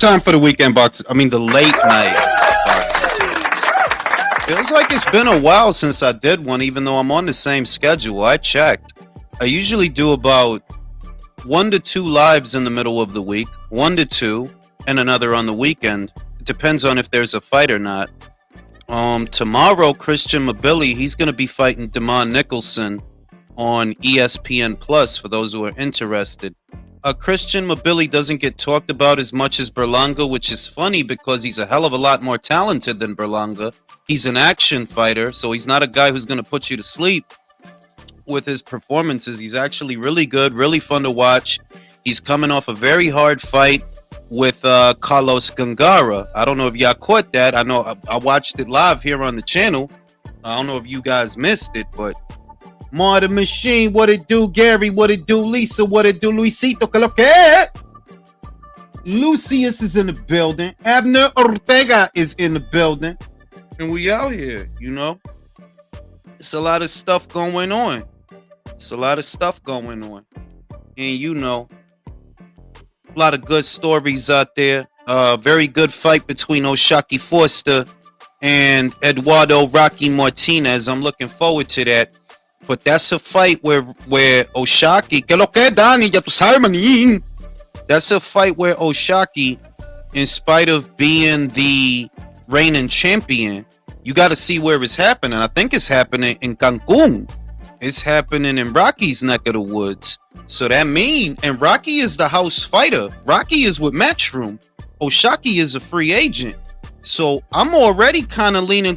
time for the weekend boxing. I mean, the late night boxing talks. Feels like it's been a while since I did one, even though I'm on the same schedule. I checked. I usually do about 1 to 2 lives in the middle of the week, 1 to 2, and another on the weekend. It depends on if there's a fight or not. Tomorrow, Christian Mbilli, he's going to be fighting Damon Nicholson on ESPN Plus for those who are interested. Christian Mbilli doesn't get talked about as much as Berlanga, which is funny because he's a hell of a lot more talented than Berlanga. He's an action fighter, so he's not a guy who's going to put you to sleep with his performances. He's actually really good, really fun to watch. He's coming off a very hard fight with Carlos Gangara. I don't know if y'all caught that. I know I watched it live here on the channel. I don't know if you guys missed it, but Mar the Machine, what it do? Gary, what it do? Lisa, what it do? Luisito, que lo que? Lucius is in the building. Abner Ortega is in the building. And we out here, you know? It's a lot of stuff going on. It's a lot of stuff going on. And you know, a lot of good stories out there. Very good fight between O'Shaquie Foster and Eduardo Rocky Martinez. I'm looking forward to that. But that's a fight where O'Shaquie, que lo que Danny, ya tu sabes, manín. That's a fight where O'Shaquie, in spite of being the reigning champion, you got to see where it's happening. I think it's happening in Cancun. It's happening in Rocky's neck of the woods. So that means, and Rocky is the house fighter. Rocky is with Matchroom. O'Shaquie is a free agent. So I'm already kind of leaning,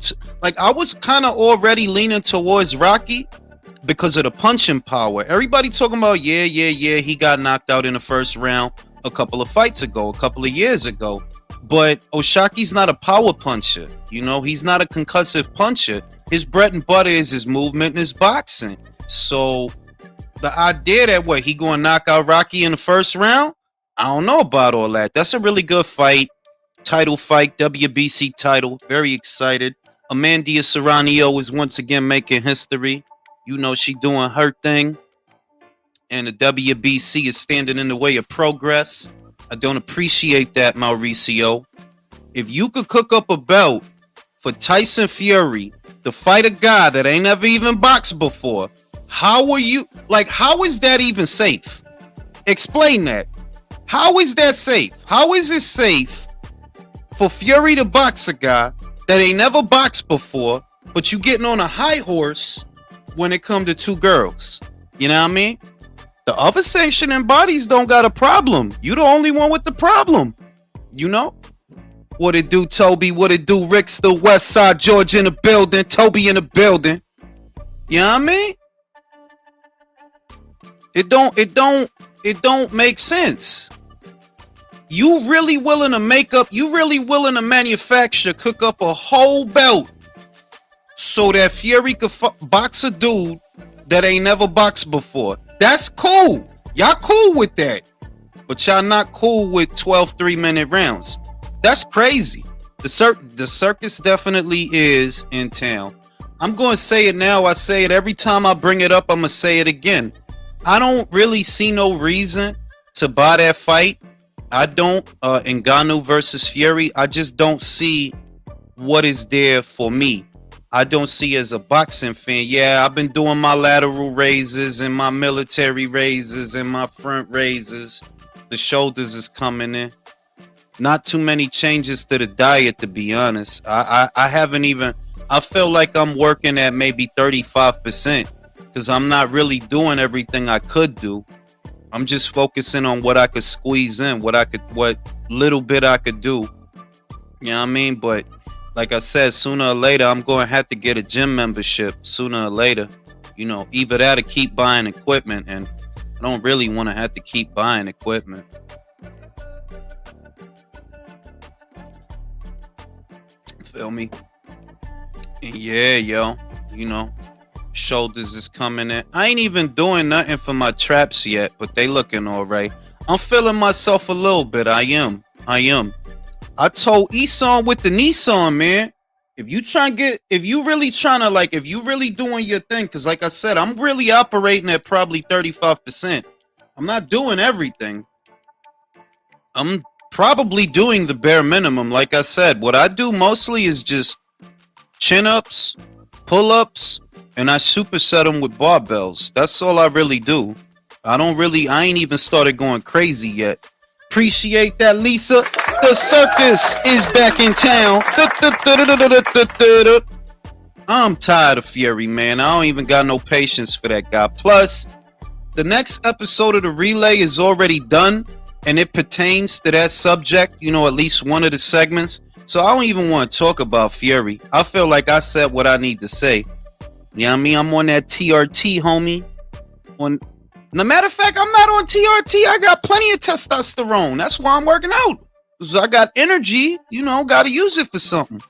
I was kind of already leaning towards Rocky because of the punching power. Everybody talking about, yeah, he got knocked out in the first round a couple of fights ago, a couple of years ago. But O'Shaquie's not a power puncher. You know, he's not a concussive puncher. His bread and butter is his movement and his boxing. So the idea that he gonna knock out Rocky in the first round, I don't know about all that. That's a really good fight. Title fight, WBC title. Very excited. Amandia Serrano is once again making history. You know, she doing her thing. And the WBC is standing in the way of progress. I don't appreciate that, Mauricio. If you could cook up a belt for Tyson Fury to fight a guy that ain't ever even boxed before, how is that even safe? Explain that. How is that safe? How is it safe for Fury to box a guy that ain't never boxed before, but you getting on a high horse when it come to 2 girls? You know what I mean? The other sanctioning bodies don't got a problem. You the only one with the problem. You know? What it do, Toby? What it do, Rick's the West Side, George in the building, Toby in the building. You know what I mean? It don't make sense. You really willing to manufacture, cook up a whole belt so that Fury could box a dude that ain't never boxed before. That's cool. Y'all cool with that. But y'all not cool with 12 3-minute rounds. That's crazy. The circus definitely is in town. I'm going to say it now. I say it every time I bring it up. I'm going to say it again. I don't really see no reason to buy that fight. I don't. Ngannou versus Fury. I just don't see what is there for me. I don't see as a boxing fan. Yeah, I've been doing my lateral raises and my military raises and my front raises. The shoulders is coming in. Not too many changes to the diet, to be honest. I haven't even, I feel like I'm working at maybe 35% because I'm not really doing everything I could do. I'm just focusing on what I could squeeze in, what little bit I could do. You know what I mean? But like I said, sooner or later, I'm going to have to get a gym membership sooner or later. You know, either that or keep buying equipment. And I don't really want to have to keep buying equipment. Feel me? And yeah, yo, you know, shoulders is coming in. I ain't even doing nothing for my traps yet, but they looking all right. I'm feeling myself a little bit. I am. I told Eson with the Nissan, man, if you really doing your thing, because like I said, I'm really operating at probably 35%. I'm not doing everything. I'm probably doing the bare minimum. Like I said, what I do mostly is just chin-ups, pull-ups, and I superset them with barbells. That's all I really do. I ain't even started going crazy yet. Appreciate that, Lisa. The circus is back in town. I'm tired of Fury, man. I don't even got no patience for that guy. Plus, the next episode of the relay is already done, and it pertains to that subject, you know, at least one of the segments. So I don't even want to talk about Fury. I feel like I said what I need to say. You know what I mean? I'm on that TRT, homie. No matter of fact, I'm not on TRT. I got plenty of testosterone. That's why I'm working out. Because I got energy, you know, got to use it for something.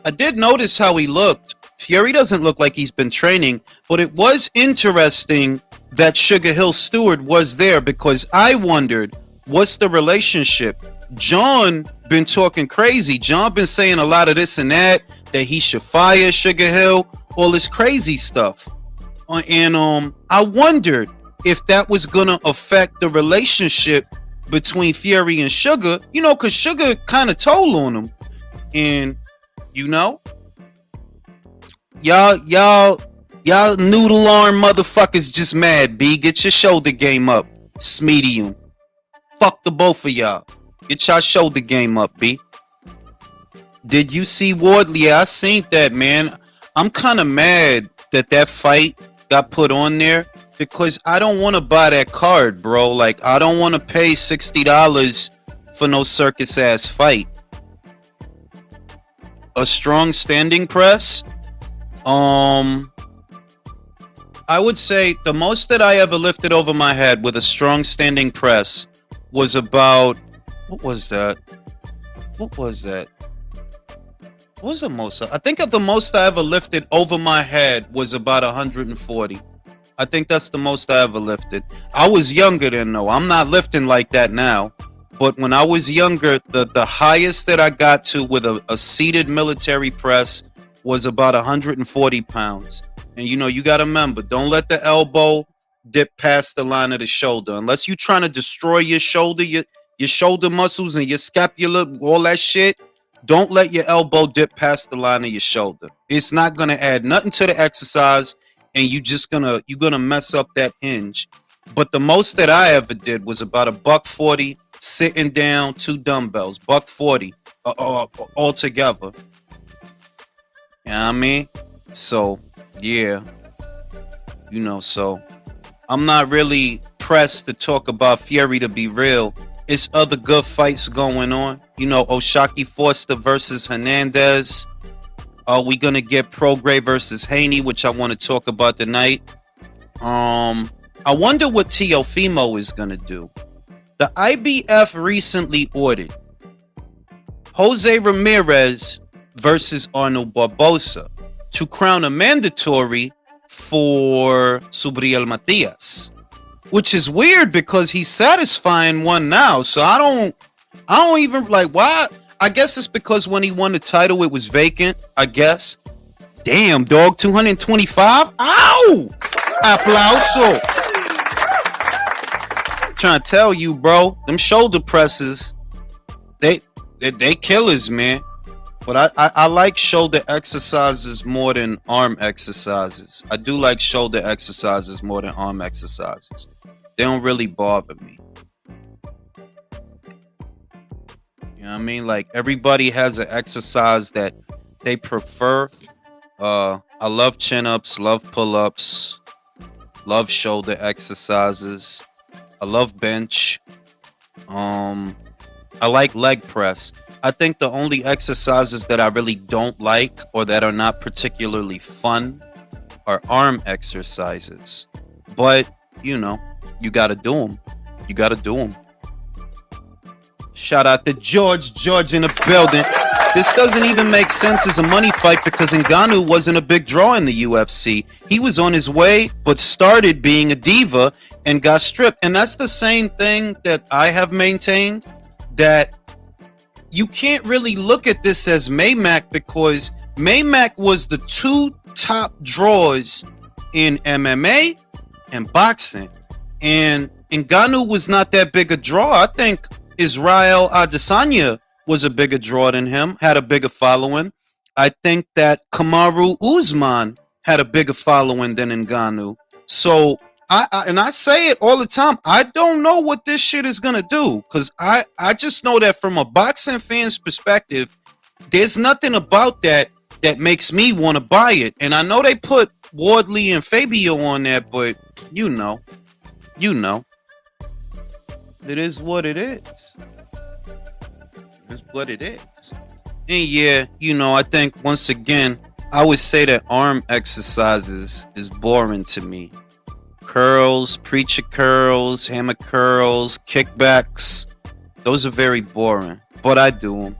I did notice how he looked. Fury doesn't look like he's been training, but it was interesting that Sugar Hill Stewart was there, because I wondered, what's the relationship? John been talking crazy. John been saying a lot of this and that he should fire Sugar Hill, all this crazy stuff. And I wondered if that was gonna affect the relationship between Fury and Sugar, you know, because Sugar kind of told on him. And you know, y'all noodle arm motherfuckers just mad. B, get your shoulder game up. Smedium. Fuck the both of y'all. Get your shoulder game up, B. Did you see Wardley? Yeah, I seen that, man. I'm kind of mad that fight got put on there, because I don't want to buy that card, bro. Like, I don't want to pay $60 for no circus ass fight. A strong standing press. I would say the most that I ever lifted over my head with a strong standing press was about, what was that? What was the most? I think the most I ever lifted over my head was about 140. I think that's the most I ever lifted. I was younger then, though. I'm not lifting like that now. But when I was younger, the highest that I got to with a seated military press was about 140 pounds. And, you know, you got to remember, don't let the elbow dip past the line of the shoulder. Unless you're trying to destroy your shoulder, your shoulder muscles and your scapula, all that shit. Don't let your elbow dip past the line of your shoulder. It's not going to add nothing to the exercise, and you're gonna mess up that hinge. But the most that I ever did was about $140 sitting down, 2 dumbbells, $140 all together. You know what I mean? So yeah, you know, so I'm not really pressed to talk about Fury, to be real. It's other good fights going on. You know, Oshaki Foster versus Hernandez. We're going to get Prograis versus Haney, which I want to talk about tonight. I wonder what Teofimo is going to do. The IBF recently ordered Jose Ramirez versus Arnold Barbosa to crown a mandatory for Subriel Matias. Which is weird because he's satisfying one now. So I don't even like why. I guess it's because when he won the title, it was vacant, I guess. Damn, dog, 225? Ow! Applauso. I'm trying to tell you, bro, them shoulder presses, they killers, man. But I like shoulder exercises more than arm exercises. I do like shoulder exercises more than arm exercises. They don't really bother me. You know what I mean? Like, everybody has an exercise that they prefer. I love chin-ups, love pull-ups, love shoulder exercises. I love bench. I like leg press. I think the only exercises that I really don't like or that are not particularly fun are arm exercises. But, you know, you got to do them. You got to do them. Shout out to George in the building. This doesn't even make sense as a money fight because Ngannou wasn't a big draw in the UFC. He was on his way, but started being a diva and got stripped. And that's the same thing that I have maintained, that you can't really look at this as BoMack because BoMack was the 2 top draws in MMA and boxing. And Ngannou was not that big a draw. I think Israel Adesanya was a bigger draw than him, had a bigger following. I think that Kamaru Usman had a bigger following than Ngannou. So I say it all the time. I don't know what this shit is gonna do, because I just know that from a boxing fan's perspective, there's nothing about that makes me want to buy it. And I know they put Wardley and Fabio on there, but you know, it is what it is. It's what it is. And yeah, I think once again, I would say that arm exercises is boring to me. Curls, preacher curls, hammer curls, kickbacks, those are very boring. But I do them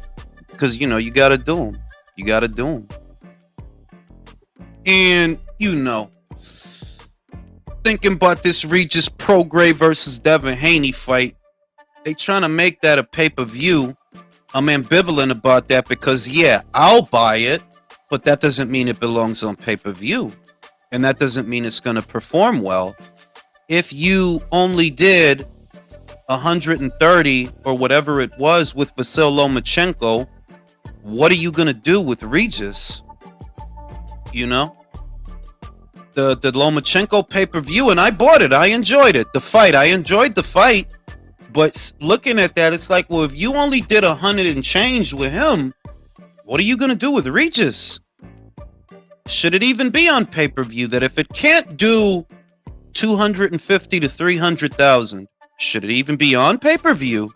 because you gotta do them. You gotta do them. And thinking about this Regis Prograis versus Devin Haney fight, they trying to make that a pay-per-view. I'm ambivalent about that because yeah, I'll buy it, but that doesn't mean it belongs on pay-per-view, and that doesn't mean it's going to perform well. If you only did 130 or whatever it was with Vasyl Lomachenko, what are you going to do with Regis? The Lomachenko pay-per-view, and I bought it. I enjoyed it. I enjoyed the fight. But looking at that, it's like, well, if you only did 100 and change with him, what are you going to do with Regis? Should it even be on pay-per-view? That if it can't do 250 to 300,000, should it even be on pay-per-view?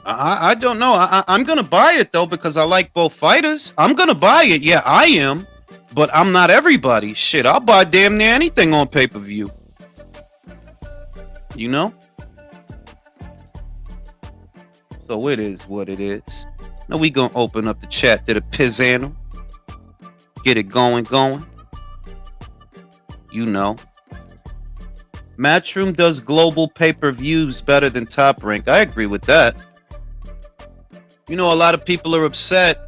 I don't know. I'm going to buy it, though, because I like both fighters. I'm going to buy it. Yeah, I am. But I'm not everybody. Shit, I'll buy damn near anything on pay-per-view. So it is what it is. Now we gonna open up the chat to the Pizzano. Get it going. Matchroom does global pay-per-views better than Top Rank. I agree with that. A lot of people are upset.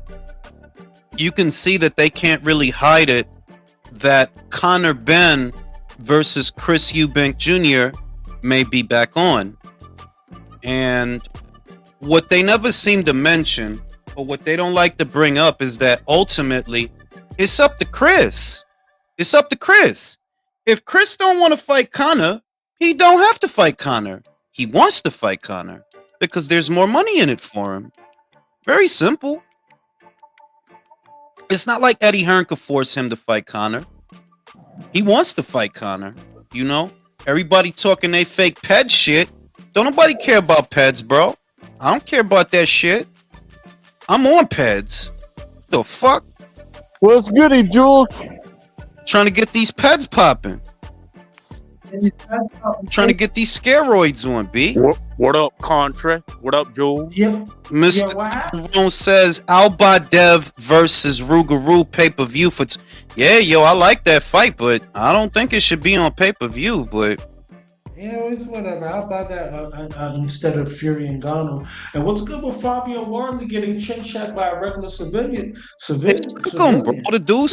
You can see that they can't really hide it, that Conor Benn versus Chris Eubank Jr. may be back on. And what they never seem to mention, or what they don't like to bring up, is that ultimately it's up to Chris. It's up to Chris. If Chris don't want to fight Conor, he don't have to fight Conor. He wants to fight Conor because there's more money in it for him. Very simple. It's not like Eddie Hearn could force him to fight Conor. He wants to fight Conor. Everybody talking they fake ped shit. Don't nobody care about peds, bro. I don't care about that shit. I'm on peds. The fuck? What's goody, Jules? Trying to get these peds popping. Trying to get these steroids on, B. What up, Contra? What up, Jules? Yep. Mr. Jerome says Albadev versus Rougarou pay-per-view for I like that fight, but I don't think it should be on pay-per-view, but it's whatever. I'll buy that instead of Fury and Ngannou. And what's good with Fabio Wardley getting chin-checked by a regular civilian? Snuck him, bro. The dude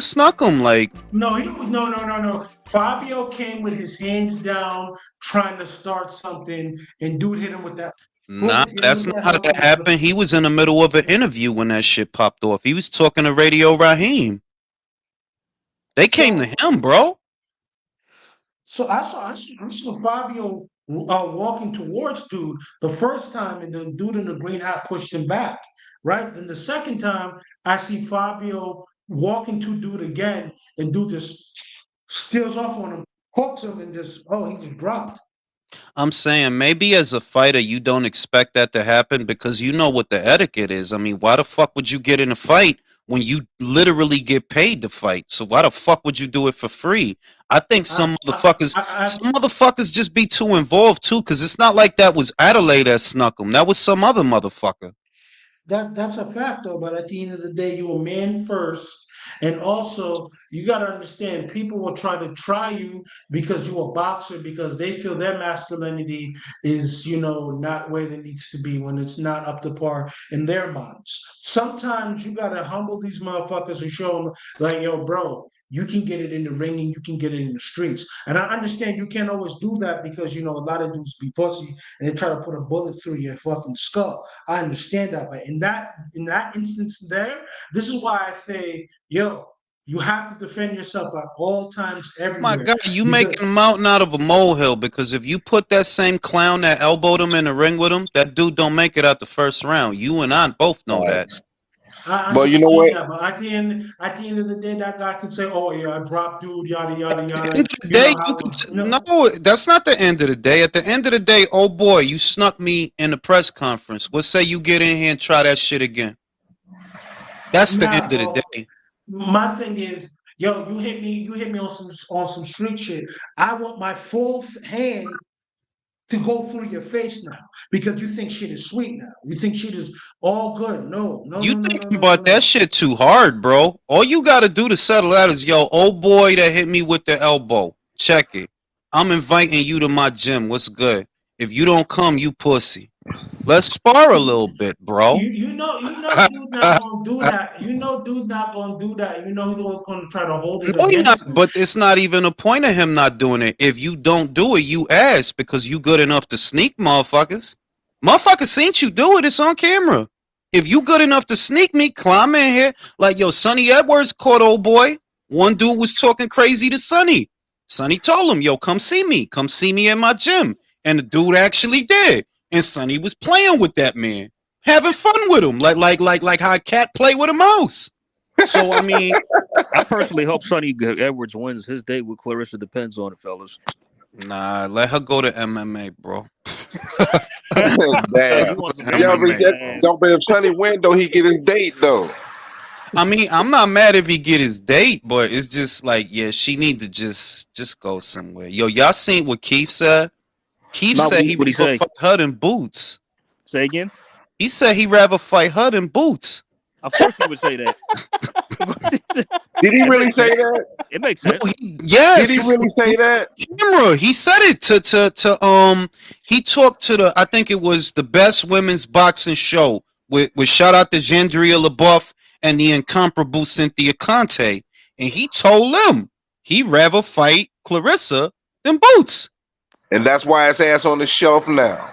snuck him. Like No. Fabio came with his hands down, trying to start something, and dude hit him with that. Nah, that's not how that happened. He was in the middle of an interview when that shit popped off. He was talking to Radio Raheem. They came to him, bro. So I saw Fabio walking towards dude the first time, and the dude in the green hat pushed him back, right? And the second time, I see Fabio walking to dude again, and dude just steals off on him, hooks him, and he just dropped. I'm saying maybe as a fighter you don't expect that to happen because you know what the etiquette is. I mean, why the fuck would you get in a fight when you literally get paid to fight? So why the fuck would you do it for free? I think some motherfuckers just be too involved too, because it's not like that was Adelaide that snuck him. That was some other motherfucker. That's a fact though, but at the end of the day, you're a man first. And also, you got to understand, people will try to try you because you're a boxer, because they feel their masculinity is, not where it needs to be when it's not up to par in their minds. Sometimes you got to humble these motherfuckers and show them, like, yo, bro, you can get it in the ring and you can get it in the streets. And I understand you can't always do that because a lot of dudes be pussy and they try to put a bullet through your fucking skull. I understand that, but in that instance there, this is why I say, yo, you have to defend yourself at all times, My everywhere. God, you Because making a mountain out of a molehill, because if you put that same clown that elbowed him in the ring with him, that dude don't make it out the first round. You and I both know that. I But you know what? understand that, but at the end of the day, that guy can say, "Oh yeah, I dropped dude, yada yada At the yada." end of the You day, know how? no, that's not the end of the day. At the end of the day, oh boy, you snuck me in the press conference. What say you get in here and try that shit again? That's the Nah, end of the bro. day. My thing is, yo, you hit me on some street shit. I want my full hand to go through your face now because you think shit is sweet now. You think shit is all good. No, no, You no, no, no, thinking no, no, about that no. shit too hard, bro. All you gotta do to settle that is, yo, old boy that hit me with the elbow. Check it. I'm inviting you to my gym. What's good? If you don't come, you pussy. Let's spar a little bit, bro. Dude not gonna do that. Dude not gonna do that. He's always gonna try to hold it No, he not. against me. But it's not even a point of him not doing it. If you don't do it, you ass because you good enough to sneak, motherfuckers. Motherfuckers seen you do it. It's on camera. If you good enough to sneak me, climb in here. Like, yo, Sonny Edwards caught old boy. One dude was talking crazy to Sonny. Sonny told him, yo, come see me. Come see me in my gym. And the dude actually did. And Sonny was playing with that man, having fun with him, like how a cat play with a mouse. So I mean, I personally hope Sonny Edwards wins. His date with Clarissa depends on it, fellas. nah, let her go to MMA, bro. Damn. He wants some Yeah, but MMA. don't bet if Sonny win though, he get his date though. I mean, I'm not mad if he get his date, but it's just like, yeah, she need to just go somewhere. Yo, y'all seen what Keith said? Keith Not said he what he rather say. fight her than Boots. Say again. He said he rather fight her than Boots. Of course he would say that. Did he It really makes say sense. that? It makes No, sense. yes. Did he really say that? Camera. He said it to he talked to the, I think it was the best women's boxing show with shout out to Gendria LaBeouf and the incomparable Cynthia Conte, and he told them he'd rather fight Clarissa than Boots. And that's why his ass on the shelf now.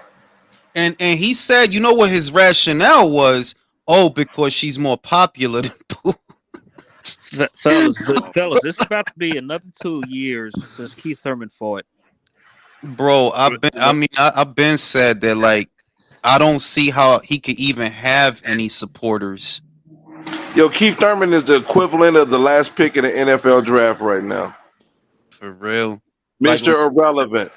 And he said, you know what his rationale was? Oh, because she's more popular than Boots. Fellas, this is about to be another 2 years since Keith Thurman fought. Bro, I've been said that, like, I don't see how he could even have any supporters. Yo, Keith Thurman is the equivalent of the last pick in the NFL draft right now. For real. Mr. Like, Irrelevant.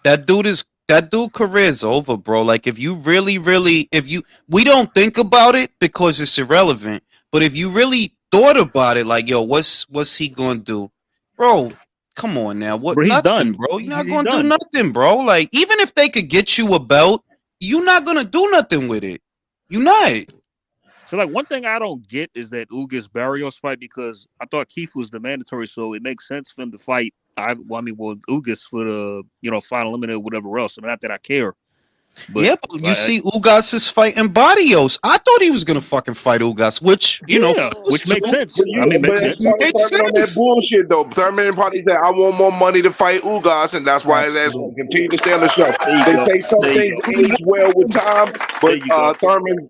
that dude career is over, bro. Like, if you really, we don't think about it because it's irrelevant. But if you really thought about it, like, yo, what's he gonna do? Bro, come on now. What? Bro, he's Nothing, done. bro. You're not He's gonna do done. nothing, bro. Like, even if they could get you a belt, you're not gonna do nothing with it. You not. So, like, one thing I don't get is that Ugas Barrios fight, because I thought Keith was the mandatory, so it makes sense for him to fight. Ugas for the final eliminator, whatever else. I mean, not that I care. But, yeah, but you see, Ugas is fighting Barrios. I thought he was gonna fucking fight Ugas, which which makes sense. But makes sense. Thurman on that bullshit though. Thurman probably said, "I want more money to fight Ugas," and that's why his ass will continue to stay on the shelf. They say some things age well with time, but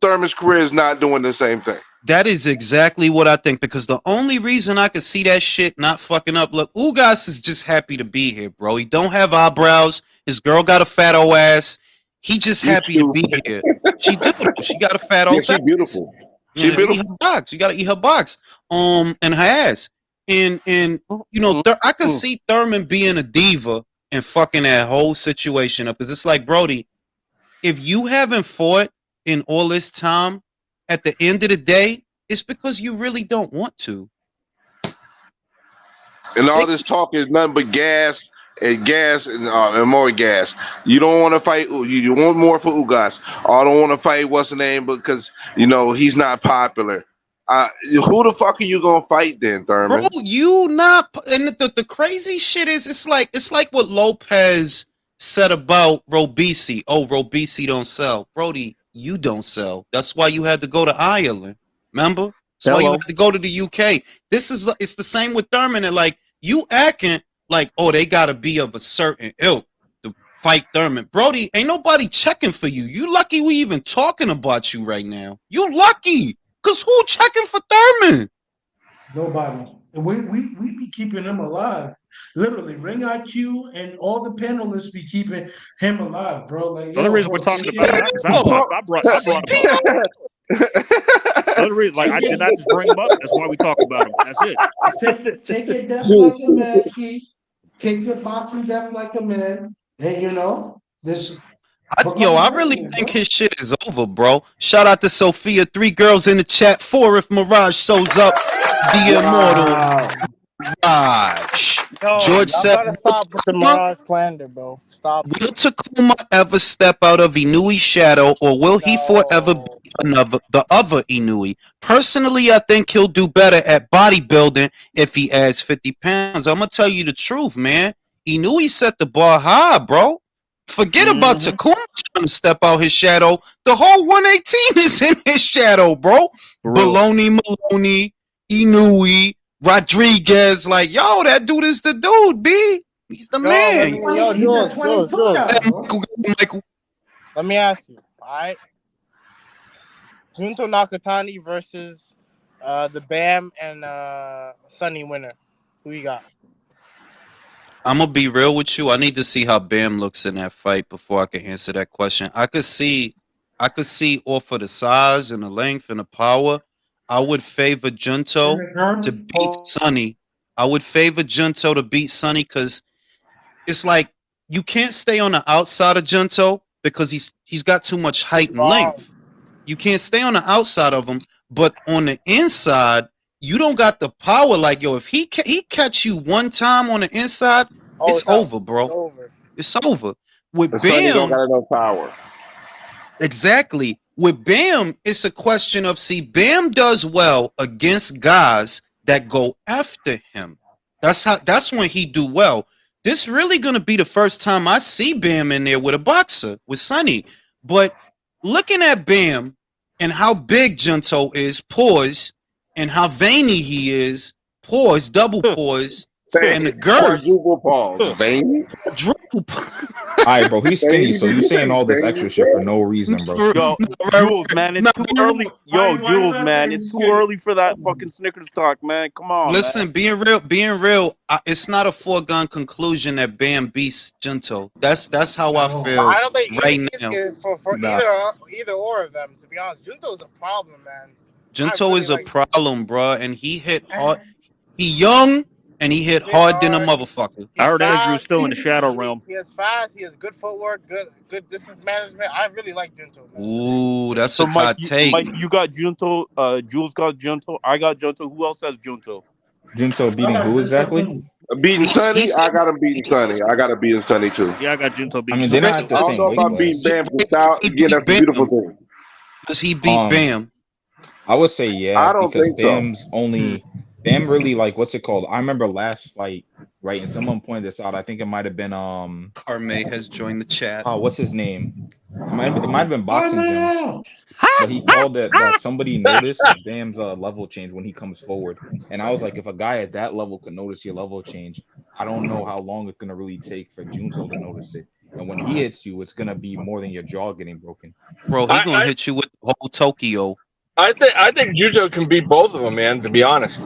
Thurman's career is not doing the same thing. That is exactly what I think, because the only reason I could see that shit not fucking up, look, Ugas is just happy to be here, bro. He don't have eyebrows. His girl got a fat old ass. He just happy to be here. She do. She got a fat old. Yeah, she's beautiful. She's beautiful. Eat her box. You gotta eat her box. And her ass. And I could see Thurman being a diva and fucking that whole situation up, because it's like, Brody, if you haven't fought in all this time, at the end of the day, it's because you really don't want to. And all this talk is nothing but gas and more gas. You don't want to fight. You want more for Ugas. I don't want to fight what's the name because he's not popular. Who the fuck are you gonna fight then, Thurman? Bro, you not. And the crazy shit is, it's like what Lopez said about Robisi. Oh, Robisi don't sell. Brody, you don't sell. That's why you had to go to Ireland. Remember? That's why you Hello. have to go to the UK. It's the same with Thurman. And like you acting like, oh, they gotta be of a certain ilk to fight Thurman. Brody, ain't nobody checking for you. You lucky we even talking about you right now. You lucky. Cause who checking for Thurman? Nobody. And we be keeping him alive. Literally, Ring IQ and all the panelists be keeping him alive, bro. Like, The other yo, reason we're bro, talking take about care it, of because that blood. I brought him up. The other reason, like, I did not just bring him up. That's why we talk about him. That's it. Take your death like a man, Keith. Take your boxing death like a man. And you know, this become I a really man, think bro. his shit is over, bro. Shout out to Sophia. 3 girls in the chat. 4 if Mirage shows up. The immortal Wow. Raj. Yo, George y'all said, gotta stop with the Mirage slander, bro. Stop. will Takuma ever step out of Inui's shadow, or will he forever be No. the other Inui? Personally, I think he'll do better at bodybuilding if he adds 50 pounds. I'm gonna tell you the truth, man. Inui set the bar high, bro. Forget about Takuma trying to step out his shadow. The whole 118 is in his shadow, bro. For real. Baloney, Maloney, Inui, Rodriguez, like, yo, that dude is the dude, B. He's the man. Jules, Michael, Michael. let me ask you. All right, Junta Nakatani versus the Bam and Sunny winner. Who you got? I'm gonna be real with you. I need to see how Bam looks in that fight before I can answer that question. I could see off of the size and the length and the power, I would favor Junto to beat Sonny. I would favor Junto to beat Sonny because it's like you can't stay on the outside of Junto because he's got too much height and length. You can't stay on the outside of him, but on the inside, you don't got the power. Like, yo, if he catch you one time on the inside, it's over, bro. It's over. It's over. With The Sonny don't Bam, got enough power. exactly. With Bam, it's a question of, see, Bam does well against guys that go after him. That's when he do well. This really gonna be the first time I see Bam in there with a boxer, with Sonny. But looking at Bam and how big Junto is, pause, and how veiny he is, pause, double pause, and the girth, Quadruple pause. Veiny? quadruple Alright, bro, he's skinny, so you saying all this extra shit for no reason, bro. Yo, Jules, man, it's too early. Yo, Jules, man, it's too early for that fucking Snickers talk, man. Come on, Listen, man. being real, it's not a foregone conclusion that Bam beats Junto. That's how I feel I don't think right now. for Nah. either or of them. To be honest, Junto's a problem, man. Junto really is a like problem, bro, and he hit hard. He young and he hit hard than a motherfucker. I heard Andrew's still in the shadow realm. He is fast. He has good footwork, good distance management. I really like Junto, man. Ooh, that's So a hot Mike, take. you got Junto. Jules got Junto. I got Junto. Who else has Junto? Junto beating who exactly? Beating Sonny? He I got him beating Sonny. I got to beat him Sonny too. Yeah, I got Junto I beating. mean, they're not Sonny. at the I don't same know weight about class. beating Bam without. He Yeah, that's a beat beautiful Bam. thing. Does he beat Bam? I would say yeah, I don't because think so. Bam's only Bam really like what's it called? I remember last fight, right? And someone pointed this out. I think it might have been Carme has joined the chat. what's his name? It might have been Boxing Gyms. But he called it that somebody noticed Bam's level change when he comes forward. And I was like, if a guy at that level could notice your level change, I don't know how long it's gonna really take for Junto to notice it. And when he hits you, it's gonna be more than your jaw getting broken. Bro, he gonna hit you with the whole Tokyo. I think Jujo can beat both of them, man. To be honest.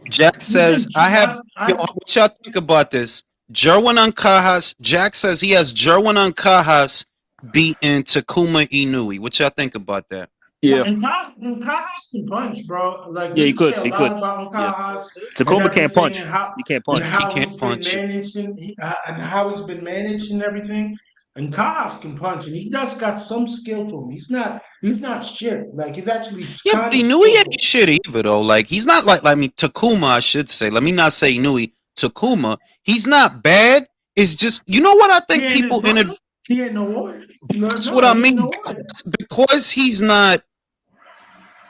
Jack says, what y'all think about this? Jerwin Ancajas, Jack says he has Jerwin Ancajas beating Takuma Inui. What y'all think about that? Yeah. And Kajas can punch, bro. Like, Yeah, he you could. say He a could. lot about Kajas. Takuma can't punch. He can't punch. And how He can't it's punch. been managed and how it's been managed and everything. And Kajas can punch, and he does got some skill to him. He's not shit. Like, he's actually Yeah, but Inui ain't shit either though. Like, he's not like Takuma, I should say. Let me not say Inui. Takuma, he's not bad. It's just, you know what I think people in it. He ain't no warrior. That's what I mean. Because he's not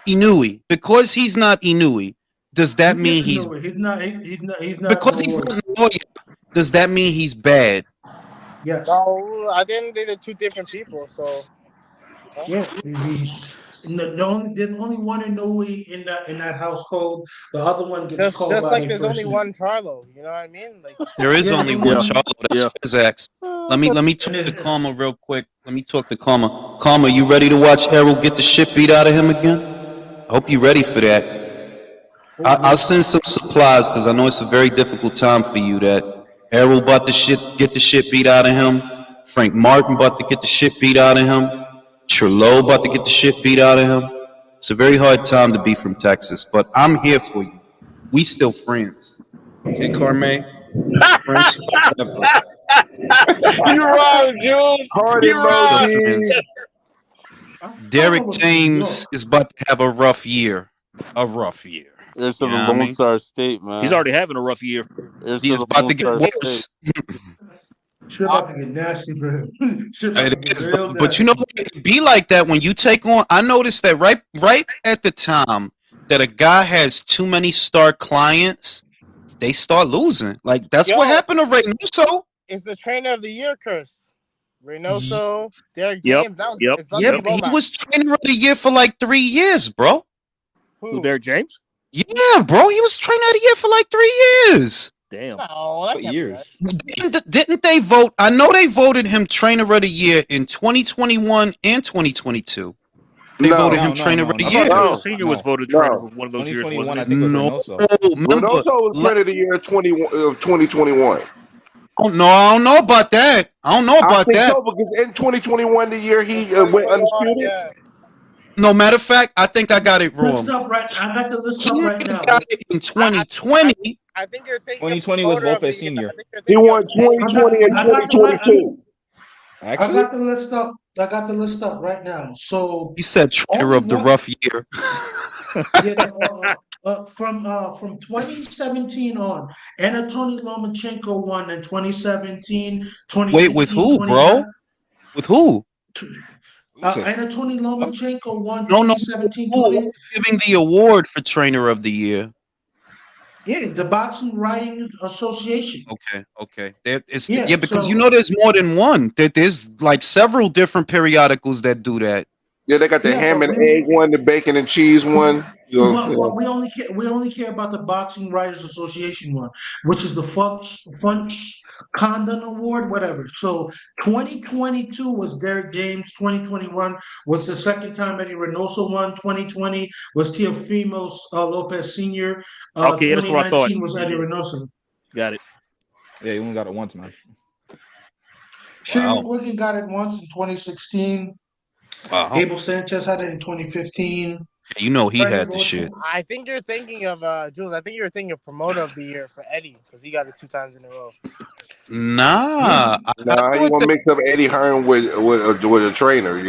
Inui. Because he's not Inui. Does that mean he's not because he's not Naoya, does that mean he's bad? Yes. No, I think they're two different people. So yeah, There's only one Inoue in that household. The other one gets called Just by like their there's first only name. one Charlo. You know what I mean? Like There is Yeah, only there's only one Yeah, one. Charlo. That's yeah. physics. Let me talk And to then, Karma real quick. Let me talk to Karma. Karma, you ready to watch Errol get the shit beat out of him again? I hope you're ready for that. I'll send some supplies because I know it's a very difficult time for you. That Errol about to get the shit beat out of him. Frank Martin about to get the shit beat out of him. Charlo about to get the shit beat out of him. It's a very hard time to be from Texas, but I'm here for you. We still friends. Okay, Carme? Friends forever. You're wrong, Jules. Heart You're Still wrong. friends. I'm Derek from New James York. is about to have a rough year. A rough year. Here's to You the know what I Lone mean? Star State, man. He's already having a rough year. Here's He to is the about Lone to get Star worse. Shit about to get nasty for him. Shit about to It get is, real but you know nasty. what? It be like that when you take on. I noticed that right at the time that a guy has too many star clients, they start losing. Like that's what yo, happened to Reynoso. it's the trainer of the year curse. Reynoso, Derek Yep, James. It's about Yeah, to be but he BoMack. was trainer of the year for like 3 years, bro. Who, Who? Derek James? Yeah, bro, he was trainer of the year for like 3 years. Damn. No, that What can't be right. years? Didn't they vote? I know they voted him trainer of the year in 2021 and 2022. They voted No, him No, no, trainer no, of the I no, year. thought Trill no, Senior was no. voted trainer no. for one of those years, wasn't 2021, I he? think it was No, Reynoso. remember. Renoso was trainer of the year 2021. Oh no, I don't know about that. I don't know I about think that. so because in 2021, the year he went 2021, undisputed. yeah. No, matter of fact, I think I got it List wrong. up right. I got the list He up might right have now. got it in I 2020. think you're thinking of 2020 was promoter of the Lopez year. I Senior. think you're He thinking of won Eddie. 2020 and I got the right. 2022. I Actually, got the list up. I got the list up right now. So He said trainer only of the one. rough year. Yeah, from 2017 on, Anatoly Lomachenko won in 2017, Wait, with 2018, who, 29. bro? With who? Usyk. Anatoly No? Lomachenko won No, 2017, who? 20. Who's giving the award for trainer of the year? Yeah, the Boxing Writing Association. Okay. Yeah, Because you so know there's more than one. There's like several different periodicals that do that. Yeah, they got the yeah, ham but and egg one, the bacon and cheese one. So, well, we only care about the Boxing Writers Association one, which is the Funch Condon Award, whatever. So 2022 was Derek James. 2021 was the second time Eddie Reynoso won. 2020 was Teofimo Lopez Senior. Okay, yeah, that's what I thought. 2019 was Eddie Yeah, Reynoso. got it. Yeah, he only got it once, man. Shane Wow. McGuigan got it once in 2016. Wow. Abel Sanchez had it in 2015. You know he Freddie had the shit. Roach. I think you're thinking of Jules. I think you're thinking of promoter of the year for Eddie because he got it 2 times in a row. Nah, I nah, you thought want to that mix up Eddie Hearn with a trainer?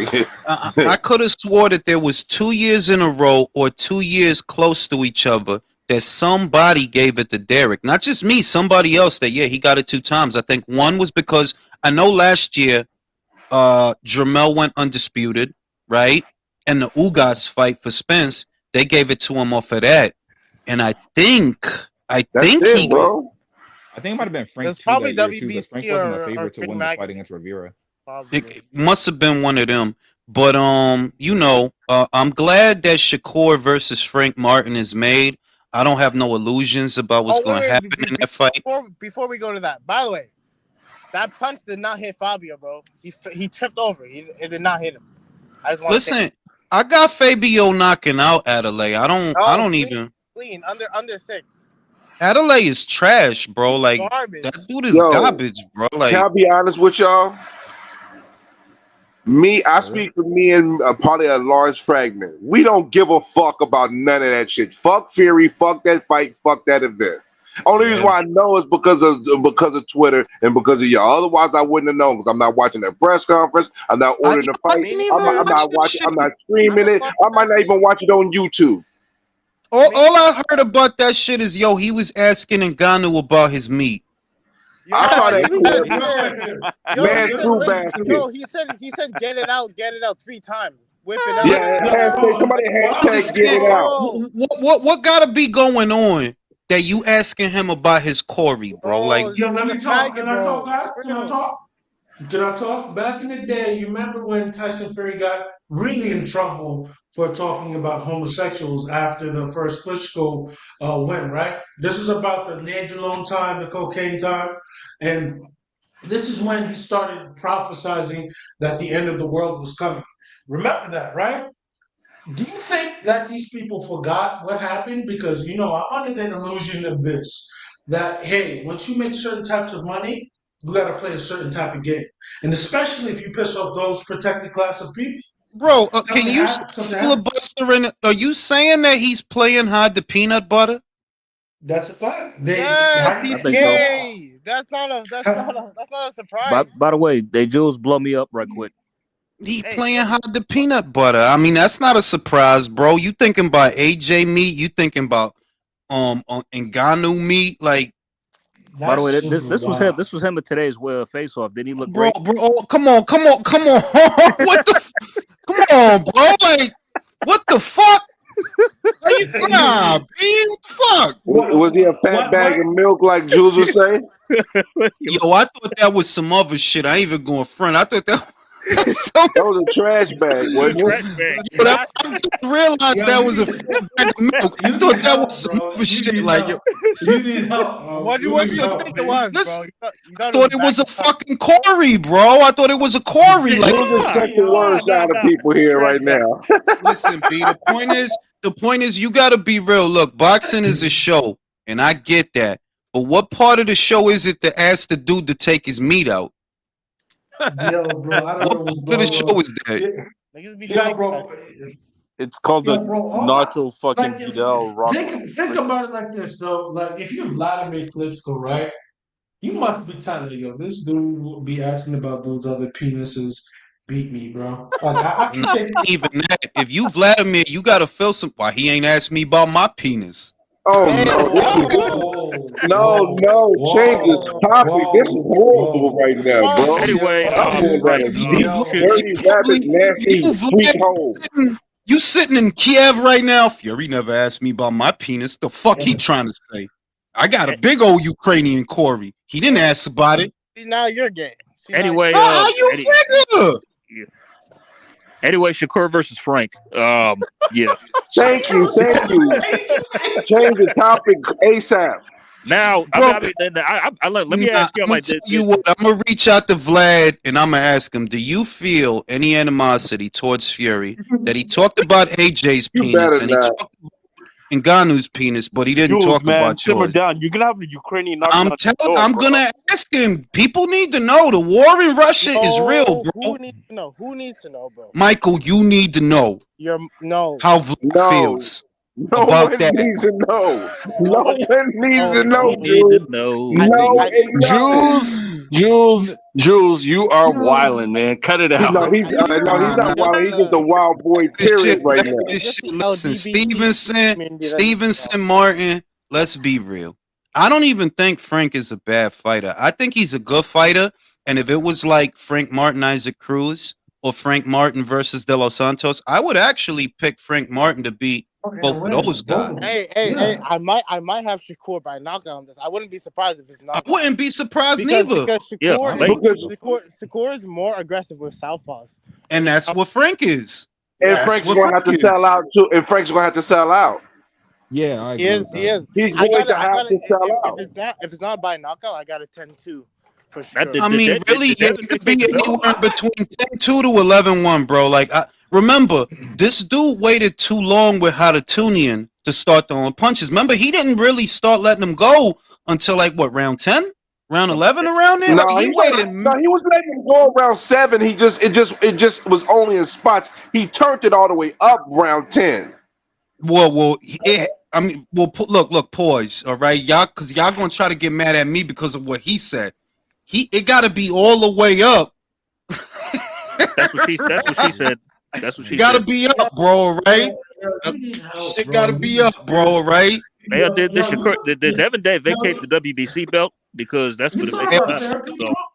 I could have swore that there was 2 years in a row or 2 years close to each other that somebody gave it to Derek. Not just me, somebody else that he got it 2 times. I think one was because I know last year Jermell went undisputed, right? And the Ugas fight for Spence, they gave it to him off of that. And I think That's it, he bro. I think it might have been Frank It's too probably that year too, because Frank WBC wasn't a or favorite to Ring win the fight Magazine. against Rivera. Probably. it must have been one of them. But I'm glad that Shakur versus Frank Martin is made. I don't have no illusions about what's Oh going to wait, happen in that fight. before we go to that. By the way, that punch did not hit Fabio, bro. He tripped over. It did not hit him. I just want to say. Listen, I got Fabio knocking out Adelaide. I don't even. Clean under 6. Adelaide is trash, bro. Like Garbage. that dude is Yo, garbage, bro. Can Like I be honest with y'all? I speak for me and probably a large fragment. We don't give a fuck about none of that shit. Fuck Fury, fuck that fight, fuck that event. Only reason why I know is because of Twitter and because of y'all. Otherwise, I wouldn't have known because I'm not watching that press conference. I'm not ordering the fight. didn't I'm even not watch that watching. shit. I'm not streaming it. I might not even watch it on YouTube. All I heard about that shit is he was asking Ngannou about his meat. I saw that clip. Yo, he said get it out 3 times. Whip it out. Yeah, somebody hashtag get it out. What gotta be going on that you asking him about his Corey, bro? Like, Yo, let me talk. Can I talk, guys? Can I talk? Back in the day, you remember when Tyson Fury got really in trouble for talking about homosexuals after the first Klitschko win, right? This is about the Nandrolone time, the cocaine time, and this is when he started prophesizing that the end of the world was coming. Remember that, right? Do you think that these people forgot what happened? Because, I'm under the illusion of this, that, hey, once you make certain types of money, you got to play a certain type of game. And especially if you piss off those protected class of people. Bro, can you filibustering? Are you saying that he's playing hard to peanut butter? That's a fact. I think so. That's not a surprise. By the way, they Jules blow me up right quick. He playing hard to peanut butter. I mean, that's not a surprise, bro. You thinking about AJ meat? You thinking about Ngannou meat? Like, by the way, this was him at today's face off. Didn't he look great? Bro, come on. What the? Come on, bro. Like, what the fuck? Nah, B, what the fuck? Was he a fat bag of milk like Jules was saying? Yo, I thought that was some other shit. I ain't even going front. I thought that was a trash bag, wasn't it? I didn't realize that was a bag of milk. I thought that was some other shit. Like, you need help. What do you think it was, bro? I thought it was a fucking Corey, bro. I thought it was a Corey. Like, we'll just check the words out of people here right now. Listen, B. The point is, you got to be real. Look, boxing is a show, and I get that. But what part of the show is it to ask the dude to take his meat out? Yo, bro, I don't know what's going on. What part of the show is that? Yo, bro. It's called the Nacho fucking Vidal. Think about it like this, though. Like, if you're Vladimir Klitschko, right? You must be telling yo, this dude will be asking about those other penises. Beat me, bro. Like, I can take even that. If you Vladimir, you gotta feel some. Why he ain't asked me about my penis? Oh no! No! Change this topic. This is horrible right now, bro. Anyway, dirty rabbit, nasty sweet hole. You sitting in Kiev right now? Fury never asked me about my penis. The fuck he trying to say? I got a big old Ukrainian Corey. He didn't ask about it. Now you're gay. Anyway, how you figure? Yeah. Anyway, Shakur versus Frank. Yeah. Thank you. Change the topic ASAP. Now, let me ask you like this. I'm gonna reach out to Vlad and I'm gonna ask him: do you feel any animosity towards Fury that he talked about AJ's penis and he talked about Ngannou's penis, but he didn't talk about simmer yours? down. You're gonna have a Ukrainian. I'm gonna ask him. People need to know the war in Russia is real, bro. Who needs to know, bro? Michael, you need to know. How Vlad feels. No one needs to know. No one needs to know, Jules, you are wilding, man. Cut it out. No, he's not wilding. He's just a wild boy, period, right now. Listen, Stevenson, Martin, let's be real. I don't even think Frank is a bad fighter. I think he's a good fighter. And if it was like Frank Martin, Isaac Cruz, or Frank Martin versus De Los Santos, I would actually pick Frank Martin to beat both of those guys. Hey, I might have Shakur by knockout on this. I wouldn't be surprised if it's not. I wouldn't be surprised neither. Because Shakur is more aggressive with southpaws. And that's what Frank is. And Frank's going to have to sell out too. And Frank's going to have to sell out. Yeah, I agree. He is. He's going to have to sell out. If it's not by knockout, I got a 10-2. For sure. Really, it could be anywhere between 10-2 to 11-1, bro. Like, remember, this dude waited too long with Haratunian to start throwing punches. Remember, he didn't really start letting him go until like what, round 10, round 11, around there. No, he was letting him go around 7. It just was only in spots. He turned it all the way up round 10. Look, pause, all right, y'all, because y'all gonna try to get mad at me because of what he said. It got to be all the way up. That's what she said. That's what she got to be up, bro, right? Shit got to be up, bro, right? Man, did Devin Day vacate the WBC belt? Because that's what it makes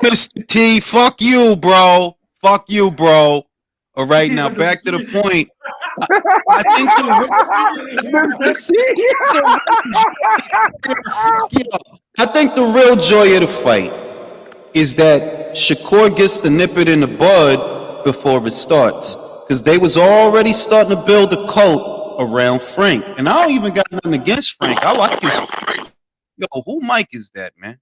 Mr. T, fuck you, bro. Fuck you, bro. All right, now back to the point. I think the real joy of the fight is that Shakur gets to nip it in the bud before it starts. because they was already starting to build a cult around Frank. And I don't even got nothing against Frank. I like his. Yo, who mic is that, man?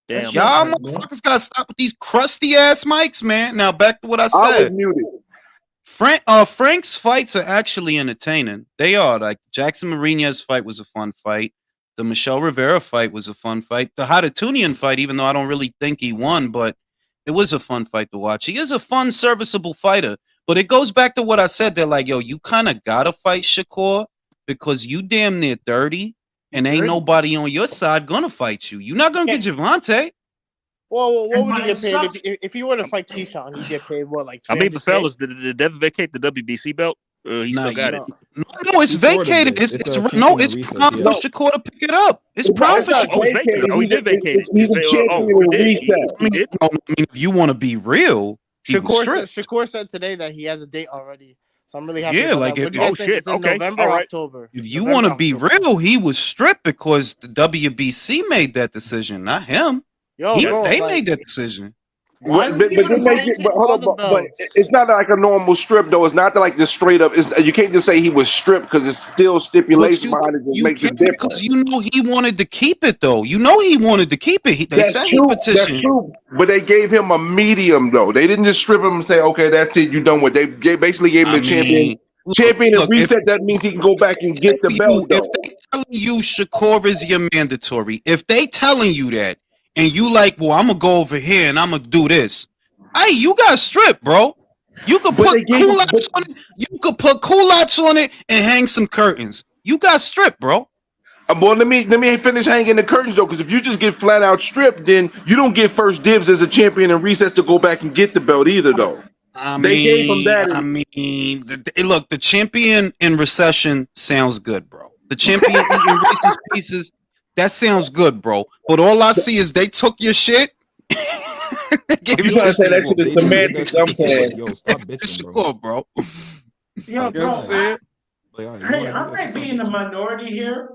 Damn. Y'all motherfuckers gotta stop with these crusty ass mics, man. Now back to what I said. I was muted. Frank's fights are actually entertaining. They are. Like Jackson Mourinho's fight was a fun fight. The Michelle Rivera fight was a fun fight. The Hadatunian fight, even though I don't really think he won, but it was a fun fight to watch. He is a fun, serviceable fighter. But it goes back to what I said. They're like, yo, you kind of gotta fight Shakur because you damn near 30, and ain't nobody on your side gonna fight you. You're not gonna get Gervonta. Well, what would he get paid if he were to fight Keyshawn? He'd get paid what, like? I mean, but fellas, did Devin vacate the WBC belt? He still got it. No, it's vacated. It's prime for Shakur to pick it up. It's prime for Shakur. Oh, it's vacated. Oh, he did vacate it. He's a champion in reset. I mean, if you want to be real, Shakur said today that he has a date already. So I'm really happy. Yeah, about like that. What do you guys think? It's in November or October? If you want to be real, he was stripped because the WBC made that decision, not him. They made that decision. But it's not like a normal strip though. It's not like just straight up. You can't just say he was stripped because it's still stipulation behind it. Just makes it different. Because you know he wanted to keep it though. You know he wanted to keep it. That's true. But they gave him a medium though. They didn't just strip him and say, "Okay, that's it. You done with." They basically gave him the champion. Champion and reset. That means he can go back and get the belt. Though. If they telling you Shakur is your mandatory, if they telling you that. And you like, well, I'm gonna go over here and I'm gonna do this. Hey, you got stripped, bro. You could put culottes on it. You could put culottes on it and hang some curtains. You got stripped, bro. Well, let me finish hanging the curtains though, because if you just get flat out stripped, then you don't get first dibs as a champion and recess to go back and get the belt either, though. They gave him that. Look, the champion in recession sounds good, bro. The champion eating Reese's Pieces. That sounds good, bro. But all I see is they took your shit. They gave you trying to say that shit is semantics? I'm saying, yo, stop bitching, bro. Yo, you know bro. what I'm saying? Hey, I might be in the minority here.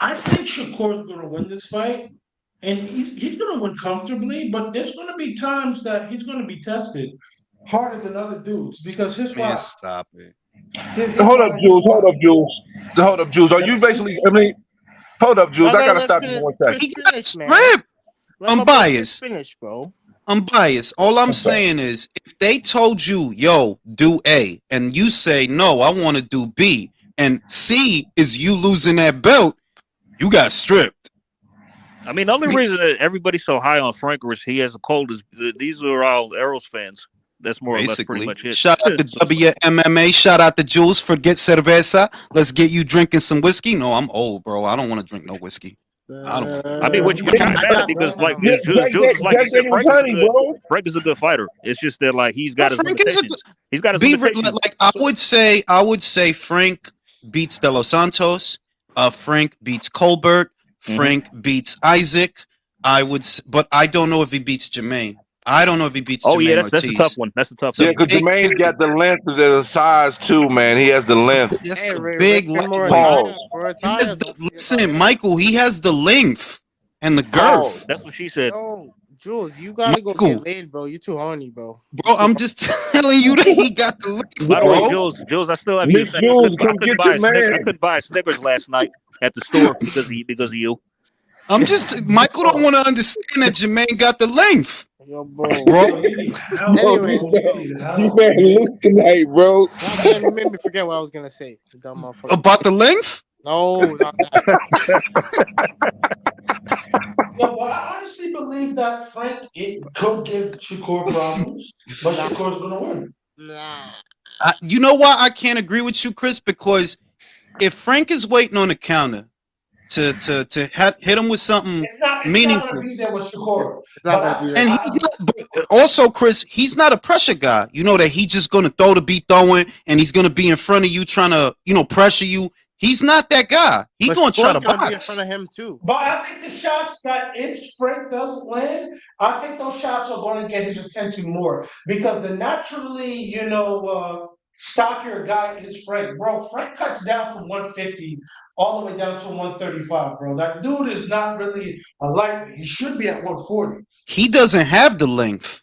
I think Shakur's going to win this fight, and he's going to win comfortably. But there's going to be times that he's going to be tested harder than other dudes because his fight. Stop it. Hold up, Jules. Are you basically? I mean. Hold up, Jules. I gotta stop you 1 second. He got stripped. I'm biased. Finish, bro. I'm biased. All I'm saying is, if they told you, yo, do A, and you say, no, I want to do B, and C is you losing that belt, you got stripped. I mean, the only reason that everybody's so high on Frank is he has a cold is these are all Errol's fans. That's more or less pretty much it. Shout out to WMMA. Shout out to Jules. Forget cerveza. Let's get you drinking some whiskey. No, I'm old, bro. I don't want to drink no whiskey. I don't. I mean, what you trying to say because like Jules is like you said, Frank is a good fighter. It's just that like he's got his limitations. He's got his limitations. Like I would say Frank beats De Los Santos. Frank beats Colbert. Frank beats Isaac. But I don't know if he beats Jermaine. I don't know if he beats Jermaine Ortiz. That's a tough one. That's a tough one. Yeah, because Jermaine's got the length of the size too, man. He has the length. That's big listen, Michael, he has the length and the girth. That's what she said. No, Jules, you gotta go get laid, bro. You're too horny, bro. Bro, I'm just telling you that he got the length, By the way, Jules, I still have you. I couldn't buy Snickers last night at the store because of you. I'm just Michael don't want to understand that Jermaine got the length. Yo, bro. Anyways, you man loose tonight, bro. You made me forget what I was gonna say. Dumb motherfucker. About the length? No, not that. Well, I honestly believe that Frank could give Shakur problems, but Shakur's gonna win. Nah. You know why I can't agree with you, Chris? Because if Frank is waiting on the counter to hit him with something meaningful, not be there with Shakur. And he's not, but also, Chris, he's not a pressure guy. You know that he's just gonna throw to be throwing, and he's gonna be in front of you trying to, pressure you. He's not that guy. He's gonna try to box. Be in front of him too. But I think the shots that if Frank doesn't land, I think those shots are going to get his attention more because the naturally, stockier guy is Frank. Bro, Frank cuts down from 150 all the way down to 135, bro. That dude is not really a lightweight. He should be at 140. He doesn't have the length.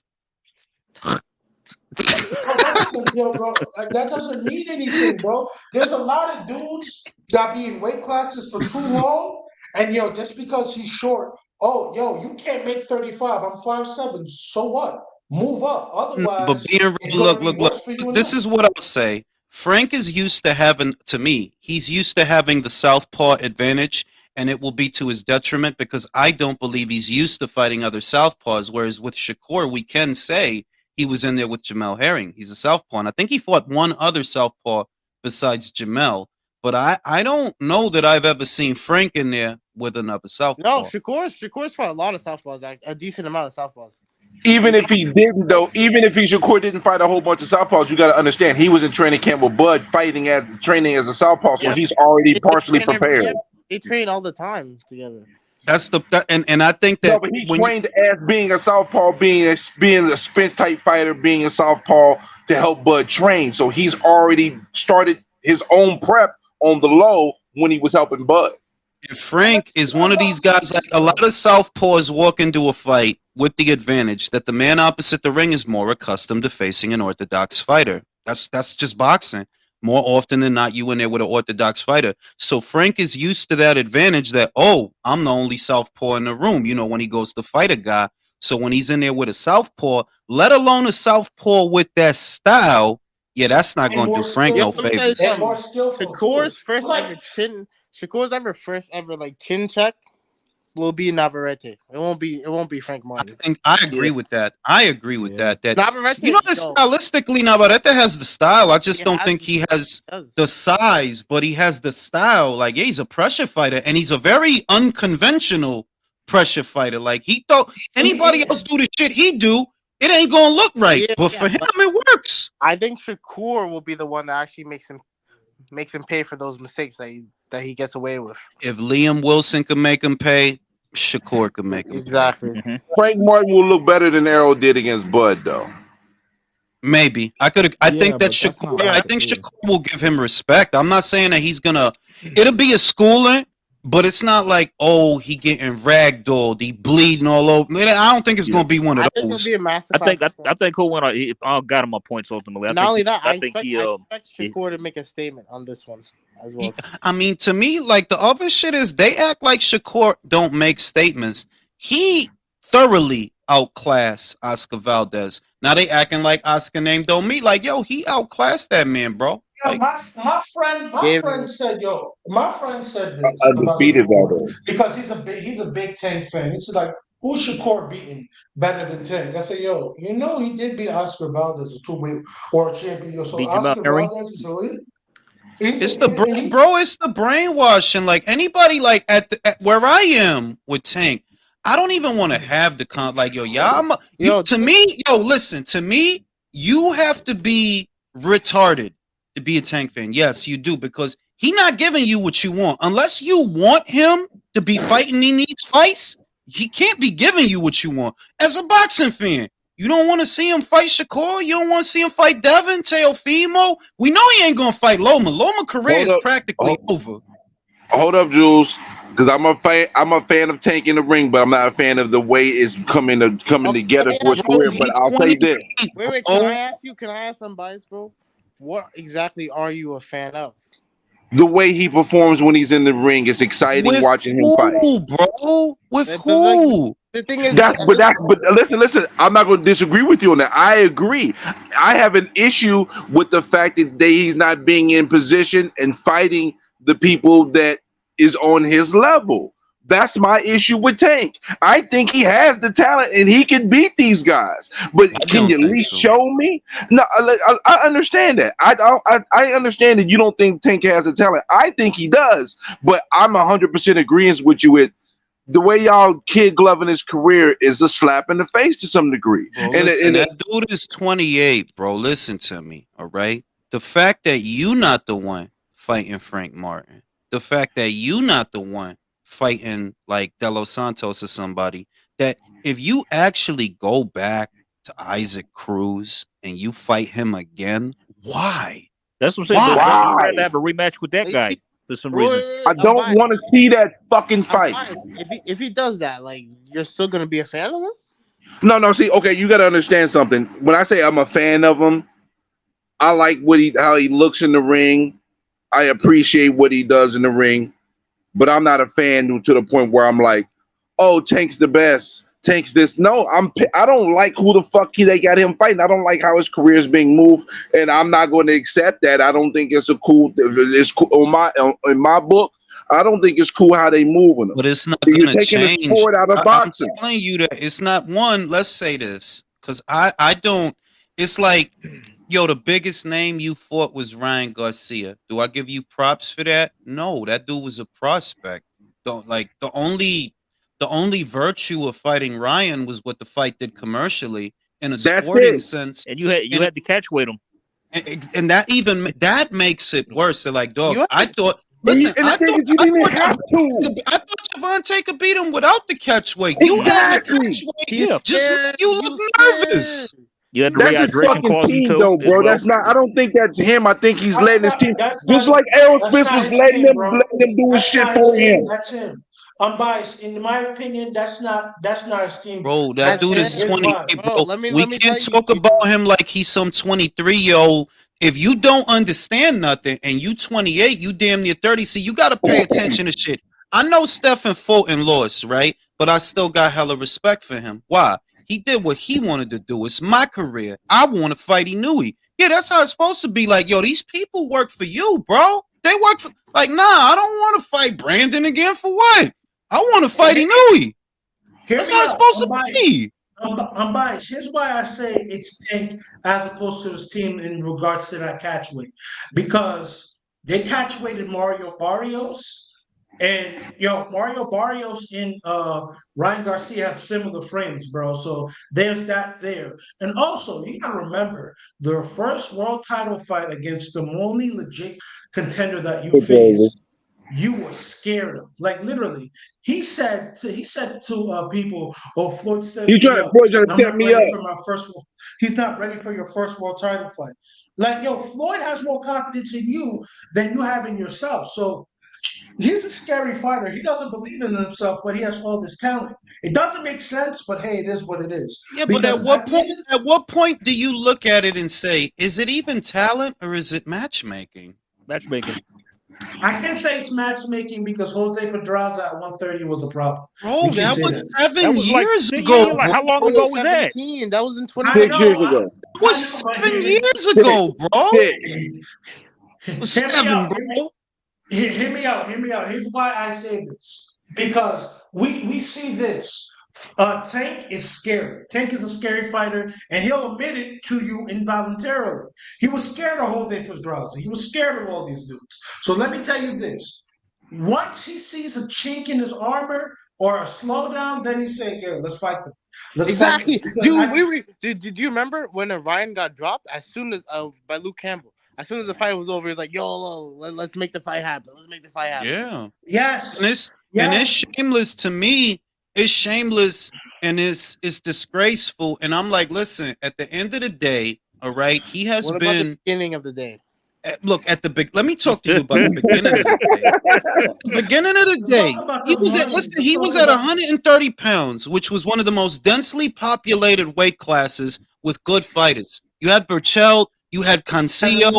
listen, yo, bro, that doesn't mean anything, bro. There's a lot of dudes that be in weight classes for too long, and yo, just because he's short, oh, yo, you can't make 35. I'm 5'7". So what? Move up. No, but Otherwise, being real, it's gonna be look. worse for you and This him. is what I'll say. Frank is used to having, to me, he's used to having the southpaw advantage, and it will be to his detriment because I don't believe he's used to fighting other southpaws. Whereas with Shakur, we can say he was in there with Jermell Herring. He's a southpaw, and I think he fought one other southpaw besides Jermell. But I don't know that I've ever seen Frank in there with another No, southpaw. Shakur's fought a lot of southpaws, a decent amount of southpaws. Even if he didn't, though, even if he Shakur didn't fight a whole bunch of southpaws, you got to understand he was in training camp with Bud, training as a southpaw, so Yeah. he's already They partially train every prepared. year. They train all the time together. That's and I think No, that but he when you, trained as being a southpaw, being a Spence type fighter, being a southpaw to help Bud train. So he's already started his own prep on the low when he was helping Bud. And Frank is one of these guys, like a lot of southpaws walk into a fight with the advantage that the man opposite the ring is more accustomed to facing an orthodox fighter. That's just boxing. More often than not, you in there with an orthodox fighter. So Frank is used to that advantage that, oh, I'm the only southpaw in the room, you know, when he goes to fight a guy. So when he's in there with a southpaw, let alone a southpaw with that style, yeah, that's not And going to more do Frank Yo, no skillful. let me tell you favors. And more something. skillful too. Shakur's first ever like chin check will be Navarrete. It won't be Frank Martin. I agree with that. I agree with Yeah. that. That Navarrete, you know, that yo, stylistically, Navarrete has the style. I just he don't think has he has does. the size, but he has the style. Like, yeah, he's a pressure fighter, and he's a very unconventional pressure fighter. Like, he thought anybody else do the shit he do, it ain't gonna look right. Yeah, But for him, but it works. I think Shakur will be the one that actually makes him pay for those mistakes that he gets away with. If Liam Wilson can make him pay, Shakur can make him pay. Exactly. Mhm. Frank Martin will look better than Errol did against Bud, though. Maybe I could. I Yeah, think that but that's not Shakur. hard I to think prove. Shakur will give him respect. I'm not saying that he's gonna. It'll be a schooling, but it's not like, oh, he getting ragdolled, he bleeding all over. Man, I don't think it's Yeah. gonna be one of I think it'll those. be a masterclass. I think he'll win. I got him my points ultimately. Not only that, I think he I expect Shakur to make a statement on this one as well. I mean, to me, like the other shit is they act like Shakur don't make statements. He thoroughly outclassed Oscar Valdez. Now they acting like Oscar name don't mean like, yo, he outclassed that man, bro. Yeah, Like, my Gave friend him said, yo, my friend said this about Undefeated, Shakur though. because he's a big Tank fan. He's like, who's Shakur beating better than Tank? I said, yo, you know he did beat Oscar Valdez, a two-weight world champion. Yo, so beat Jermell Oscar Herring. Valdez is elite. it's the bro, it's the brainwashing. Like anybody, like at where I am with Tank, I don't even want to have the like, yo, to me, yo, listen, to me, you have to be retarded to be a Tank fan. Yes, you do, because he not giving you what you want. Unless you want him to be fighting in these fights, he can't be giving you what you want. As a boxing fan, you don't want to see him fight Shakur. You don't want to see him fight Devin, Teofimo. We know he ain't gonna fight Loma. Loma career Hold is up. practically over. Hold up, Jules. Because I'm a fan of Tank in the ring, but I'm not a fan of the way it's coming together for his Bro, career. But he's I'll say this: 28, Wait, bro. can I ask some bias, bro? What exactly are you a fan of? the way he performs when he's in the ring is exciting With watching him who, fight. bro? With Like, who? the thing is, But listen. I'm not going to disagree with you on that. I agree. I have an issue with the fact that he's not being in position and fighting the people that is on his level. That's my issue with Tank. I think he has the talent and he can beat these guys. But I can don't you at think least so. show me? No, I understand that. I understand that you don't think Tank has the talent. I think he does. But I'm 100% agreeing with you with the way y'all kid gloving his career is a slap in the face to some degree. Bro, listen, that dude is 28, bro. Listen to me, all right? The fact that you not the one fighting Frank Martin, the fact that you not the one fighting like De Los Santos or somebody, that if you actually go back to Isaac Cruz and you fight him again, why? That's what I'm saying. But Why? you'd rather have a rematch with that guy for some reason. I don't want to see that fucking fight. If he does that, like, you're still gonna be a fan of him? No. See, okay, you got to understand something. When I say I'm a fan of him, I like how he looks in the ring. I appreciate what he does in the ring, but I'm not a fan to the point where I'm like, oh, Tank's the best. Tank's this. No, I don't like who the fuck they got him fighting. I don't like how his career is being moved, and I'm not going to accept that. I don't think it's cool in my book. I don't think it's cool how they moving him. But it's not You're going to taking change. the sport out of boxing. I'm telling you that it's not one. Let's say this, because I don't. It's like, yo, the biggest name you fought was Ryan Garcia. Do I give you props for that? No, that dude was a prospect. Don't like the only virtue of fighting Ryan was what the fight did commercially in a sporting sense. And you had to catch weight him. And that makes it worse. They're like, dog, I thought. Listen, I thought Gervonta could beat him without the catch weight. Exactly. You had the catch weight. Just you look nervous. You had the that's his rehydration fucking team, though, bro. well. That's not. I don't think that's him. I think he's letting his team. Just like Errol Spence was letting them do his shit for him. That's him. I'm biased. In my opinion, that's not his team. Bro, that dude is 28, bro. We can't talk you. about him like he's some 23-year-old. If you don't understand nothing and you 28, you damn near 30. See, you got to pay attention to shit. I know Stephen Fulton lost, right? But I still got hella respect for him. Why? He did what he wanted to do. It's my career. I want to fight Inoue. Yeah, that's how it's supposed to be. Like, yo, these people work for you, bro. They work for, like, nah, I don't want to fight Brandon again for what? I want to fight Inoue. That's how it's supposed to be. I'm biased. Here's why I say it's Tank as opposed to his team in regards to that catch weight. Because they catch weighted Mario Barrios. And Mario Barrios and Ryan Garcia have similar frames, bro. So there's that there. And also, you gotta remember their first world title fight against the only legit contender that you faced, you were scared of. Like literally, he said to people, "Oh, Floyd said Floyd's trying to set me up for my first one. He's not ready for your first world title fight." Like, yo, Floyd has more confidence in you than you have in yourself. So he's a scary fighter. He doesn't believe in himself, but he has all this talent. It doesn't make sense, but hey, it is what it is. Yeah, but at what point do you look at it and say, is it even talent or is it matchmaking? Matchmaking. I can't say it's matchmaking because Jose Pedraza at 130 was a problem. Bro, that was 7 That was years like ago. Like, how long ago was that? That was in 6 years ago. That was 7 years ago, bro. It was 7, bro. Hear me out. Here's why I say this. Because we see this. Tank is scary. Tank is a scary fighter, and he'll admit it to you involuntarily. He was scared of Jose Pedraza. He was scared of all these dudes. So let me tell you this. Once he sees a chink in his armor or a slowdown, then he's saying, "Yeah, let's fight them." Exactly. Dude, did you remember when Ryan got dropped as soon as by Luke Campbell? As soon as the fight was over, he's like, "Yo, let's make the fight happen. Let's make the fight happen." Yeah. Yes. And it's shameless to me. It's shameless and it's disgraceful. And I'm like, listen, at the end of the day, all right, he has what been about the beginning of the day. Look at the big. Let me talk to you about the beginning of the day. The beginning of the day, he was at 130 pounds, which was one of the most densely populated weight classes with good fighters. You had Burchell, you had Cancio,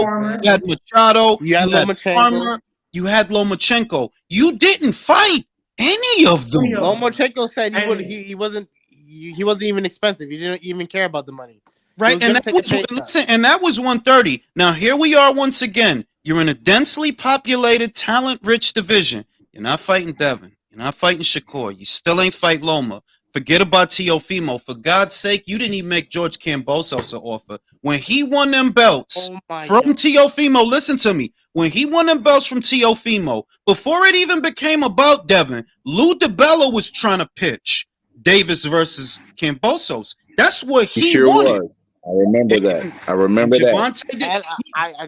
you had Machado, you had Farmer, you had Lomachenko. You didn't fight any of them. Lomachenko said he wasn't even expensive. He didn't even care about the money. Right, and that was 130. Now here we are once again. You're in a densely populated, talent-rich division. You're not fighting Devin. You're not fighting Shakur. You still ain't fight Loma. Forget about Teofimo. For God's sake, you didn't even make George Kambosos an offer. When he won them belts from Teofimo, listen to me. When he won them belts from Teofimo, before it even became about Devin, Lou DiBello was trying to pitch Davis versus Kambosos. That's what he wanted. Was. I remember that.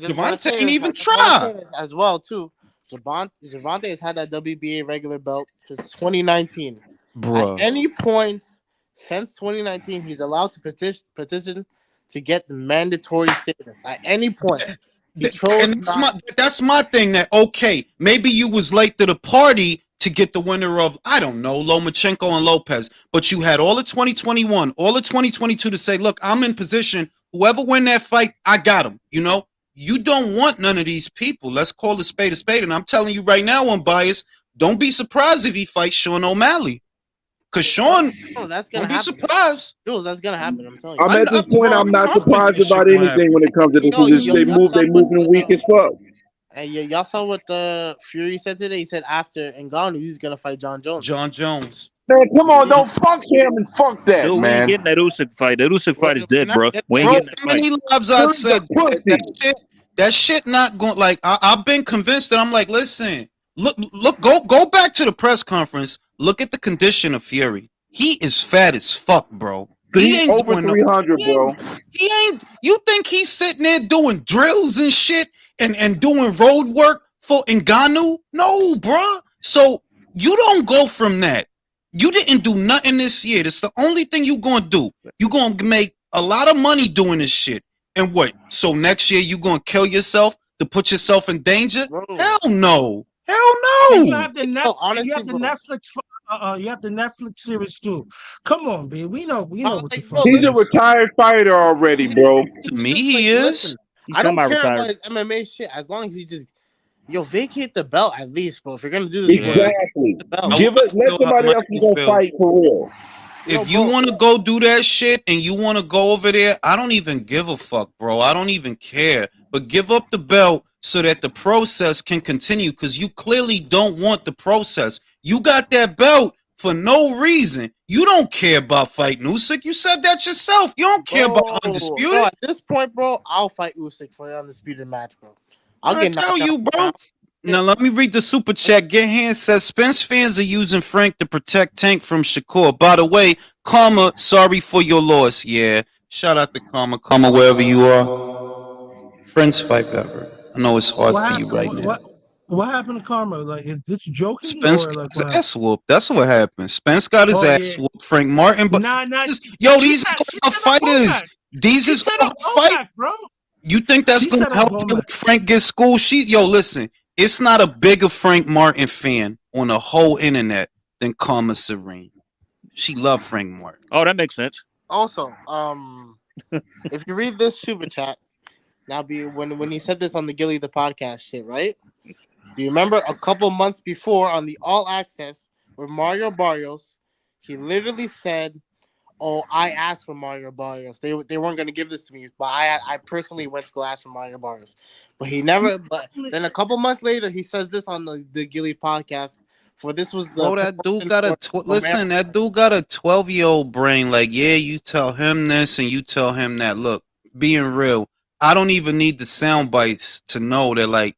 Gervonta didn't even try. As well, too. Gervonta has had that WBA regular belt since 2019. Bro. At any point since 2019, he's allowed to petition to get the mandatory status. At any point. That's my thing. That okay, maybe you was late to the party to get the winner of, I don't know, Lomachenko and Lopez, but you had all of 2021, all of 2022 to say, look, I'm in position. Whoever win that fight, I got him. You know, you don't want none of these people. Let's call a spade, and I'm telling you right now, unbiased. Don't be surprised if he fights Sean O'Malley, because Sean. Oh, that's gonna Don't be happen. surprised. Jules, that's gonna happen. I'm telling you. I'm at this point. I'm not surprised This shit about gonna anything happen. when it comes to this. Yo, Because they y'all saw moving what, weak as fuck. And y'all saw what Fury said today. He said after Ngannou, he's gonna fight John Jones. John Jones. Man, come on, don't fuck him and fuck that, Dude, we man. ain't getting that Usyk fight. That Usyk fight is dead, bro. We ain't Bro, getting that how many fight. lives I Fury's a said pussy. that shit not going. Like I've been convinced that I'm like, listen, look, go back to the press conference. Look at the condition of Fury. He is fat as fuck, bro. He ain't over doing 300, bro. He ain't. You think he's sitting there doing drills and shit and doing road work for Ngannou? No, bro. So you don't go from that. You didn't do nothing this year. That's the only thing you gonna do. You gonna make a lot of money doing this shit. And what? So next year you gonna kill yourself to put yourself in danger? Bro. Hell no. Hell no. And you have the Netflix. honestly, you have the bro. Netflix. You have the Netflix series too. Come on, B. We know what the Like, fuck. bro, He's a retired fighter already, bro. To me, he is. Listen, He's I don't care semi-retired. about his MMA shit as long as he just vacate the belt at least, bro. If you're gonna do this, Exactly. the belt. Give it. Let somebody else go fight for real. If you want to go do that shit and you want to go over there, I don't even give a fuck, bro. I don't even care. But give up the belt so that the process can continue, because you clearly don't want the process. You got that belt for no reason. You don't care about fighting Usyk. You said that yourself. You don't care about Undisputed. Bro, at this point, bro, I'll fight Usyk for the Undisputed match, bro. I tell you, bro. Now let me read the super chat. Get Hands says Spence fans are using Frank to protect Tank from Shakur. By the way, Karma, sorry for your loss. Yeah, shout out to Karma. Karma, wherever you are. Friends fight ever. I know it's hard for you right now. What happened to Karma? Like, is this joking Spence or got like his what? ass whooped. That's what happened. Spence got his ass whooped. Frank Martin, but these are fighters. These is fight, bro. You think that's gonna help you when Frank gets school? Listen, it's not a bigger Frank Martin fan on the whole internet than Karma Serene. She loved Frank Martin. Oh, that makes sense. Also, if you read this super chat, now when he said this on the Gilly the podcast shit, right? Do you remember a couple months before on the All Access with Mario Barrios, he literally said, "Oh, I asked for Mario Barrios. They weren't gonna give this to me, but I personally went to go ask for Mario Barrios." But he never. But then a couple months later, he says this on the Gilly podcast. For this was the that dude got listen. That dude got a 12-year-old brain. Like, yeah, you tell him this and you tell him that. Look, being real, I don't even need the sound bites to know that, like,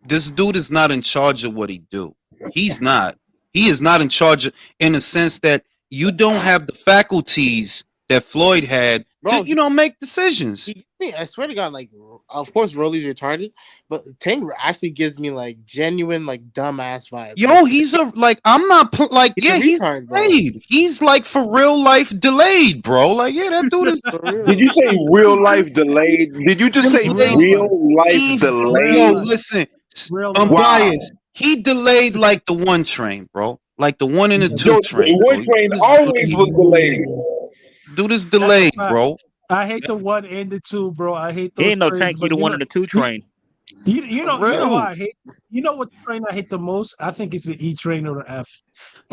this dude is not in charge of what he do. He's not. He is not in charge of, in the sense that you don't have the faculties that Floyd had to, make decisions. I swear to God, like, of course, Rolly's retarded, but Tank actually gives me like genuine, like, dumbass vibes. Yo, he's I'm not he's retard, delayed. Bro. He's like for real life delayed, bro. Like, yeah, that dude is. Did you say real life delayed? Did you just say real life delayed? Yo, listen, I'm biased. He delayed like the 1 train, bro. Like the 1 and the 2 train. The 1 train always was delayed. Dude is delayed, bro. I hate the 1 and the 2, bro. I hate those. He ain't no Tank. He the 1 and the 2 train. You know what I hate? You know what train I hate the most? I think it's the E train or the F.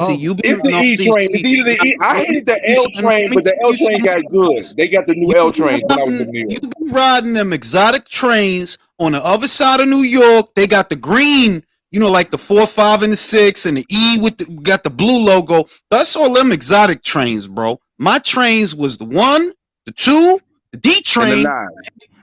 See, it's the E train. It's either the E. I hated the L train, but the L train got good. They got the new L train when I was in New York. You be riding them exotic trains on the other side of New York. They got the green, like the 4, 5, and the 6, and the E got the blue logo. That's all them exotic trains, bro. My trains was the 1, the 2, the D train,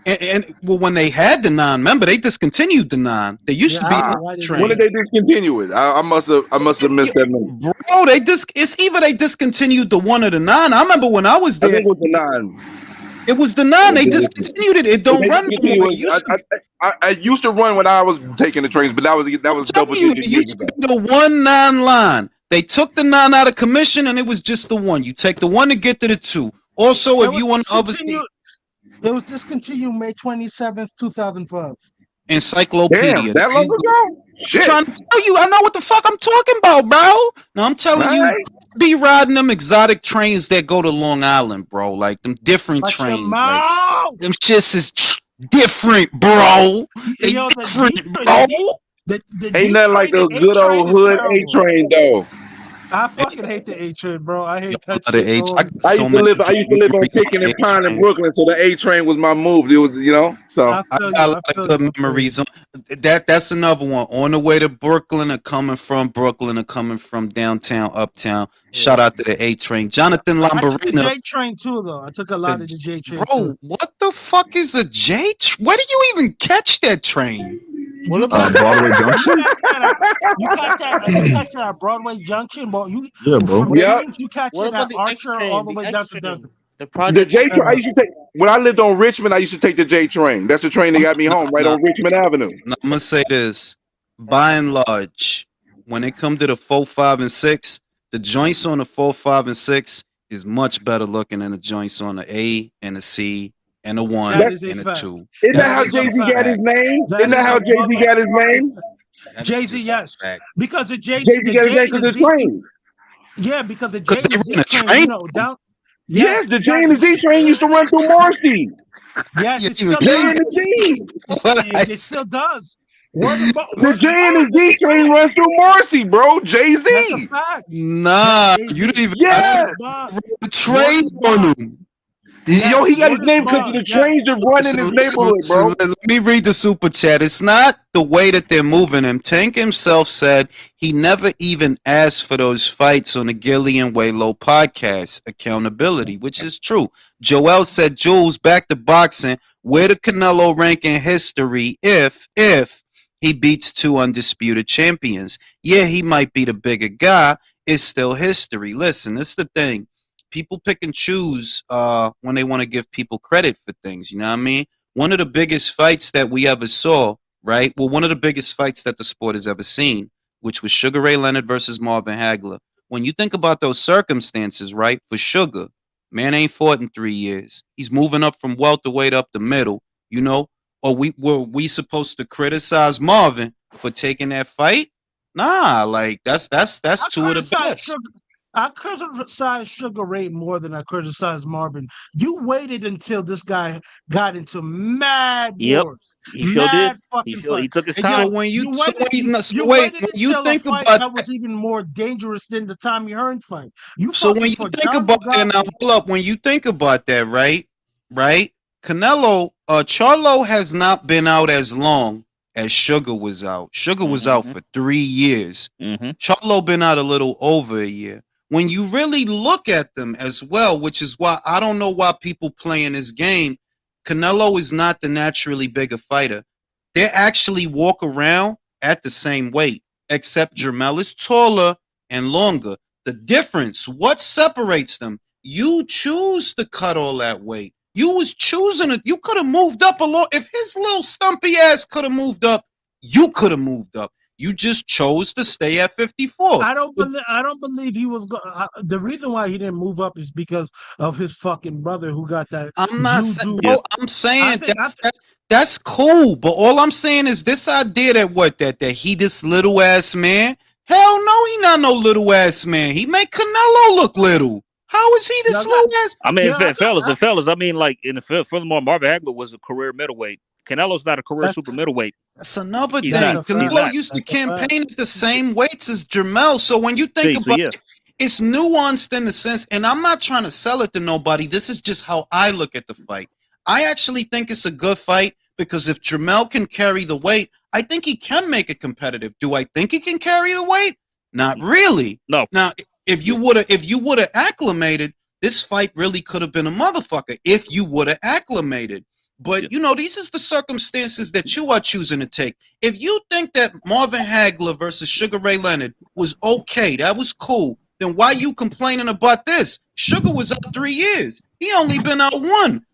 and when they had the 9, remember they discontinued the 9. They used to be the train. When did they discontinue it? I must have missed that number. Bro, it's either they discontinued the 1 or the 9. I remember when I was there. I think it was the 9. It was the 9. They discontinued it. It don't run anymore. I used to run when I was taking the trains, but that was double digit years ago. The 1-9 line. They took the 9 out of commission, and it was just the 1. You take the 1 to get to the 2. Also, if you want to oversee, it was discontinued May 27th, 2012. Encyclopedia. Damn, that long ago? Shit. I'm trying to tell you, I know what the fuck I'm talking about, bro. Now I'm telling you, be riding them exotic trains that go to Long Island, bro. Like them different trains. Them shits is different, bro. They Yo, the different, D bro. the Ain't D nothing like train, the the A good train old is hood A terrible. train though. I fucking hate the A train, bro. I Yo, hate I that love the shit. H. I Oh, got I so used to many live on memories on Picken the and H Pine in train. Brooklyn, so the A train was my move. It was, so. I I feel got you. a I lot of feel good you. I feel you. memories. That's another one. On the way to Brooklyn or coming from Brooklyn or coming from downtown, uptown. Shout Yeah. out to the A train. Jonathan I took the Lamborino. J train too, though. I took a lot of the J train too. Bro, what the fuck is a J? Where do you even catch that train? What You about catch that Broadway at Junction? you catch that at Broadway Junction, but you Yeah, bro. from Yep. Queens you catch what it about at the X Archer all train? the The way down X to Delta. train, the The Project J train. I Uh, used to take when I lived on Richmond. I used to take the J train. That's the train that got me home right Nah, on Richmond Avenue. I'm gonna say this. By and large, when it comes to the 4, 5, and 6, the joints on the 4, 5, and 6 is much better looking than the joints on the A and the C and the 1 that That, is a and the fact. 2. isn't that That how That's is Jay a just a Z got fact. his fact. name? That Isn't is that a how Jay Z got his motherfucking name? That's Jay Z. just a Yes, fact. because the Jay Z the got his J name and because the the Z. train. Yeah, because the Because J and they the run Z a train, train. down. Yes, Yes, the you J got and the Z train used to run through Marcy. yes, You it even still J get and does. the Z. what I It said. still does. Word of The J and the that's a Z train fact. runs through Marcy, bro. Jay That's a Z. fact. That Nah, Jay you Z. didn't even. I Word said is Yes. bond. the Word train is on bond. them. Yo, Yes, he got his word is name because of bond. the Yes. trains that run in his neighborhood, bro. Let me read the super chat. It's not the way that they're moving him. Tank himself said he never even asked for those fights on the Gilly and Waylo podcast. Accountability, which is true. Joel said, Jules, back to boxing. Where the Canelo rank in history if he beats 2 undisputed champions? Yeah, he might be the bigger guy. It's still history. Listen, this is the thing. People pick and choose when they want to give people credit for things. You know what I mean? One of the biggest fights that we ever saw, right? Well, one of the biggest fights that the sport has ever seen, which was Sugar Ray Leonard versus Marvin Hagler. When you think about those circumstances, right? For Sugar, man ain't fought in 3 years. He's moving up from welterweight up the middle, you know? Or were we supposed to criticize Marvin for taking that fight? Nah, like that's I two of the criticize best. Sugar. I criticize Sugar Ray more than I criticize Marvin. You waited until this guy got into mad Yep, wars, he sure did. mad fucking He fight. took his And So time. when you you so waited. when you, no, so You wait, waited when you until a think fight about that that, was even more dangerous than the Tommy Hearns fight. You so when fucking you fought think John about that now, Mugabi. hold up, when you think about that, right? Canelo, Charlo has not been out as long as Sugar was out. Sugar was out Mm-hmm. for 3 years. Mm-hmm. Charlo been out a little over a year. When you really look at them as well, which is why I don't know why people playing this game, Canelo is not the naturally bigger fighter. They actually walk around at the same weight, except Jermell is taller and longer. The difference, what separates them? You choose to cut all that weight. You was choosing it. You could have moved up a lot. If his little stumpy ass could have moved up, you could have moved up. You just chose to stay at 54. I don't believe he was. The reason why he didn't move up is because of his fucking brother who got that I'm not saying, juju. Yeah. bro. I'm I saying think. I that's cool. But all I'm saying is this idea that he this little ass man. Hell no, he not no little ass man. He make Canelo look little. How is he this yeah, little ass? I mean, yeah, fellas. I mean, like in the furthermore, Marvin Hagler was a career middleweight. Canelo's not a career that's super middleweight. That's another He's that's not. thing. a He's fact. Canelo not. used to That's a fact. campaign at the same weights as Jermell. So when you think See, so about yeah. it, it's nuanced in the sense, and I'm not trying to sell it to nobody. This is just how I look at the fight. I actually think it's a good fight because if Jermell can carry the weight, I think he can make it competitive. Do I think he can carry the weight? Not really. No. Now, if you would have acclimated, this fight really could have been a motherfucker if you would have acclimated. But Yeah. you know, these is the circumstances that you are choosing to take. If you think that Marvin Hagler versus Sugar Ray Leonard was okay, that was cool, then why you complaining about this? Sugar was out 3 years. He only been out one.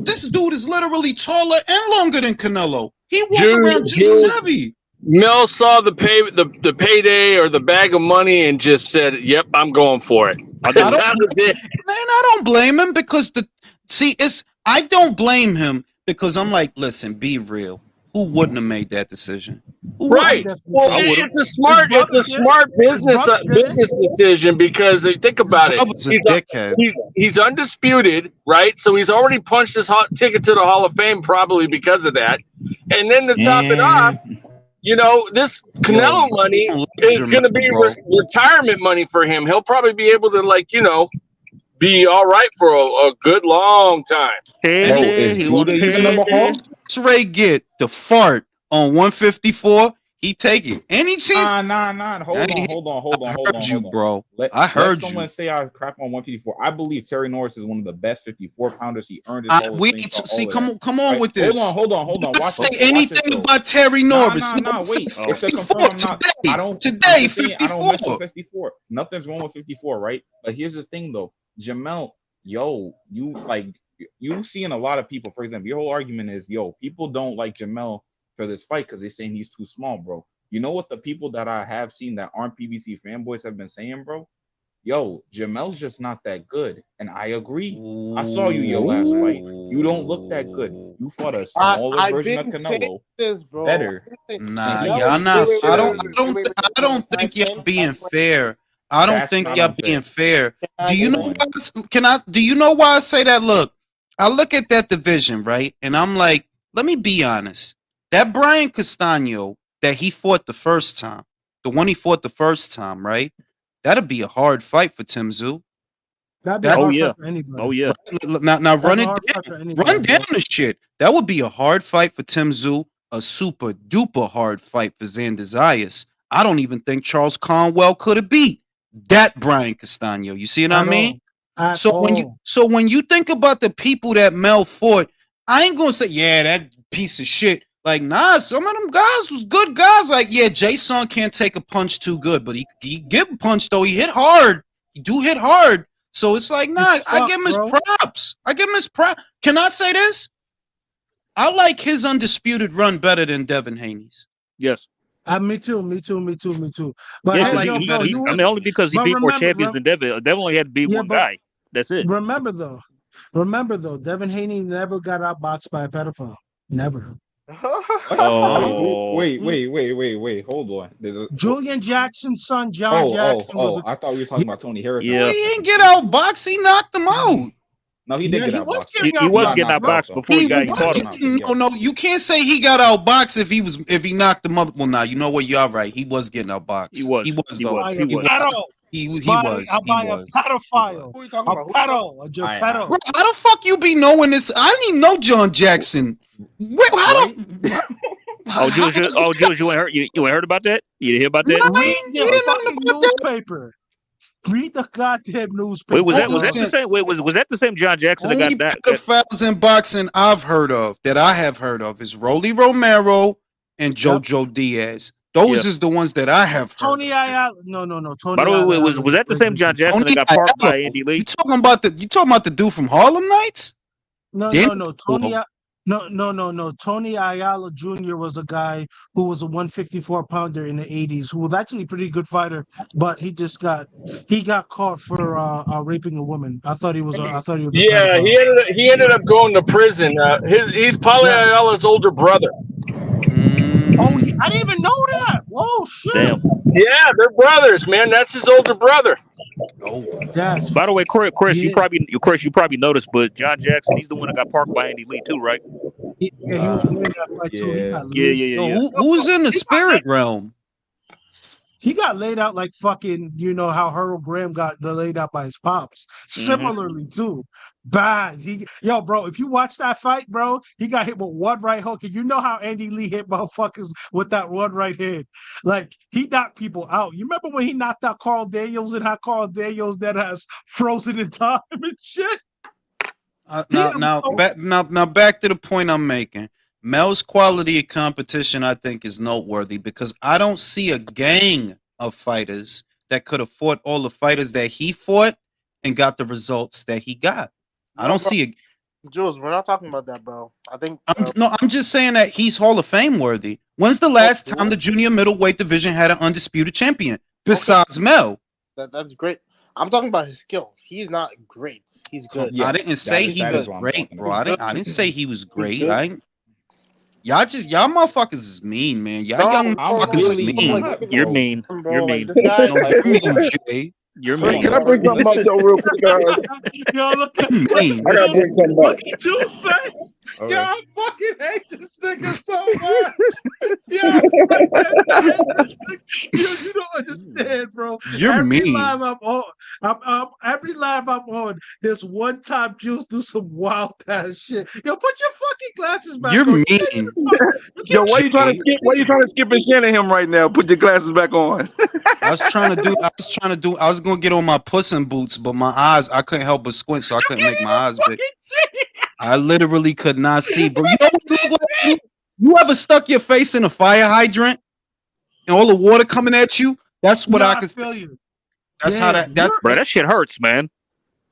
This dude is literally taller and longer than Canelo. He walk around just as Jules, heavy. Mel saw the payday or the bag of money and just said, "Yep, I'm going for it." I I do. don't, That was it. man, I don't blame him because I don't blame him because I'm like, listen, be real. who wouldn't have made that decision? Who Right. wouldn't? Well, I would've. it's a smart business decision because think about it. That was a dickhead. He's undisputed, right? So he's already punched his hot ticket to the Hall of Fame probably because of that. And then to top it off, this Canelo money is going to be retirement money for him. He'll probably be able to be all right for a good long time. Is Judah even in the Hall? Ray get the fart on 154. He take it. Any chance? Nah. Hold on, bro. I heard you. Someone say I crap on 154. I believe Terry Norris is one of the best 54 pounders. He earned his whole come on with this. Hold on. Watch say anything about Terry Norris. Nah, wait. It's a confirm. I don't 54. 54. Nothing's wrong with 54, right? But here's the thing though. Jermell, you seeing a lot of people, for example, your whole argument is, people don't like Jermell for this fight because they're saying he's too small, bro. You know what the people that I have seen that aren't PBC fanboys have been saying, bro? Jermell's just not that good. And I agree. I saw you your last fight. You don't look that good. You fought a smaller version of Canelo. Better. Nah, y'all not. I don't think y'all being fair. I don't think y'all being fair. Do you know why? Do you know why I say that? Look, I look at that division, right? And I'm like, let me be honest. That Brian Castano that he fought the first time, right? That'd be a hard fight for Tim Tszyu. That'd be a hard fight for anybody. Oh yeah. Now run down the shit. That would be a hard fight for Tim Tszyu. A super duper hard fight for Xander Zayas. I don't even think Charles Conwell could have beat that Brian Castano. You see what I mean? So when you think about the people that Mel fought, I ain't gonna say, that piece of shit. Like, nah, some of them guys was good guys. Like, Jason can't take a punch too good, but he get punched though. He hit hard. He do hit hard. So it's like, nah, I give him his props. Can I say this? I like his undisputed run better than Devin Haney's. Yes. Me too. But only because he beat more champions than Devin. Devin only had to beat one guy. That's it. Remember though, Devin Haney never got outboxed by a pedophile. Never. Wait. Hold on. Julian Jackson's son, John Jackson. I thought we were talking about Tony Harrison. Yeah. He didn't get outboxed. He knocked him out. No, he did get outboxed. He was getting outboxed before he got caught. No, you can't say he got outboxed if he knocked him out. Well, now you know what? You're right. He was getting outboxed. He was. He was. By a pedophile. Who are you talking about? A pedo. Bro, how the fuck you be knowing this? I didn't even know John Jackson. Wait, Jules, you ain't heard about that? You didn't hear about that? Read the fucking newspaper. Read the goddamn newspaper. Wait, was that the same? Wait, was that the same John Jackson that got that? The pedophiles in boxing I have heard of is Rolly Romero and Jojo Diaz. Those is the ones that I have heard. Tony Ayala. No. Tony. By the way, was that the same John Jackson that got parked by Andy Lee? You talking about the dude from Harlem Nights? No. Tony Ayala Jr. was a guy who was a 154 pounder in the 80s, who was actually a pretty good fighter, but he got caught for raping a woman. I thought he was. Yeah, he ended up going to prison. He's Paulie Ayala's older brother. Oh, I didn't even know that. Whoa, shit. Damn. Yeah, they're brothers, man. That's his older brother. Oh, by the way, Chris, you probably noticed, but John Jackson, he's the one that got parked by Andy Lee too, right? He was winning that fight too. Yeah. Who's in the spirit realm? He got laid out like fucking, how Harold Graham got laid out by his pops. Similarly, too. Bad. Bro, if you watch that fight, bro, he got hit with one right hook. And you know how Andy Lee hit motherfuckers with that one right hand. Like, he knocked people out. You remember when he knocked out Carl Daniels and how Carl Daniels that has frozen in time and shit? Now back to the point I'm making. Mel's quality of competition, I think, is noteworthy because I don't see a gang of fighters that could have fought all the fighters that he fought and got the results that he got. I don't see it. Jules, we're not talking about that, bro. I think I'm just saying that he's Hall of Fame worthy. When's the last time the junior middleweight division had an undisputed champion besides Mel? That's great. I'm talking about his skill. He's not great. He's good. I didn't say he was great, bro. I didn't say he was great. Y'all motherfuckers is mean, man. Y'all young I'm motherfuckers is really mean. not, You're bro. mean. bro. You're Like mean. this guy. No, you're mean, Jay. You're Come on, mean. Can I bring something up though, real quick, guys? Yo, look at You're mean. I gotta bring something look up. at Jules' face. All Yo, right. I fucking hate this nigga so much. Yo, I fucking hate this nigga. Yo, you don't understand, bro. You're Every mean. live I'm on, every live I'm on, there's one time Jules do some wild ass shit. Yo, put your fucking glasses back You're on. You can't mean. even talk. You Yo, can't why you trying to Jay. skip? Why you trying to skip and Shannon him right now? Put your glasses back on. I was gonna get on my Puss in Boots, but my eyes, I couldn't help but squint, so I couldn't make my eyes big. fucking see. I literally could not see, bro. You know what it look like? You ever stuck your face in a fire hydrant and all the water coming at you? That's what No, I I could. feel you. That's how that. That's Bro, that shit hurts, man.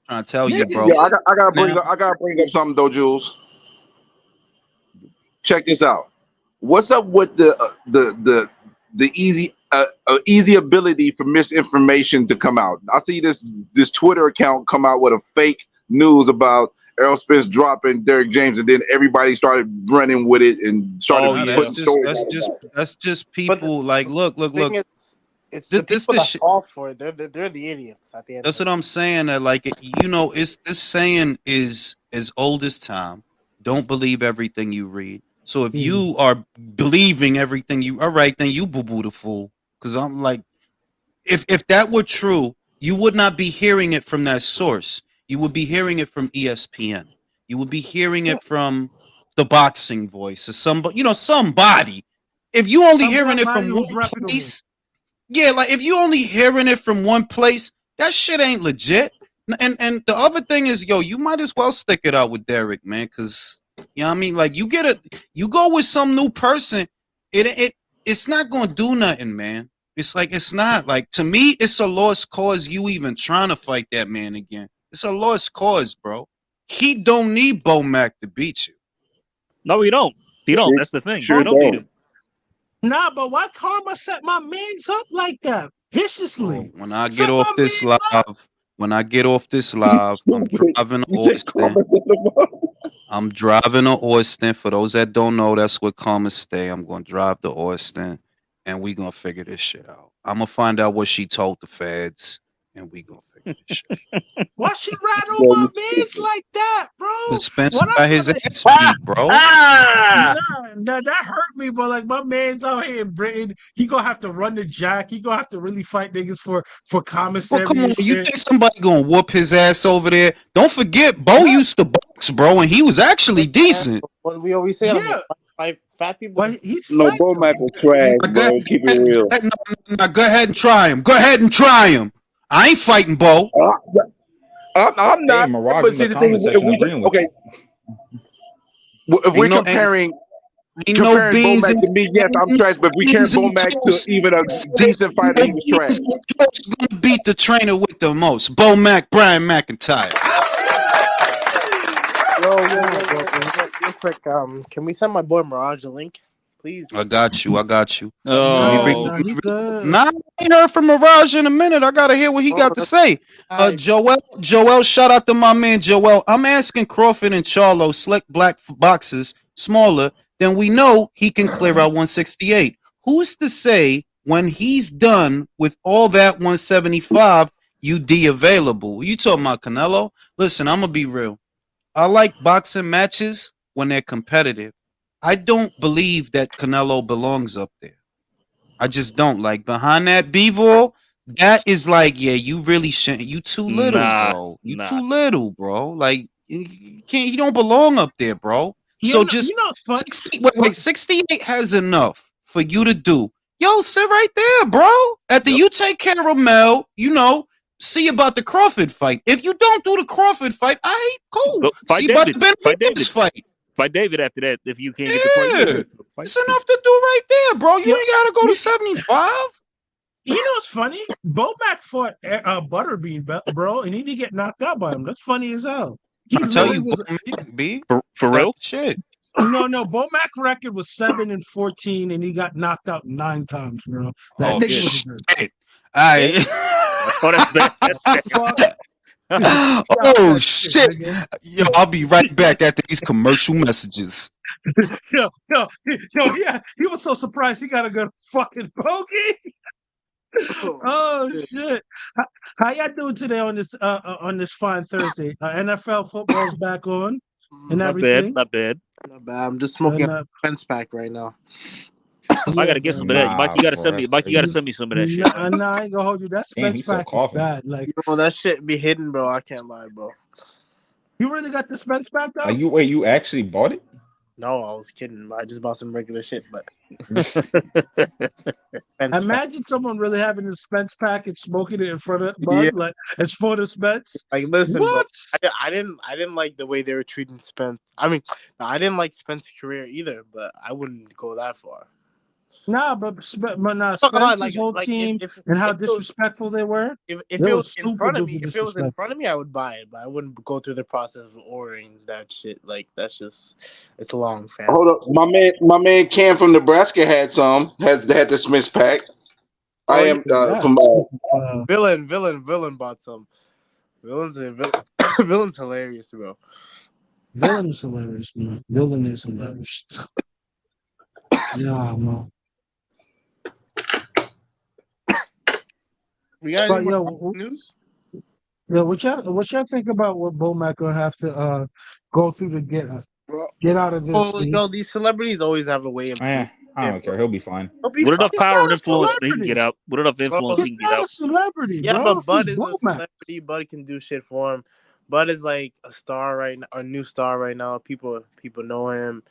what I'm trying to tell you, Nigga, bro. Yo, I gotta bring Now, up. I gotta bring up something though, Jules. Check this out. What's up with the easy ability for misinformation to come out? I see this Twitter account come out with a fake news about Errol Spence dropping Derrick James, and then everybody started running with it and started Oh, yeah. putting stories. that's just But people like look. thing is, it's This- the this people the that shit- fall for it. They're the idiots at the end. That's of what I'm saying. That like it's this saying is as old as time. Don't believe everything you read. So if you are believing everything all right, then you boo boo the fool. Because I'm like, if that were true, you would not be hearing it from that source. You would be hearing it from ESPN. You would be hearing it from the Boxing Voice or somebody. If you only hearing it from one place, yeah, like if you only hearing it from one place, that shit ain't legit. And the other thing is, yo, you might as well stick it out with Derek, man, because you know what I mean. Like you go with some new person, it's not gonna do nothing, man. It's like it's not like to me, it's a lost cause. You even trying to fight that man again? It's a lost cause, bro. He don't need BoMack to beat you. No, you don't. You don't. Sure- That's the thing. sure You don't need don't. him. Nah, but why Karma set my mans up like that viciously? When I Set get off my this mans up. live, I'm driving to You said Austin. Karma set them up. I'm driving to Austin. For those that don't know, that's where Karma stay. I'm gonna drive to Austin, and we gonna figure this shit out. I'm gonna find out what she told the feds, and we gonna figure this shit. Why she ride on Yo, my you mans stupid. like that, bro? But Spence When I got his said ass Ah, beat, bro. ah! that hurt me, but like my man's out here in Britain, he gonna have to run the jack. He gonna have to really fight niggas for Well, commissary come on. and You shit. think somebody gonna whoop his ass over there? Don't forget, Bo used to box, bro, and he was actually decent. What we always say on Yeah, here, fat people. but he's No, fighting. BoMack was trash, Now, bro. Keep it real. go ahead and try him. Go ahead and try him. I ain't fighting Bo. I'm Hey, not. Mirage But in see, the the thing comment is, if section we agreeing with okay, if Ain't we're no- comparing Ain't no beans BoMack to me, yes, I'm trash. But if we compare beans and BoMack to toast. even a decent fighter, he was trash. Who's gonna beat the trainer with the most? BoMack, Brian McIntyre. Yo, real quick. Can we send my boy Mirage a link, please? I got you. Oh, Nah, he good. Nah, I ain't heard from Mirage in a minute. I gotta hear what he got to say. Joel, shout out to my man Joel. I'm asking Crawford and Charlo, slick black boxes, smaller, then we know he can clear out 168. Who's to say when he's done with all that 175, UD available? You talking about Canelo? Listen, I'm gonna be real. I like boxing matches when they're competitive. I don't believe that Canelo belongs up there. I just don't. Like behind that B-ball, that is like, yeah, you really shouldn't. You too little, bro. You too little, bro. Like you can't. You don't belong up there, bro. You So know, just you know, it's fun. 68 has enough for you to do. Yo, sit right there, bro. After you take care of Mel, see about the Crawford fight. If you don't do the Crawford fight, I ain't cool. Fight See about David. the Fight Davis David. fight. Fight David after that if you can't get the fight. Yeah. It's enough to do right there, bro. You ain't gotta go to 75. You know what's funny? BoMack fought Butterbean, bro, and he didn't get knocked out by him. That's funny as hell. He I tell you, was B. For real? Shit. no. BoMack record was 7-14, and he got knocked out 9 times, bro. That Oh nigga was shit! I. Oh, that's bad. That's bad. Oh shit! Yo, I'll be right back after these commercial messages. Yeah, he was so surprised he got a good fucking bogey. Oh shit! How y'all doing today on this fine Thursday? NFL football's back on and Not bad, everything. not bad. Not bad. I'm just smoking And, a Spence pack right now. I gotta get some of that. Mike, you gotta send me. Mike, you gotta send me some of that shit. Man. Nah, I ain't gonna hold you. That Damn, Spence he said pack is coughing. bad. Like, You know, that shit be hidden, bro. I can't lie, bro. you really got the Spence pack though? You actually bought it? No, I was kidding. I just bought some regular shit, but Imagine someone really having a Spence pack and smoking it in front of Bud, like it's for the Spence. Like, listen, what? Bro, I didn't like the way they were treating Spence. I mean, I didn't like Spence's career either, but I wouldn't go that far. Nah, but Spence's whole team and how disrespectful they were. If it was in front of me, I would buy it, but I wouldn't go through the process of ordering that shit. Like, that's just, it's long, fam. Hold up, my man Cam from Nebraska had the Smith pack. Villain bought some. Villain's hilarious, bro. Villain is hilarious, man. Villain is hilarious. Yeah, man. We got any more news? Yeah, what y'all think about what BoMack gonna have to go through to get out of this? Oh, these celebrities always have a way of. I don't care. He'll be fine. With enough power and influence, he can get out. With enough influence, he can get out. He's not a celebrity, yeah, bro. but Bud is a celebrity. Bud can do shit for him. Bud is like a star right now, a new star right now. People know him.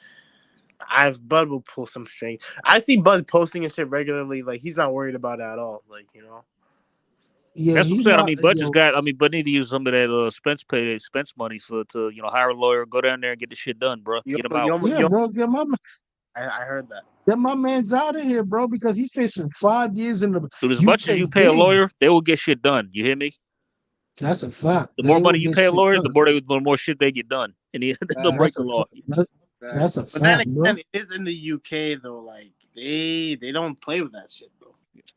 Bud will pull some strings. I see Bud posting and shit regularly. Like, he's not worried about it at all. Like, you know. Yeah, that's what I'm saying. I mean, Bud just got. I mean, Bud need to use some of that Spence money to hire a lawyer, go down there and get the shit done, bro. Get him out. Bro, get my. I heard that. Get my man's out of here, bro, because he's facing 5 years in the. Dude, as much as you pay a lawyer, they will get shit done. You hear me? That's a fact. The more money you pay a lawyer, the more shit they get done, and they'll break the law. That's a fact. But then again, it is in the UK though. Like, they don't play with that shit though.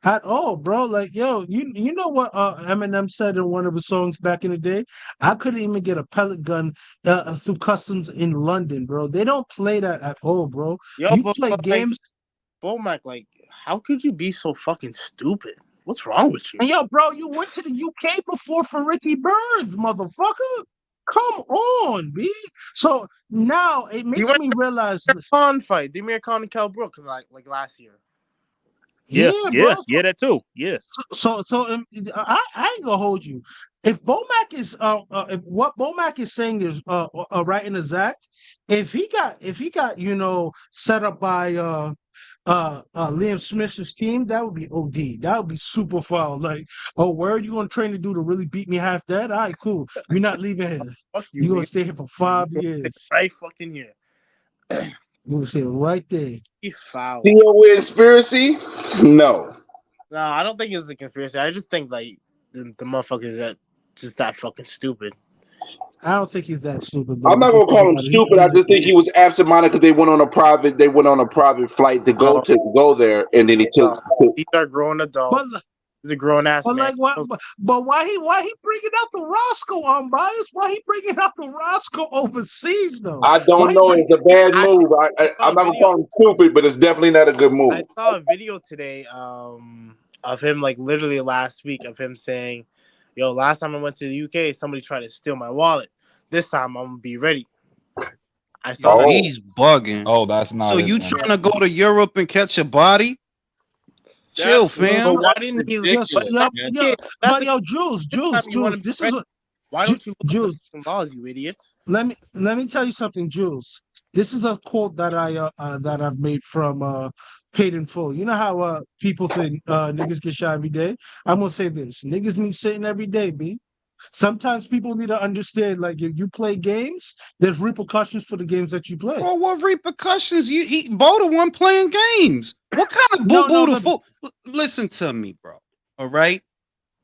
At all, bro. Like, yo, you know what Eminem said in one of his songs back in the day? I couldn't even get a pellet gun through customs in London, bro. They don't play that at all, bro. Yo, you play games. BoMack, like, how could you be so fucking stupid? What's wrong with you? And yo, bro, you went to the UK before for Ricky Burns, motherfucker. Come on, B. So now it makes me realize the Khan fight, Demir Khan and Kell Brook, like last year. Yeah, bro. That too. Yeah. So I ain't gonna hold you. If BoMack is if what BoMack is saying is right in his act, if he got set up by Liam Smith's team, that would be OD. That would be super foul. Like, oh, where are you gonna train to do to really beat me half dead? All right, cool. You're not leaving here. Fuck you're gonna stay here for 5 years. Right fucking here. You gonna stay right there. He foul. Conspiracy? No. No, I don't think it's a conspiracy. I just think like the motherfuckers that just that fucking stupid. I don't think he's that stupid. Bro. I'm not gonna call him stupid. I just think he was absent-minded because they went on a private flight to go there, and then he took. These are grown adults. He's a grown ass man. Like, but why he bringing out the Roscoe unbiased? Why he bringing out the Roscoe overseas though? I don't know. It's a bad move. I'm not gonna call him stupid, but it's definitely not a good move. I saw a video today of him, like literally last week, of him saying, "Yo, last time I went to the UK, somebody tried to steal my wallet. This time I'm gonna be ready." I saw that. He's bugging. Oh, that's not. So you trying to go to Europe and catch a body? Chill, fam. But why didn't he? But Jules, this is why don't you look at the laws, you idiots? Let me tell you something, Jules. This is a quote that I've made from Paid in Full. You know how people think niggas get shot every day? I'm gonna say this: niggas meet Satan every day, B. Sometimes people need to understand, like, if you play games, there's repercussions for the games that you play. Well, what repercussions? Bo the one playing games. What kind of boo-boo fool? Listen to me, bro. All right?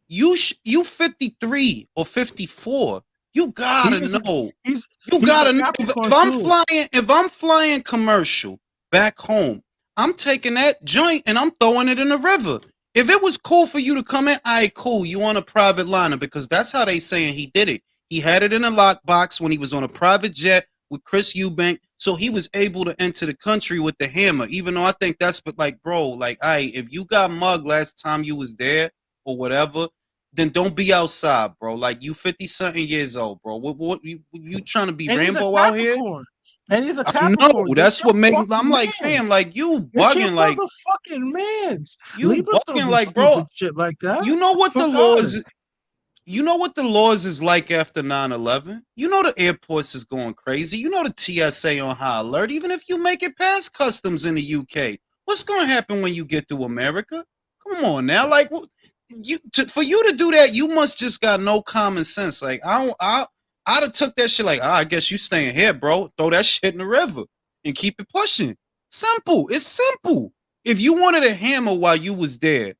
You 53 or 54. You gotta know. You gotta know. If I'm flying commercial back home, I'm taking that joint and I'm throwing it in the river. If it was cool for you to come in, all right, cool. You on a private liner, because that's how they saying he did it. He had it in a lockbox when he was on a private jet with Chris Eubank, so he was able to enter the country with the hammer. Even though I think that's, but like, bro, like, if you got mugged last time you was there or whatever, then don't be outside, bro. Like, you 50-something years old, bro. What you trying to be And he's a Rambo out here? Capricorn. And he's a I Capricorn. know. That's what make. I'm fucking like, man. fam, like you It's your bugging, like motherfucking mans. you Libras don't bugging, do like, bro. stupid shit like that. You know what the Fuck laws? You know what the laws is like after 9/11? You know the airports is going crazy. You know the TSA on high alert. Even if you make it past customs in the UK, what's going to happen when you get to America? Come on now, like for you to do that, you must just got no common sense. Like I'd have took that shit like, I guess you staying here, bro. Throw that shit in the river and keep it pushing. Simple. It's simple. If you wanted a hammer while you was there,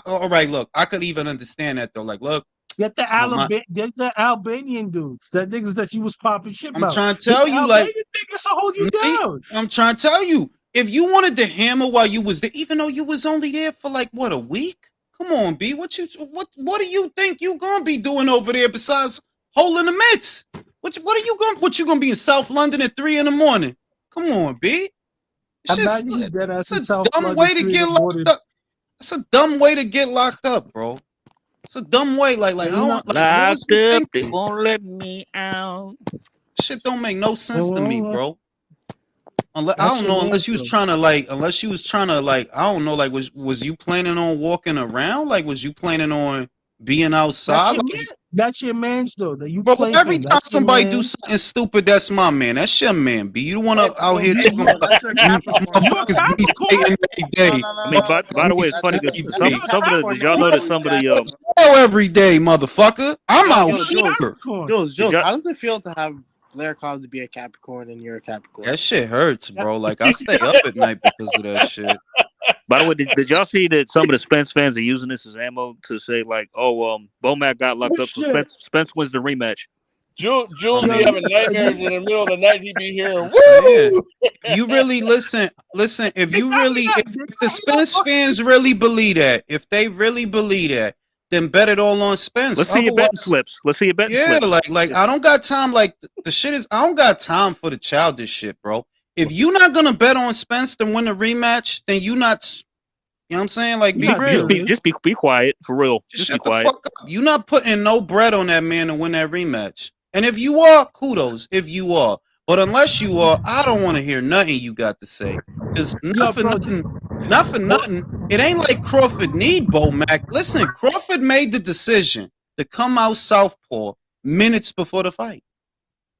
all right. Look, I could even understand that though. Like, look. Get the Albanian dudes, that niggas that you was popping shit about. I'm trying to tell you, like, niggas to hold you down. I'm trying to tell you, if you wanted the hammer while you was there, even though you was only there for like what, a week? Come on, B. What do you think you gonna be doing over there besides holding the mitts? What you gonna be in South London at 3 a.m? Come on, B. It's a dumb way to get locked up. It's a dumb way to get locked up, bro. It's a dumb way, like I don't like. Locked up, they won't let me out. Shit don't make no sense to me, bro. Unless I don't know, unless you was trying to like, I don't know, like was you planning on walking around? Like, was you planning on being outside? That's your man's though. That you. But every time somebody do something stupid, that's my man. That's your man, B. You want to out here talking about motherfuckers be saying every day. I mean, by the way, it's funny because some of the y'all know that some of the every day, motherfucker. I'm out here. Jules, how does it feel to have Blair Cobb to be a Capricorn and you're a Capricorn? That shit hurts, bro. Like I stay up at night because of that shit. By the way, did y'all see that some of the Spence fans are using this as ammo to say like, oh, BoMack got locked up, so Spence wins the rematch? Jules be having nightmares in the middle of the night. He be hearing, woo! You really listen. If you really, if the Spence fans really believe that, if they really believe that, then bet it all on Spence. Let's see your betting slips. Yeah, like I don't got time. Like the shit is, I don't got time for the childish shit, bro. If you're not gonna bet on Spence to win the rematch, then you not. You know what I'm saying? Like, be real. Just be quiet, for real. Just be quiet. The fuck up. You're not putting no bread on that man to win that rematch. And if you are, kudos. If you are, but unless you are, I don't want to hear nothing you got to say. Because not for nothing. It ain't like Crawford need BoMack. Listen, Crawford made the decision to come out southpaw minutes before the fight.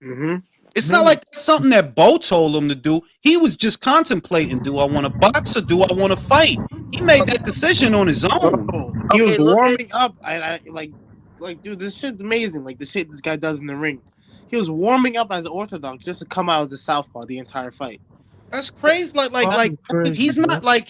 Mm-hmm. It's not like that's something that Bo told him to do. He was just contemplating: do I want to box or do I want to fight? He made that decision on his own. He was warming up. I like, dude, this shit's amazing. Like the shit this guy does in the ring. He was warming up as an orthodox just to come out as a southpaw the entire fight. That's crazy. Like he's not like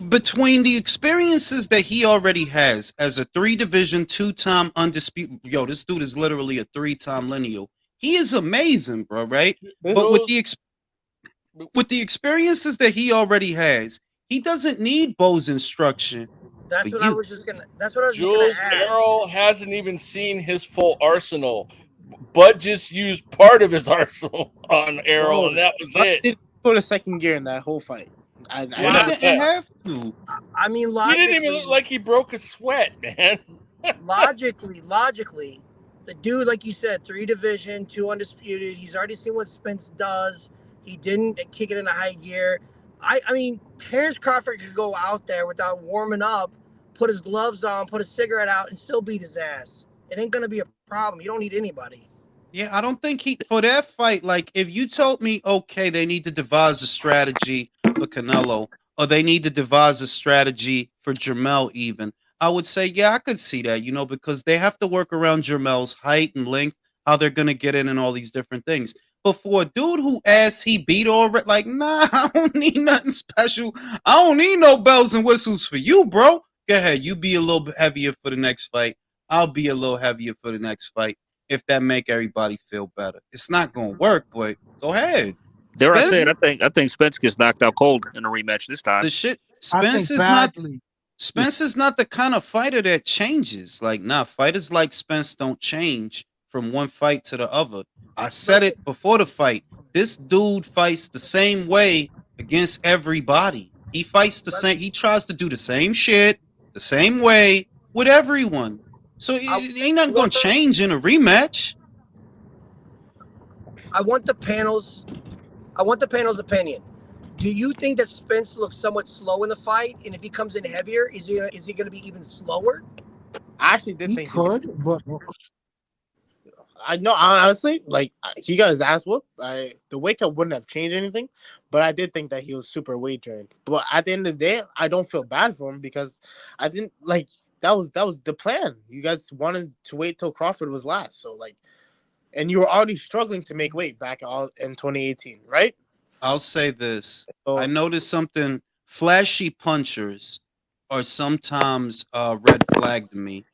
between the experiences that he already has as a 3-division, 2-time undisputed. Yo, this dude is literally a 3-time lineal. He is amazing, bro. Right? But with the experiences that he already has, he doesn't need Bo's instruction. That's what I was just gonna ask. Jules Errol hasn't even seen his full arsenal. Bud just used part of his arsenal on Errol, and that was it. Didn't go to second gear in that whole fight. I didn't have to. I mean, he didn't even look like he broke a sweat, man. logically, the dude, like you said, 3-division, 2 undisputed. He's already seen what Spence does. He didn't kick it in a high gear. I mean, Terrence Crawford could go out there without warming up, put his gloves on, put a cigarette out, and still beat his ass. It ain't gonna be a problem. You don't need anybody. Yeah, I don't think for that fight, like if you told me, okay, they need to devise a strategy for Canelo, or they need to devise a strategy for Jermell even, I would say, yeah, I could see that, because they have to work around Jermell's height and length, how they're going to get in and all these different things. But for a dude who he beat already, like, nah, I don't need nothing special. I don't need no bells and whistles for you, bro. Go ahead. You be a little bit heavier for the next fight. I'll be a little heavier for the next fight. If that make everybody feel better. It's not going to work, but go ahead. I think Spence gets knocked out cold in a rematch this time. The shit, Spence is not the kind of fighter that changes. Like, fighters like Spence don't change from one fight to the other. I said it before the fight. This dude fights the same way against everybody. He fights the same. He tries to do the same shit the same way with everyone. So it ain't nothing gonna change in a rematch. I want the panel's opinion. Do you think that Spence looks somewhat slow in the fight, and if he comes in heavier, is he going to be even slower? I actually did He think could, but I know, honestly, like he got his ass whooped. The weight cut wouldn't have changed anything, but I did think that he was super weight trained. But at the end of the day, I don't feel bad for him because I didn't like that was the plan. You guys wanted to wait till Crawford was last, so like, and you were already struggling to make weight back in 2018, right? I'll say this. So, I noticed something. Flashy punchers are sometimes red flag to me.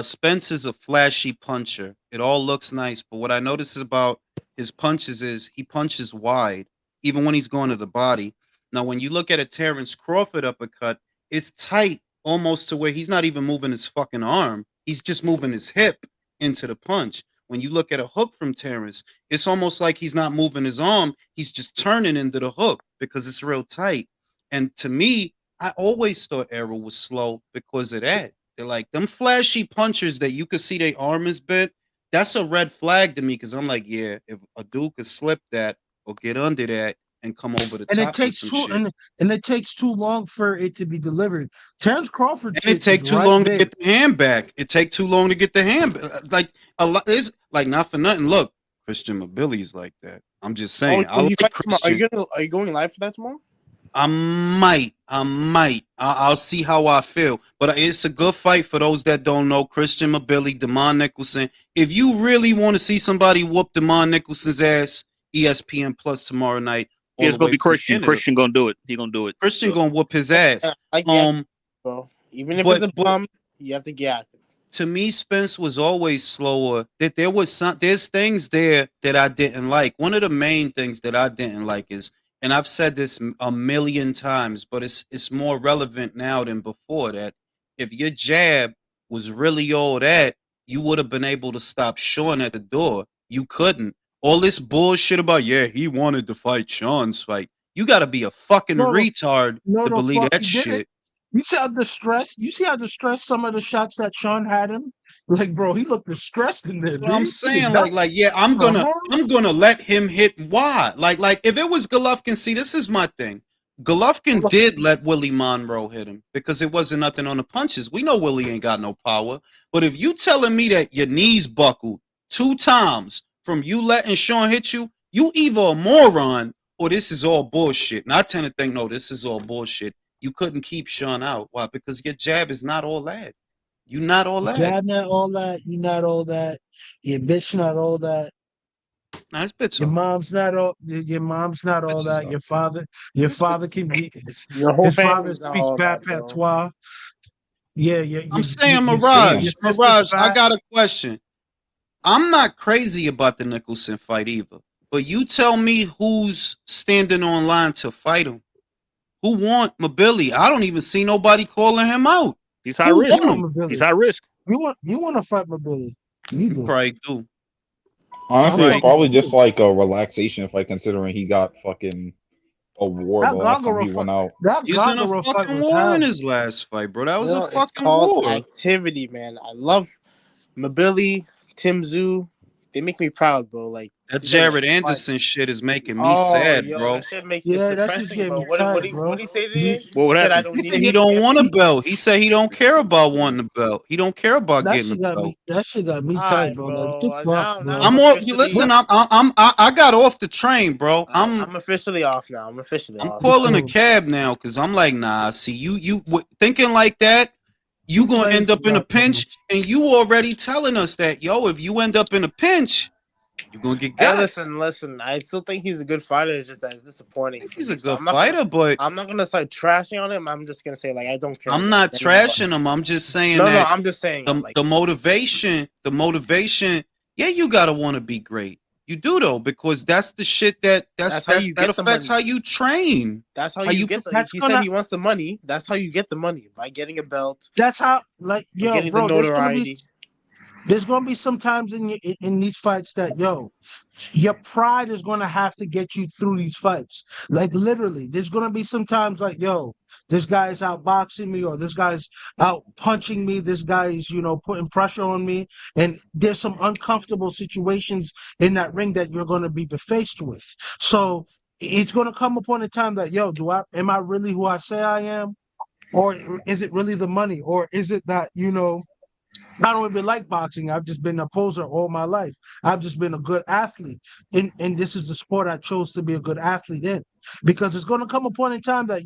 Spence is a flashy puncher. It all looks nice, but what I notice about his punches is he punches wide, even when he's going to the body. Now, when you look at a Terrence Crawford uppercut, it's tight almost to where he's not even moving his fucking arm. He's just moving his hip into the punch. When you look at a hook from Terrence, it's almost like he's not moving his arm. He's just turning into the hook because it's real tight. And to me, I always thought Errol was slow because of that. They're like them flashy punchers that you could see their arm is bent. That's a red flag to me because I'm like, yeah, if a dude could slip that or get under that and come over the and top it takes with some too shit. and it takes too long for it to be delivered. Terrence Crawford And it take is too right long there. to get the hand back. It take too long to get the hand back. Like a lot is like not for nothing. Look, Christian Mbilli's like that. I'm just saying. I he like fights tomorrow. Christian. Are you going live for that tomorrow? I might. I'll see how I feel. But it's a good fight for those that don't know. Christian Mbilli, Demond Nicholson. If you really want to see somebody whoop Demond Nicholson's ass, ESPN Plus tomorrow night. All Yeah, it's the gonna way be from Christian. Canada. Christian gonna do it. He gonna do it. Christian So, gonna whoop his ass. Bro. Even if but it's a bum, you have to get active. To me, Spence was always slower. That there's things there that I didn't like. One of the main things that I didn't like is, and I've said this a million times, but it's more relevant now than before, that if your jab was really all that, you would have been able to stop Sean at the door. You couldn't. All this bullshit about, yeah, he wanted to fight Sean's fight. You got to be a fucking retard to The believe fuck that he did it. shit. You see how distressed? You see how distressed some of the shots that Sean had him? Like, bro, he looked distressed in there. What I'm saying, like, yeah, I'm gonna let him hit. Why? Like, if it was Golovkin, see, this is my thing. Golovkin did let Willie Monroe hit him because it wasn't nothing on the punches. We know Willie ain't got no power. But if you telling me that your knees buckled 2 times from you letting Sean hit you, you either a moron or this is all bullshit. And I tend to think, no, this is all bullshit. You couldn't keep Sean out. Why? Because your jab is not all that. You not all that. Jab not all that. You not all that. Your bitch not all that. Nice bitch. Your mom's not all. Your mom's not all that. Your father can be. Your whole His father family's not speaks all bad that, bro. patois. Yeah, I'm saying, Mirage, Mirage, I got a question. I'm not crazy about the Nicholson fight either, but you tell me who's standing on line to fight him. Who want Mbilli? I don't even see nobody calling him out. He's high risk. He's high risk. You want to fight Mbilli? You do. Probably do. Honestly, it's probably just like a relaxation fight, considering he got fucking a war the last time he went out. He's in a fucking war in his last fight, bro. That was a fucking it's called war. activity, man. I love Mbilli, Tim Zoo. They make me proud, bro. Like that Jared Anderson shit is making me sad, bro. That shit makes it depressing, bro. What did he say today? What He said, happened? He said he don't want a belt. He said he don't care about wanting a belt. He don't care about getting a belt. That shit got me tight, bro. Like, what the fuck, bro? I'm off. Listen, I got off the train, bro. I'm officially off now. I'm calling a cab now because I'm like, nah. See, you thinking like that, you gonna end up in a pinch, and you already telling us that, yo, if you end up in a pinch, you're gonna get got. Hey, listen. I still think he's a good fighter. It's just that it's disappointing. He's a good fighter, but I'm not gonna start trashing on him. I'm just gonna say, like, I don't care. I'm not trashing him. I'm just saying that. No, I'm just saying the motivation. Yeah, you gotta want to be great. You do though, because that's the shit that affects how you train. That's how you get the. He said he wants the money. That's how you get the money, by getting a belt. That's how, like, yo, getting bro. the notoriety. There's gonna be some times in these fights that your pride is gonna have to get you through these fights. Like literally, there's gonna be some times like this guy's outboxing me, or this guy's out punching me, this guy's putting pressure on me, and there's some uncomfortable situations in that ring that you're gonna be faced with. So it's gonna come upon a time that am I really who I say I am? Or is it really the money? Or is it that, I don't even like boxing. I've just been a poser all my life. I've just been a good athlete. And this is the sport I chose to be a good athlete in. Because it's going to come a point in time that,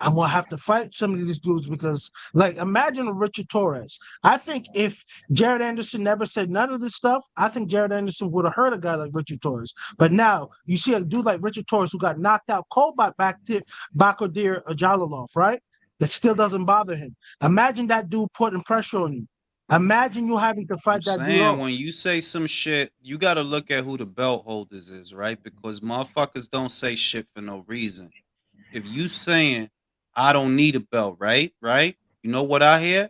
I'm going to have to fight some of these dudes because, like, imagine a Richard Torres. I think if Jared Anderson never said none of this stuff, I think Jared Anderson would have hurt a guy like Richard Torres. But now you see a dude like Richard Torres who got knocked out cold by Bakodir Jalolov, right? That still doesn't bother him. Imagine that dude putting pressure on you. Imagine you having to fight that dude off. When you say some shit, you got to look at who the belt holders is, right? Because motherfuckers don't say shit for no reason. If you saying, I don't need a belt, right? You know what I hear?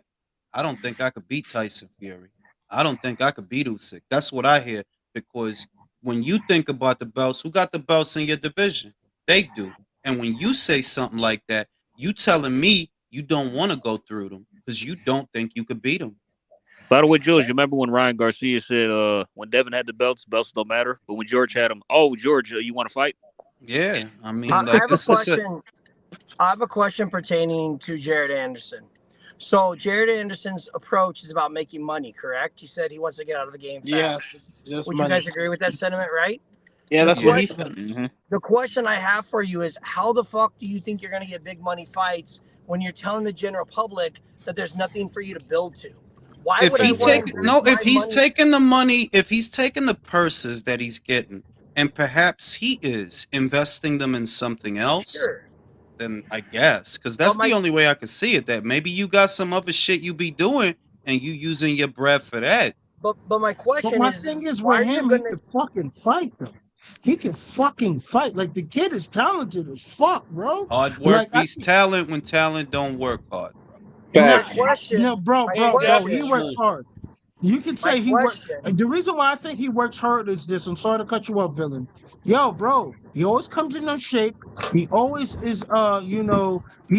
I don't think I could beat Tyson Fury. I don't think I could beat Usyk. That's what I hear. Because when you think about the belts, who got the belts in your division? They do. And when you say something like that, you telling me you don't want to go through them because you don't think you could beat them. By the way, George, you remember when Ryan Garcia said when Devin had the belts don't matter, but when George had them, George, you want to fight? Yeah, I mean, I have a question. I have a question pertaining to Jared Anderson. So Jared Anderson's approach is about making money, correct? He said he wants to get out of the game fast. Yes, Would you guys agree with that sentiment, right? Yeah, that's what he said. Mm-hmm. The question I have for you is, how the fuck do you think you're going to get big money fights when you're telling the general public that there's nothing for you to build to? Why would I want if he's taking the money, if he's taking the purses that he's getting, and perhaps he is investing them in something else, then I guess, because that's the only way I could see it, that maybe you got some other shit you be doing and you using your bread for that. But my question my thing is with him, he can fucking fight though. He can fucking fight. Like, the kid is talented as fuck, bro. Hard work beats talent when talent don't work hard, bro. Bro, he works hard. You can say he works. The reason why I think he works hard is this. I'm sorry to cut you off, villain. Yo, bro, he always comes in shape. He always is, he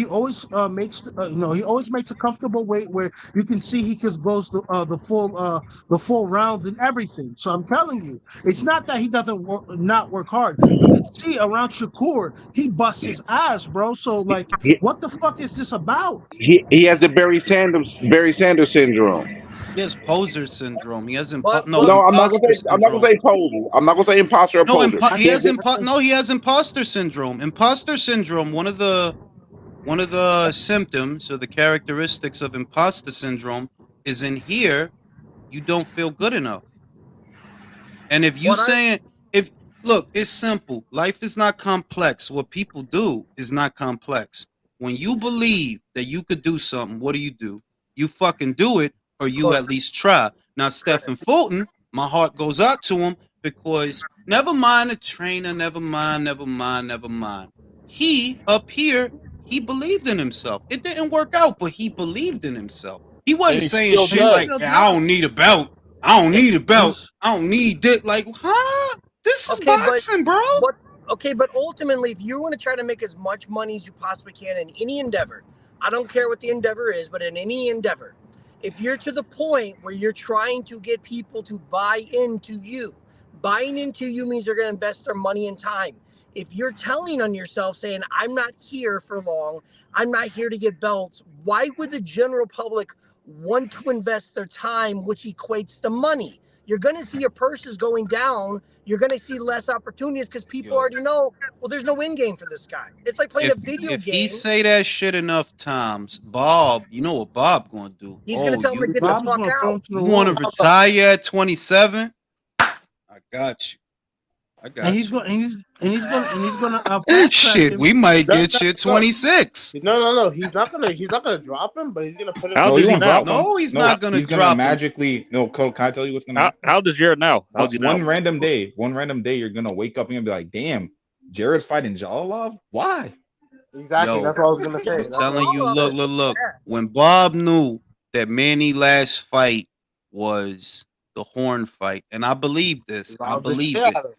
always he always makes a comfortable weight where you can see he just goes the full round and everything. So I'm telling you, it's not that he doesn't not work hard. You can see around Shakur, he busts his ass, bro. So like, what the fuck is this about? He has the Barry Sanders syndrome. He has poser syndrome. He has I'm not gonna say poser. I'm not gonna say imposter or poser. He has imposter syndrome. Imposter syndrome. One of the symptoms or the characteristics of imposter syndrome is in here. You don't feel good enough. And if you look, it's simple. Life is not complex. What people do is not complex. When you believe that you could do something, what do? You fucking do it. Or you at least try. Now, Stephen Fulton, my heart goes out to him because never mind the trainer, never mind. He up here, he believed in himself. It didn't work out, but he believed in himself. He wasn't saying shit like, I don't need a belt. I don't need it. Like, huh? This is boxing, bro. But ultimately, if you want to try to make as much money as you possibly can in any endeavor, I don't care what the endeavor is, but in any endeavor, if you're to the point where you're trying to get people to buy into you, buying into you means they're going to invest their money and time. If you're telling on yourself saying, I'm not here for long, I'm not here to get belts, why would the general public want to invest their time, which equates to money? You're going to see your purses going down. You're going to see less opportunities because people already know, well, there's no end game for this guy. It's like playing a video game. If he say that shit enough times, Bob, you know what Bob going to do? He's going to tell him to get the fuck out. You want to retire at 27? I got you. And he's gonna shit. We might get you at 26. No. He's not gonna drop him, but he's gonna put him. How does he now? No, he's not gonna drop him. Magically. No, can I tell you what's gonna happen? How does Jared now? One random day, you're gonna wake up and be like, damn, Jared's fighting Jalolov? Why? Exactly. That's what I was gonna say. I'm telling you, look. When Bob knew that Manny last fight was the Horn fight, and I believe this. I Robbed the believe shit it. out of him.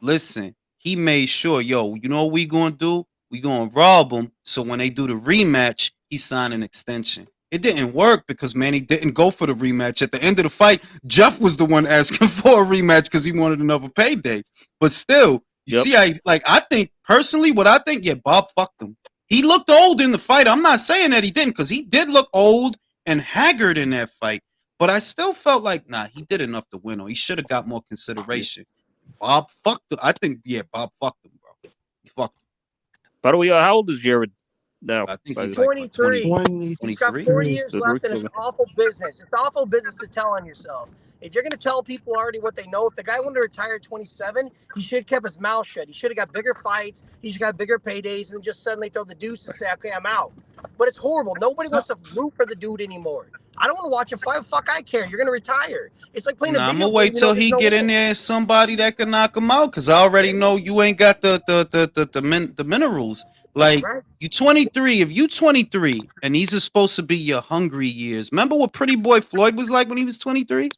Listen, he made sure, yo, you know what we gonna do? We gonna rob him. So when they do the rematch, he signed an extension. It didn't work because Manny didn't go for the rematch. At the end of the fight, Jeff was the one asking for a rematch because he wanted another payday. But still, you see, I think personally, what I think, yeah, Bob fucked him. He looked old in the fight. I'm not saying that he didn't, because he did look old and haggard in that fight. But I still felt like, nah, he did enough to win, or he should have got more consideration. Bob fucked him. I think, yeah, Bob fucked him, bro. He fucked him. By the way, how old is Jared now? I think he's 23. Like He's got 4 years left, and it's awful business. It's awful business to tell on yourself. If you're going to tell people already what they know, if the guy wanted to retire at 27, he should have kept his mouth shut. He should have got bigger fights. He should have got bigger paydays, and just suddenly throw the deuce and say, okay, I'm out. But it's horrible. Nobody wants to root for the dude anymore. I don't want to watch him fight. Fuck, I care. You're going to retire. It's like playing a video game. I'm gonna wait till he get in there, somebody that can knock him out, because I already know you ain't got the minerals. Like, you 23. If you 23, and these are supposed to be your hungry years. Remember what Pretty Boy Floyd was like when he was 23?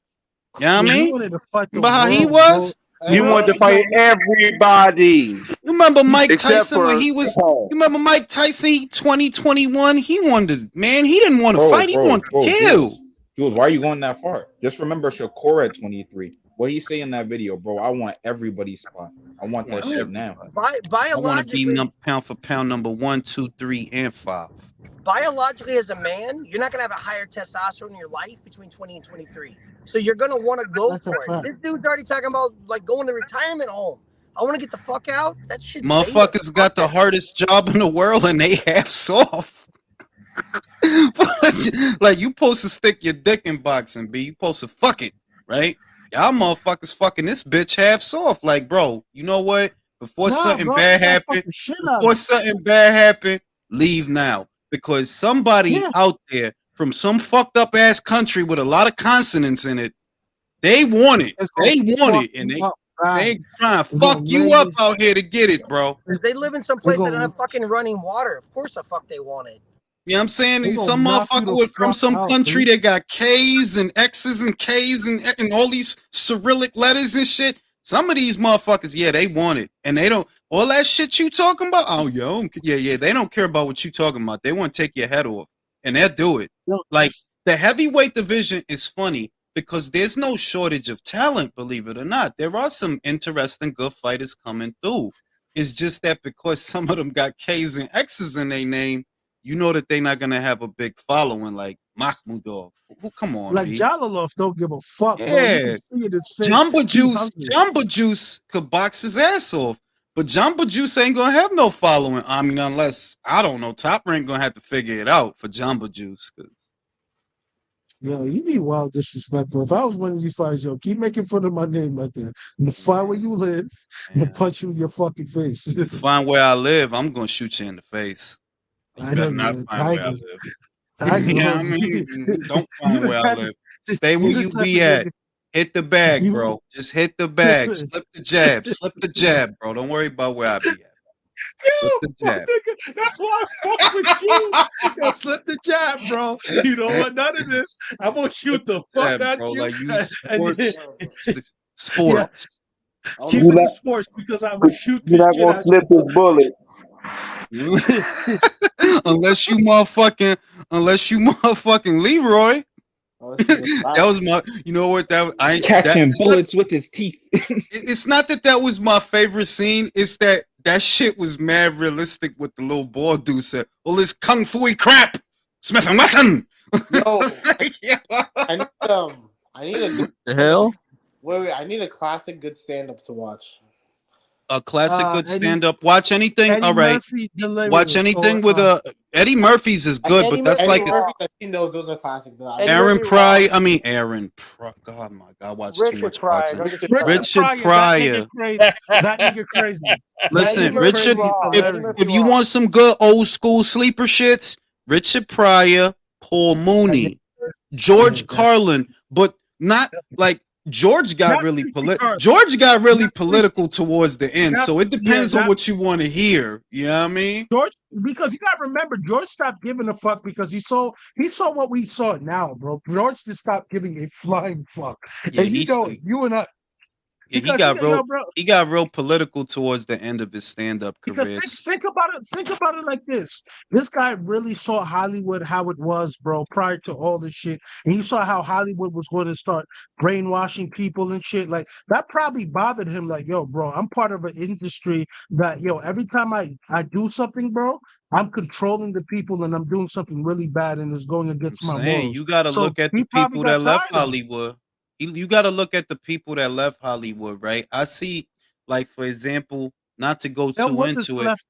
You know what I mean? Remember how he was? You want to fight everybody. You remember Mike Except Tyson when for he was? Paul. You remember Mike Tyson? 2021. He wanted, man. He didn't want to fight. He wanted to kill. Jules, why are you going that far? Just remember Shakur at 23. What he say in that video, bro? I want everybody's spot. I want that shit now. I want to be pound for pound number 1, 2, 3, and 5. Biologically, as a man, you're not going to have a higher testosterone in your life between 20 and 23. So you're going to want to go for it. This dude's already talking about like going to retirement home. I want to get the fuck out. That shit. Motherfuckers got the hardest job in the world and they half soft. Like, you supposed to stick your dick in boxing, B. You supposed to fuck it, right? Y'all motherfuckers fucking this bitch half soft. Like, bro, you know what? Before something bad happen, leave now. Because somebody out there from some fucked up ass country with a lot of consonants in it, they want it. They want it. And they trying to fuck you up out here to get it, bro. They live in some place that don't have fucking running water. Of course the fuck they want it. You know what I'm saying? Some motherfucker from some country that got K's and X's and K's and all these Cyrillic letters and shit. Some of these motherfuckers, yeah, they want it. And they don't, all that shit you talking about, oh, yo, yeah, they don't care about what you talking about. They want to take your head off. And they'll do it. Like, the heavyweight division is funny because there's no shortage of talent, believe it or not. There are some interesting, good fighters coming through. It's just that because some of them got K's and X's in their name, you know that they're not going to have a big following like Mahmudov. Well, come on, like Jalilov don't give a fuck. Yeah, Jumbo Juice could box his ass off, but Jumbo Juice ain't gonna have no following. I mean, unless I don't know, Top Rank gonna have to figure it out for Jumbo Juice. Yo, you be wild disrespectful. If I was one of these fighters, yo, keep making fun of my name like that. I'm gonna find where you live, I'm gonna punch you in your fucking face. Find where I live, I'm gonna shoot you in the face. You better not find where I live. Yeah, I mean, don't find where I live. Stay where you be at. Hit the bag, bro. Just hit the bag. Slip the jab, bro. Don't worry about where I be at. Yo, nigga, that's why I fuck with you. Yo, slip the jab, bro. You don't want none of this. I'm gonna shoot the fuck out bro. you. Like you sports. Yeah. Keep it to sports because I'm gonna shoot this shit out slip his bullet. unless you motherfucking Leroy. That was my, you know what, that I catching bullets with his teeth. It's not that was my favorite scene. It's that shit was mad realistic. What the little boy dude said, all this kung fu crap, Smith and Wesson. Yo, I need a good the hell. Wait, I need a classic good stand up to watch. A classic good stand-up. Watch anything. All right. Watch anything with Eddie Murphy's is good, but that's like I've seen those are classic. Aaron Pryor. I mean Aaron. God, my God, watch too much boxing. Richard Pryor. That nigga crazy. Listen, Richard. If you want some good old school sleeper shits, Richard Pryor, Paul Mooney, George Carlin, but not like George got That's really because George got really that's political towards the end, that's so it depends on that what you want to hear. You know what I mean? George, because you gotta remember, George stopped giving a fuck because he saw what we saw now, bro. George just stopped giving a flying fuck, Yeah, and you and I, yeah, because bro. he got real political towards the end of his stand-up Because career. think about it. Think about it like this. This guy really saw Hollywood how it was, bro, prior to all this shit. And he saw how Hollywood was going to start brainwashing people and shit. Like that probably bothered him. Like, yo, bro, I'm part of an industry that, every time I do something, bro, I'm controlling the people and I'm doing something really bad and it's going I'm against my saying morals. you got to So look at the he probably people that got left tired of it. Hollywood. You got to look at the people that left Hollywood, right? I see, like for example, not to go There too wasn't into it. left.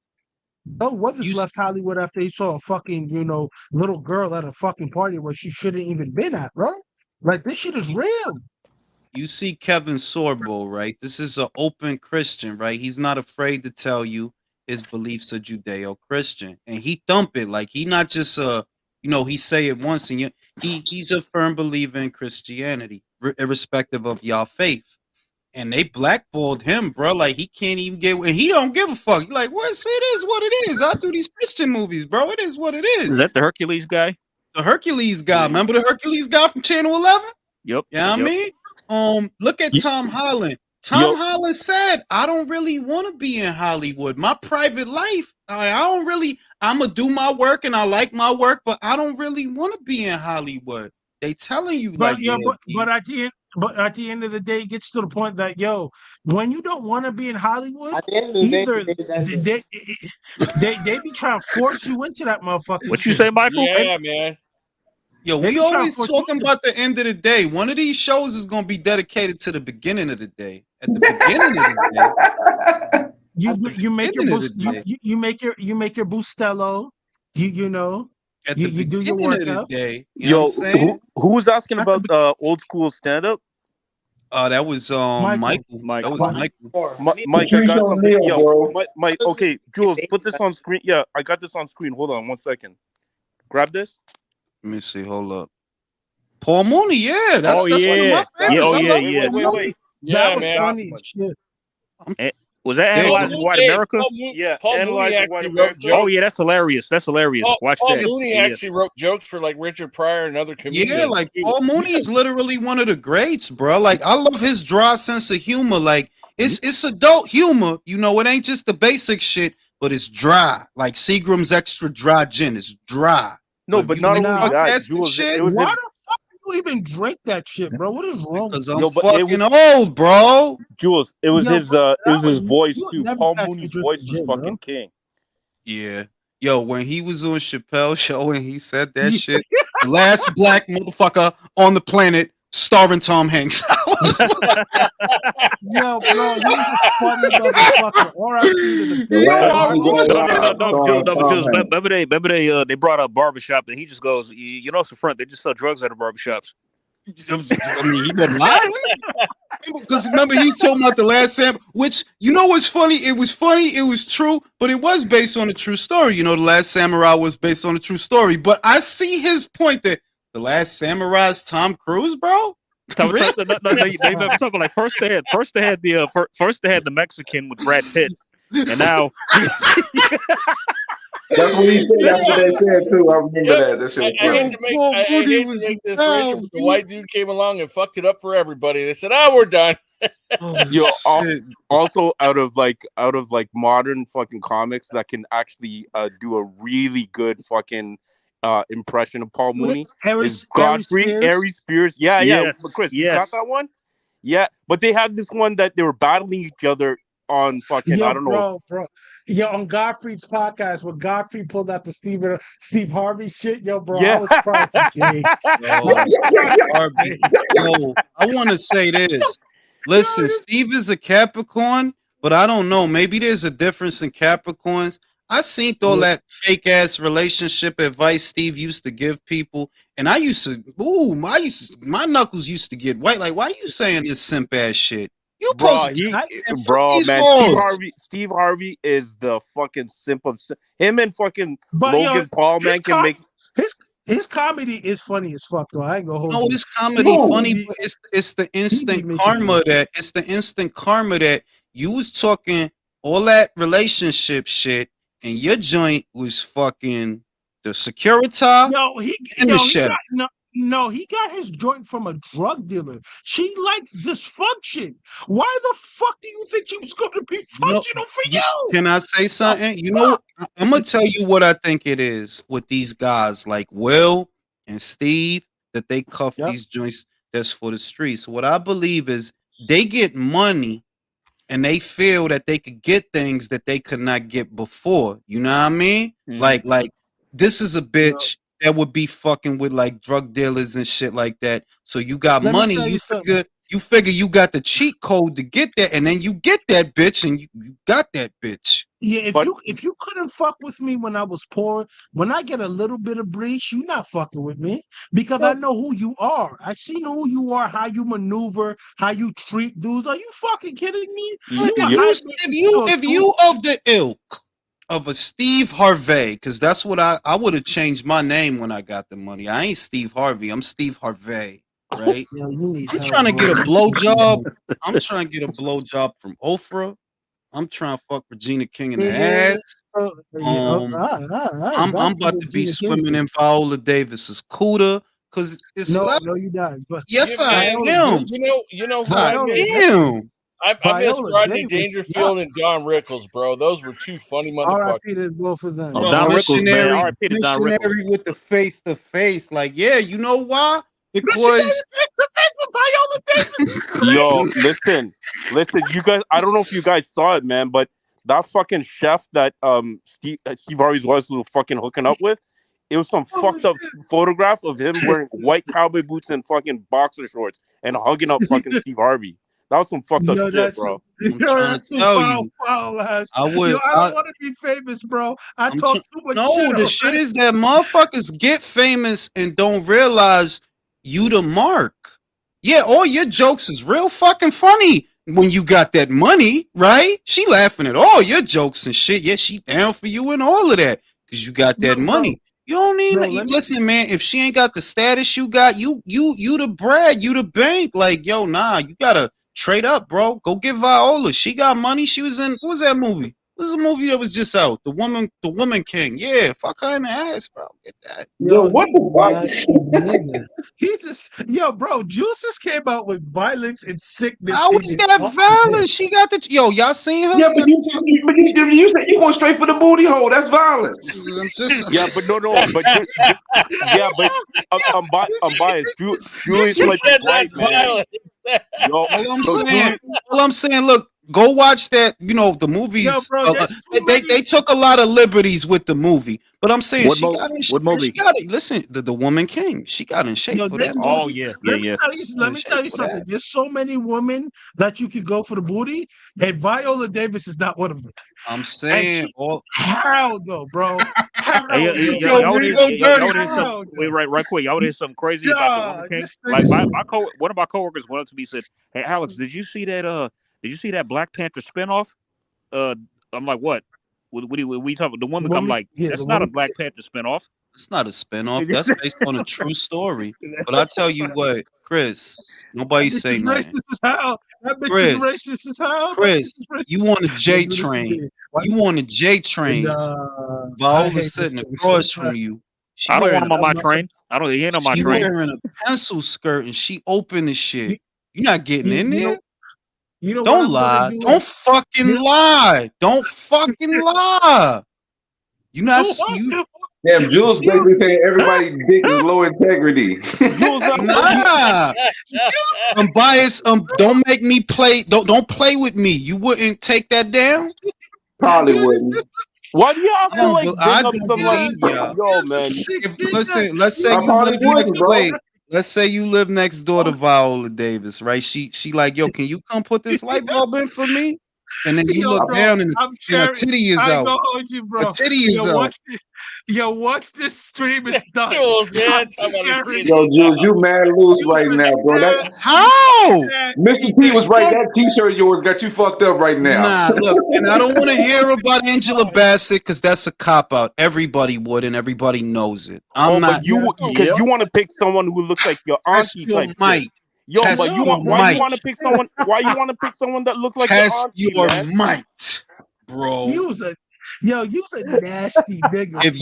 Bill Withers You left Hollywood after he saw a fucking, little girl at a fucking party where she shouldn't even been at, bro. Like this shit is real. you see Kevin Sorbo, right? This is an open Christian, right? He's not afraid to tell you his beliefs are Judeo-Christian, and he thump it like he not just he say it once and he's a firm believer in Christianity, irrespective of y'all faith. And they blackballed him, bro. Like he can't even get, and he don't give a fuck. He like, what? It is what it is. I do these Christian movies, bro. It is what it is. Is that the Hercules guy? The Hercules guy. Remember the Hercules guy from Channel 11? Yep. You know what I mean? Look at Tom Holland. Tom Holland said, I don't really want to be in Hollywood. My private life, I'm going to do my work and I like my work, but I don't really want to be in Hollywood. They telling you But but at the end of the day, it gets to the point that when you don't want to be in Hollywood, At the end of the day, either the day's ending. they be trying to force you into that motherfucking What you shit. say, Michael? Yeah, man. Yo, They we be trying to always force you talking into about the end of the day. One of these shows is going to be dedicated to the beginning of the day. At the beginning of the day, you make your beginning of boost the day. you make your Boostello. At the you do your beginning of the workout. day. You know what I'm saying? who was asking At the about old school stand up? That was Michael. Mike. That was Michael. Mike, I Patrice got something. O'Neal, Yo, bro. Mike. Okay, Jules, put this on screen. Yeah, I got this on screen. Hold on 1 second. Grab this. Let me see. Hold up. Paul Mooney, yeah, that's one of my Yeah. favorites. Oh, I yeah, love yeah. Paul Mooney. Yeah, That was man. funny as shit. Was that Yeah, Analyzing White America? Yeah, Paul Mooney Analyzing White actually wrote America. jokes. Oh, yeah, that's hilarious. That's hilarious. Watch Paul that. Mooney Yeah. actually wrote jokes for like Richard Pryor and other comedians. Yeah, like too. Paul Mooney is literally one of the greats, bro. Like I love his dry sense of humor. Like it's adult humor. It ain't just the basic shit, but it's dry. Like Seagram's extra dry gin is dry. No, but you not like only that, sarcastic Jules, shit, it was Why his, the fuck do you even drink that shit, bro? What is wrong with because you? I'm Yo, but it fucking old, bro. Jules. It was Yo, his. bro, It was his you voice would too. never Paul catch me Mooney's drinking voice was gin, fucking bro. king. Yeah. Yo, when he was on Chappelle's show and he said that shit, the last black motherfucker on the planet, starring Tom Hanks. Yo, bro, he's a funny motherfucker. R.I.P. to the The Yo, last I Negro must alive, No, Tom Hanks. remember they brought up barbershop and he just goes, it's the front. They just sell drugs at the barbershops. I mean, he wasn't lying. Because remember, he told about the last sample, which, what's funny? It was true, but it was based on a true story. The Last Samurai was based on a true story. But I see his point that the Last Samurai is Tom Cruise, bro. Really? No, they remember talking like first they had the Mexican with Brad Pitt, and now That's what he said. That's what they said too. I remember that. That shit I was hate funny. to make this racial, but the white dude came along and fucked it up for everybody. They said, "Oh, we're done." Yo, also out of modern fucking comics that can actually do a really good fucking impression of Paul Mooney is Godfrey Aries Spears. Yeah. Yes, But Chris, you yes. got that one? Yeah, but they had this one that they were battling each other on fucking. I don't know. Bro. Yo, on Godfrey's podcast, when Godfrey pulled out the Steve Harvey shit, yo, bro, Yeah. I was proud for Jay. Harvey. Yo, I want to say this. Listen, Steve is a Capricorn, but I don't know. Maybe there's a difference in Capricorns. I seen all that fake ass relationship advice Steve used to give people, and I used to, my knuckles used to get white. Like, why you saying this simp ass shit? You man, Steve Harvey is the fucking simp of him and fucking Logan Paul, man, can make His comedy is funny as fuck, though. I ain't gonna hold No, you. it's comedy funny, Steve, but it's the he be instant making karma jokes. that it's the instant karma that you was talking all that relationship shit, and your joint was fucking the Securita Yo, he and the yo, he chef. got no, he got his joint from a drug dealer. She likes dysfunction. Why the fuck do you think she was going to be No, functional for you? can I say The something? You know, fuck? I'm gonna tell you what I think it is with these guys like Will and Steve that they cuff Yep. these joints that's for the streets. What I believe is they get money and they feel that they could get things that they could not get before. You know what I mean? Mhm. Like this is a No. bitch that would be fucking with like drug dealers and shit like that. So you got Let me money, tell you you something. figure you got the cheat code to get that, and then you get that bitch and you got that bitch. Yeah, But if you couldn't fuck with me when I was poor, when I get a little bit of breach, you not fucking with me because I Well, know who you are. I seen who you are, how you maneuver, how you treat dudes. Are you fucking kidding me? You a if yeah, high you maintenance to a if tooth. you of the ilk of a Steve Harvey, because that's what I would have changed my name when I got the money. I ain't Steve Harvey. I'm Steve Harvey, right? Yo, you need I'm help, trying to bro. get a You need blowjob. help. I'm trying to get a blowjob from Oprah. I'm trying to fuck Regina King in the Yeah, ass. yeah. I I'm vouch for about to be Regina King. swimming in Viola Davis's cooter because it's No, left. no, you not. But Yes, I man, Viola, am. you know Yes, who I I Viola miss? Davis, am. I miss Viola Rodney Davis. Yeah. Dangerfield and Don Rickles, bro. Those were two funny motherfuckers. R.I.P. to both of them. Oh, Yo, Don Rickles, man. missionary, R.I.P. to Don Rickles. missionary with the face to face. Like, yeah, you know why? Missionary Because face to face with Viola Davis is yo, crazy. listen, you guys. I don't know if you guys saw it, man, but that fucking chef that Steve Harvey's was fucking hooking up with, it was some Oh fucked up photograph of him wearing white shit. cowboy boots and fucking boxer shorts and hugging up fucking Steve Harvey. That was some fucked up Yo, shit, that's some, bro. I'm yo, trying to that's some tell foul, you, foul ass. I Yo, would, I don't want to be famous, bro. I I'm talk too much no, shit the shit already. is that motherfuckers get famous and don't realize you the mark. Yeah, all your jokes is real fucking funny when you got that money, right? She laughing at all your jokes and shit. Yeah, she down for you and all of that because you got that Yo, bro, money. You don't need bro, let me. listen, man. If she ain't got the status you got, you the bread, you the bank. Like, yo, nah, you gotta trade up, bro. Go get Viola. She got money. She was in what was that movie? What was a movie that was just out? The Woman King. Yeah, fuck her in the ass, bro. Get that. Yo, Yo, what he the nasty nigga. He just, yo, bro, Juices came out with violence and sickness I in always his got fucking head. violence. She got the y'all seen her? Yeah, but you said you going straight for the booty hole. That's violence. I'm just Yeah, but no, but yeah, but I'm biased. Julius He might be said right, that's man. violent. Yo, all I'm yo, saying. Julius, All I'm saying. Look, go watch that. You know the Yo, movies. bro, there's too They many. took a lot of liberties with the movie, but I'm saying she got in. What She movie? got it. Listen, the Woman King. She got in shape Yo, for there's that too. Oh movie. yeah, yeah, Let me yeah. tell you. Got Let in me shape tell you for something. that. There's so many women that you could go for the booty, and Viola Davis is not one of them. I'm And saying she, all. hell no, bro. Hell Hey, no, Yo, y'all bro. would we hear, go y'all dirty. would hear some. Hell Wait, no. right quick. Y'all would hear something crazy about the Woman Dog, King. this Like nigga's one of my coworkers went up to me and said, "Hey, Alex, did you see that Black Panther spinoff?" Uh, I'm like, "What? What we talking about?" The the woman, I'm woman. like, Yeah, the "That's not a woman. Black Panther spinoff." It's not a spinoff. That's based on a true story. But I tell you what, Chris, That nobody bitch say is nothing. racist as hell. That bitch is Chris, racist as hell. That bitch Chris, is you racist. on the Yo, J do this train. again. Why You on the J train. I Viola's hate this sitting thing so across from much. you. She I don't want wearing him a on my train. I don't. He ain't on my she train. wearing a pencil skirt and she open the shit. You, You not getting in you there. know, you know what Don't I'm gonna lie. do? Don't You fucking lie. Don't fucking lie. You not know you what? Damn, Jules You, basically saying everybody's dick is low integrity. Jules not. nah. I'm biased. Don't make me play. Don't play with me. You wouldn't take that down. Probably wouldn't. Why do you have to like I bring up don't some like, believe y'all. yo, man? sick If nigga. listen, let's say I you probably live next. wouldn't, bro. Wait, let's say you live next door to Viola Davis, right? She like, yo, can you come put this light bulb in for me? and then you Yo, look bro, down and I'm a sharing. titty is I out. go hold you, A bro. titty is out. Once this stream is done, Jules, man, I'm talking about his sharing. Yo, titties Jules, out. you mad loose You right a now, bro. That How? Mr. T was right. That T-shirt of yours got you fucked up right now. Nah, look, and I don't want to hear about Angela Bassett because that's a cop out. Everybody would, and everybody knows it. I'm not. But you, because you want to pick someone who looks like your Test auntie your type might. shit. Yo, Test but you your want why might. you want to pick someone? Why you want to pick someone that looks like Test your auntie, your man? might, bro. You's a nasty nigga. If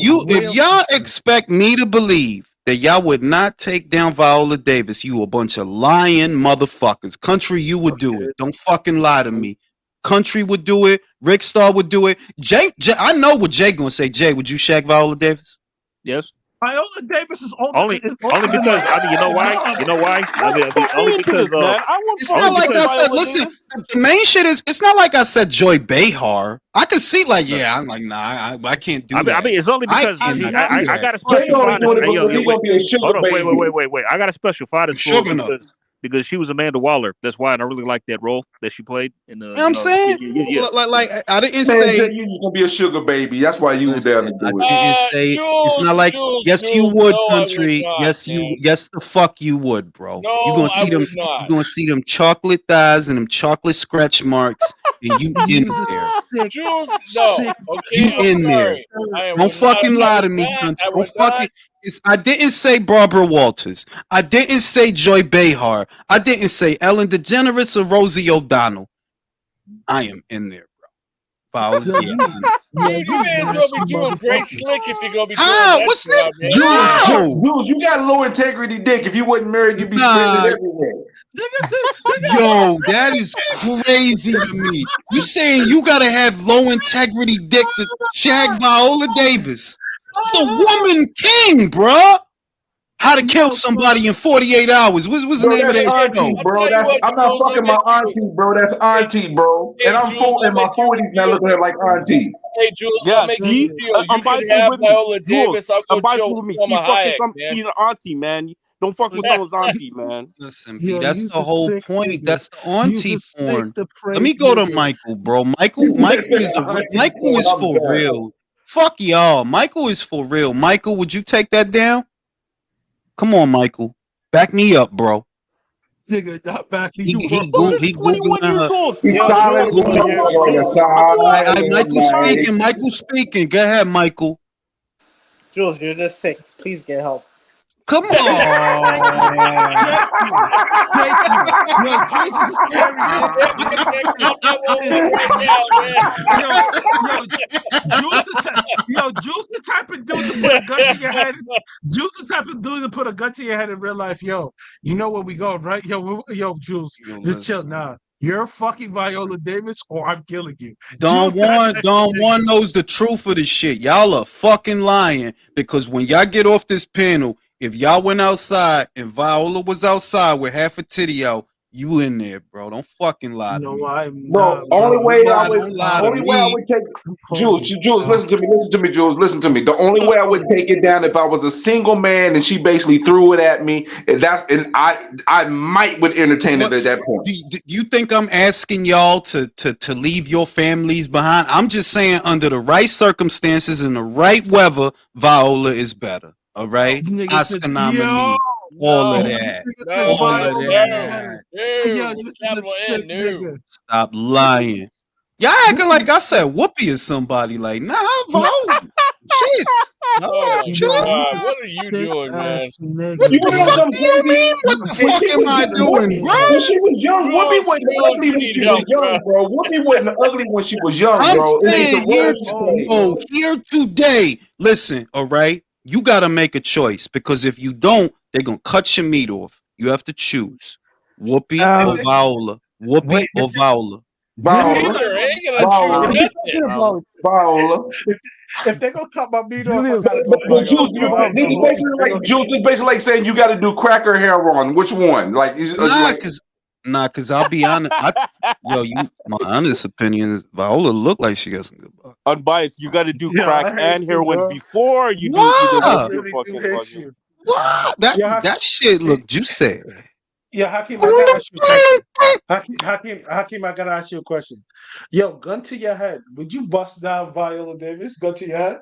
y'all expect me to believe that y'all would not take down Viola Davis, you a bunch of lying motherfuckers. Country, you would do it. Don't fucking lie to me. Country would do it. Rick Starr would do it. Jay, I know what Jay gonna say. Jay, would you shag Viola Davis? Yes. Viola Davis is older. Only because I mean, you know why? You know why? I mean, only because man. I want it's not like I said. Listen, the main shit is. It's not like I said Joy Behar. I could see like, yeah, I'm like, nah, I can't do that. I mean, it's only because I got to specify this. Hold on, wait. I got to specify this for because she was Amanda Waller. That's why, and I really like that role that she played. In the, you know what I'm saying? Yeah. Like I didn't Man, say you was gonna be a sugar baby. That's why you was down to do it. I didn't say it's not like yes you would, Country. Yes the fuck you would, bro. No, you gonna see I them. would not. You gonna see them chocolate thighs and them chocolate scratch marks, and you in there. Jules, no. Okay, You I'm in there. sorry. Don't fucking lie to me, Country. Don't fucking. I didn't say Barbara Walters. I didn't say Joy Behar. I didn't say Ellen DeGeneres or Rosie O'Donnell. I am in there, bro. Dude, you may as well be doing Great Slick if you're gonna be doing that. What's job, man. Jules, you got low integrity dick. If you wasn't married, you'd be spending everywhere. Yo, that is crazy to me. You saying you gotta have low integrity dick to shag Viola Davis? The woman king, bruh. How to kill somebody in 48 hours. What's the name of that auntie, show? bro. I'm not fucking my auntie, bro. That's auntie, bro. And I'm in my 40s now looking at her like auntie. Hey, Jules, Yeah, I'll make you a deal. I'm You can biasing have with me. Viola Davis. Jules, I'll I'm go biasing chill with me. with Hayek, man. She's an auntie, man. Don't fuck with someone's auntie, man. Listen, B, that's the whole point. That's the auntie porn. Let me Let go to Michael, bro. Michael is for real. Fuck y'all. Michael is for real. Michael, would you take that down? Come on, Michael. Back me up, bro. Nigga, not backing you. He googling her. He's silent. Michael speaking. Go ahead, Michael. Jules, you're just sick. Please get help. Come on. Thank you. Yo, Jesus is scary. Jules the type of dude to put a gun to your head. Jules the type of dude to put a gun to your head in real life. Yo, you know where we go, right? Yo, Jules, just chill now. You're fucking Viola Davis, or I'm killing you. Don Juan knows the truth of this shit. Y'all are fucking lying because when y'all get off this panel, if y'all went outside and Viola was outside with half a titty out, you in there, bro. Don't fucking lie to me. Bro, only way I would take Jules, listen to me, Jules, listen to me. The only way I would take it down if I was a single man and she basically threw it at me, and I might would entertain it at that point. Do you think I'm asking y'all to leave your families behind? I'm just saying under the right circumstances and the right weather, Viola is better. All right, Oscar nominee. All of that. Stop lying. Y'all acting like I said Whoopi is somebody. Like, nah, shit. Oh my God, what are you doing, man? What the fuck do you mean? What the fuck am I doing, bro? When she was young, Whoopi wasn't ugly when she was young, bro. Whoopi wasn't ugly when she was young, bro. I'm saying here today. Listen, all right? You got to make a choice because if you don't, they're going to cut your meat off. You have to choose Whoopi or Viola. Whoopi or Viola. Viola. If they gonna cut my meat off, this is basically like saying you got to do cracker hair on. Which one? Cause I'll be honest. My honest opinion is Viola look like she got some good butt. Unbiased, you got to do crack and heroin before you do. What? That shit look juicy. Yeah, Hakeem, I gotta ask you a question. Hakeem, I gotta ask you a question. Yo, gun to your head. Would you bust down Viola Davis? Gun to your head?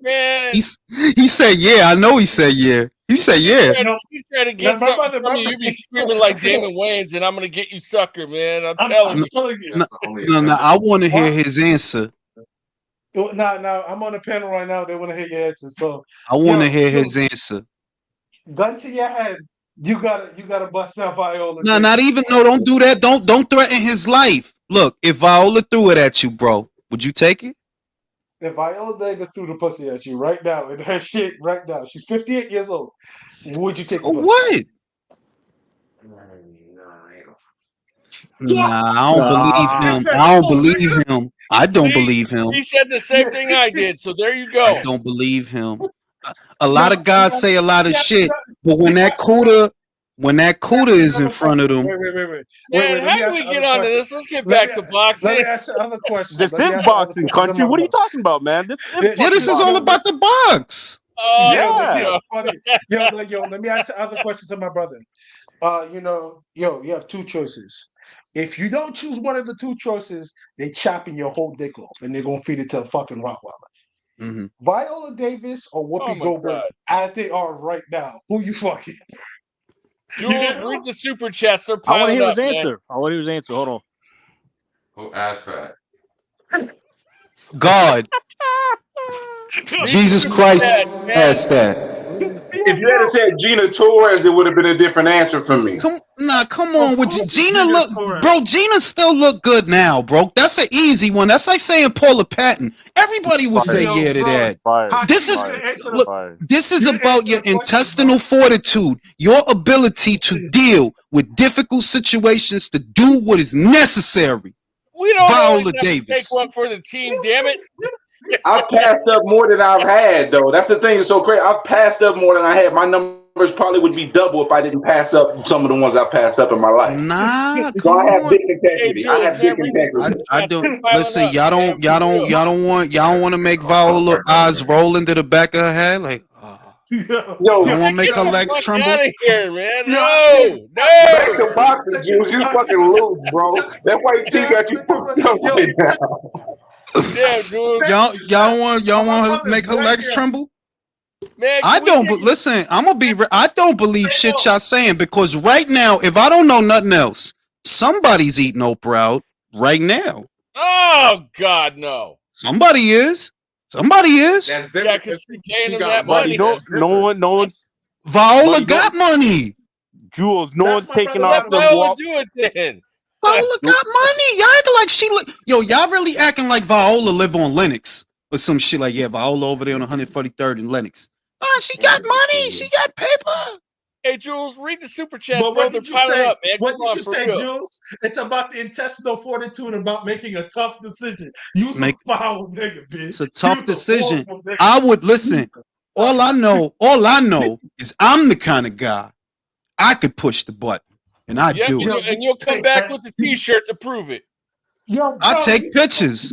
Man, He said yeah. I know he said yeah. He said yeah. She tried to Now, get something from you. You be screaming like Damon Wayans, and I'm gonna get you, sucker, man. I'm telling you. telling you. No, I want to hear his answer. Now, I'm on the panel right now. They want to hear your answer. So, I want to hear his answer. gun to your head. You gotta bust down Viola. No, Davis. not even. No, don't do that. Don't threaten his life. Look, if Viola threw it at you, bro, would you take it? If Viola Davis threw the pussy at you right now, in her shit right now, she's 58 years old. Would you take the pussy? What? Nah, I don't believe him. I don't believe him. I don't believe him. He said the same thing I did, so there you go. I don't believe him. A lot of guys say a lot of shit, but when that CUDA is in front of them. Wait. Man, how do we get onto this? Let's get back to boxing. Let me ask the other question. This is boxing country. What are you talking about, man? This is all about the box. Oh, yeah. Yo, let me ask the other question to my brother. You have two choices. If you don't choose one of the two choices, they chopping your whole dick off and they're gonna feed it to a fucking Rottweiler. Mm-hmm. Viola Davis or Whoopi Goldberg, as they are right now, who you fucking? Jules, read the super chats. They're I want to piling hear up, his man. answer. I want to hear his answer. Hold on. Who asked that? God. Jesus Christ asked that. If you had said Gina Torres, it would have been a different answer for me. Come on with Gina. Bro, Gina still look good now, bro. That's an easy one. That's like saying Paula Patton. Everybody would say yeah to that. This is about your intestinal fortitude, your ability to deal with difficult situations, to do what is necessary. We don't Viola always have Davis. to take one for the team, damn it. I've passed up more than I've had, though. That's the thing that's so crazy. I've passed up more than I had. My numbers probably would be double if I didn't pass up some of the ones I passed up in my life. Nah, so I have big integrity. I have big integrity. I don't listen. Y'all don't want to make Viola eyes roll into the back of her head like. Yo, you want to make her legs tremble? Out of here, man! No. Back to boxing, Jules. You fucking lose, bro. That white tee got you fucked up right now. Damn, Jules. Y'all want to make her legs tremble? Man, I don't. But listen, I'm gonna be. I don't believe shit y'all saying, because right now, if I don't know nothing else, somebody's eating Oprah out right now. Oh God, no! Somebody is. That's different. Yeah, because she got money. No one's. Viola got money. Jules, no one's taking off the wall. Do it then. Viola got money. Y'all acting like she look. Yo, y'all really acting like Viola live on Lennox or some shit like, yeah, Viola over there on 143rd in Lennox. She got money. She got paper. Hey, Jules, read the super chat, bro. They're piling up, man. What did you say, Jules? It's about the intestinal fortitude, about making a tough decision. You a foul nigga, bitch. It's a tough decision. I would listen. All I know is I'm the kind of guy I could push the button, and I do it. And you'll come back with the T-shirt to prove it. Yo, bro, I take pictures.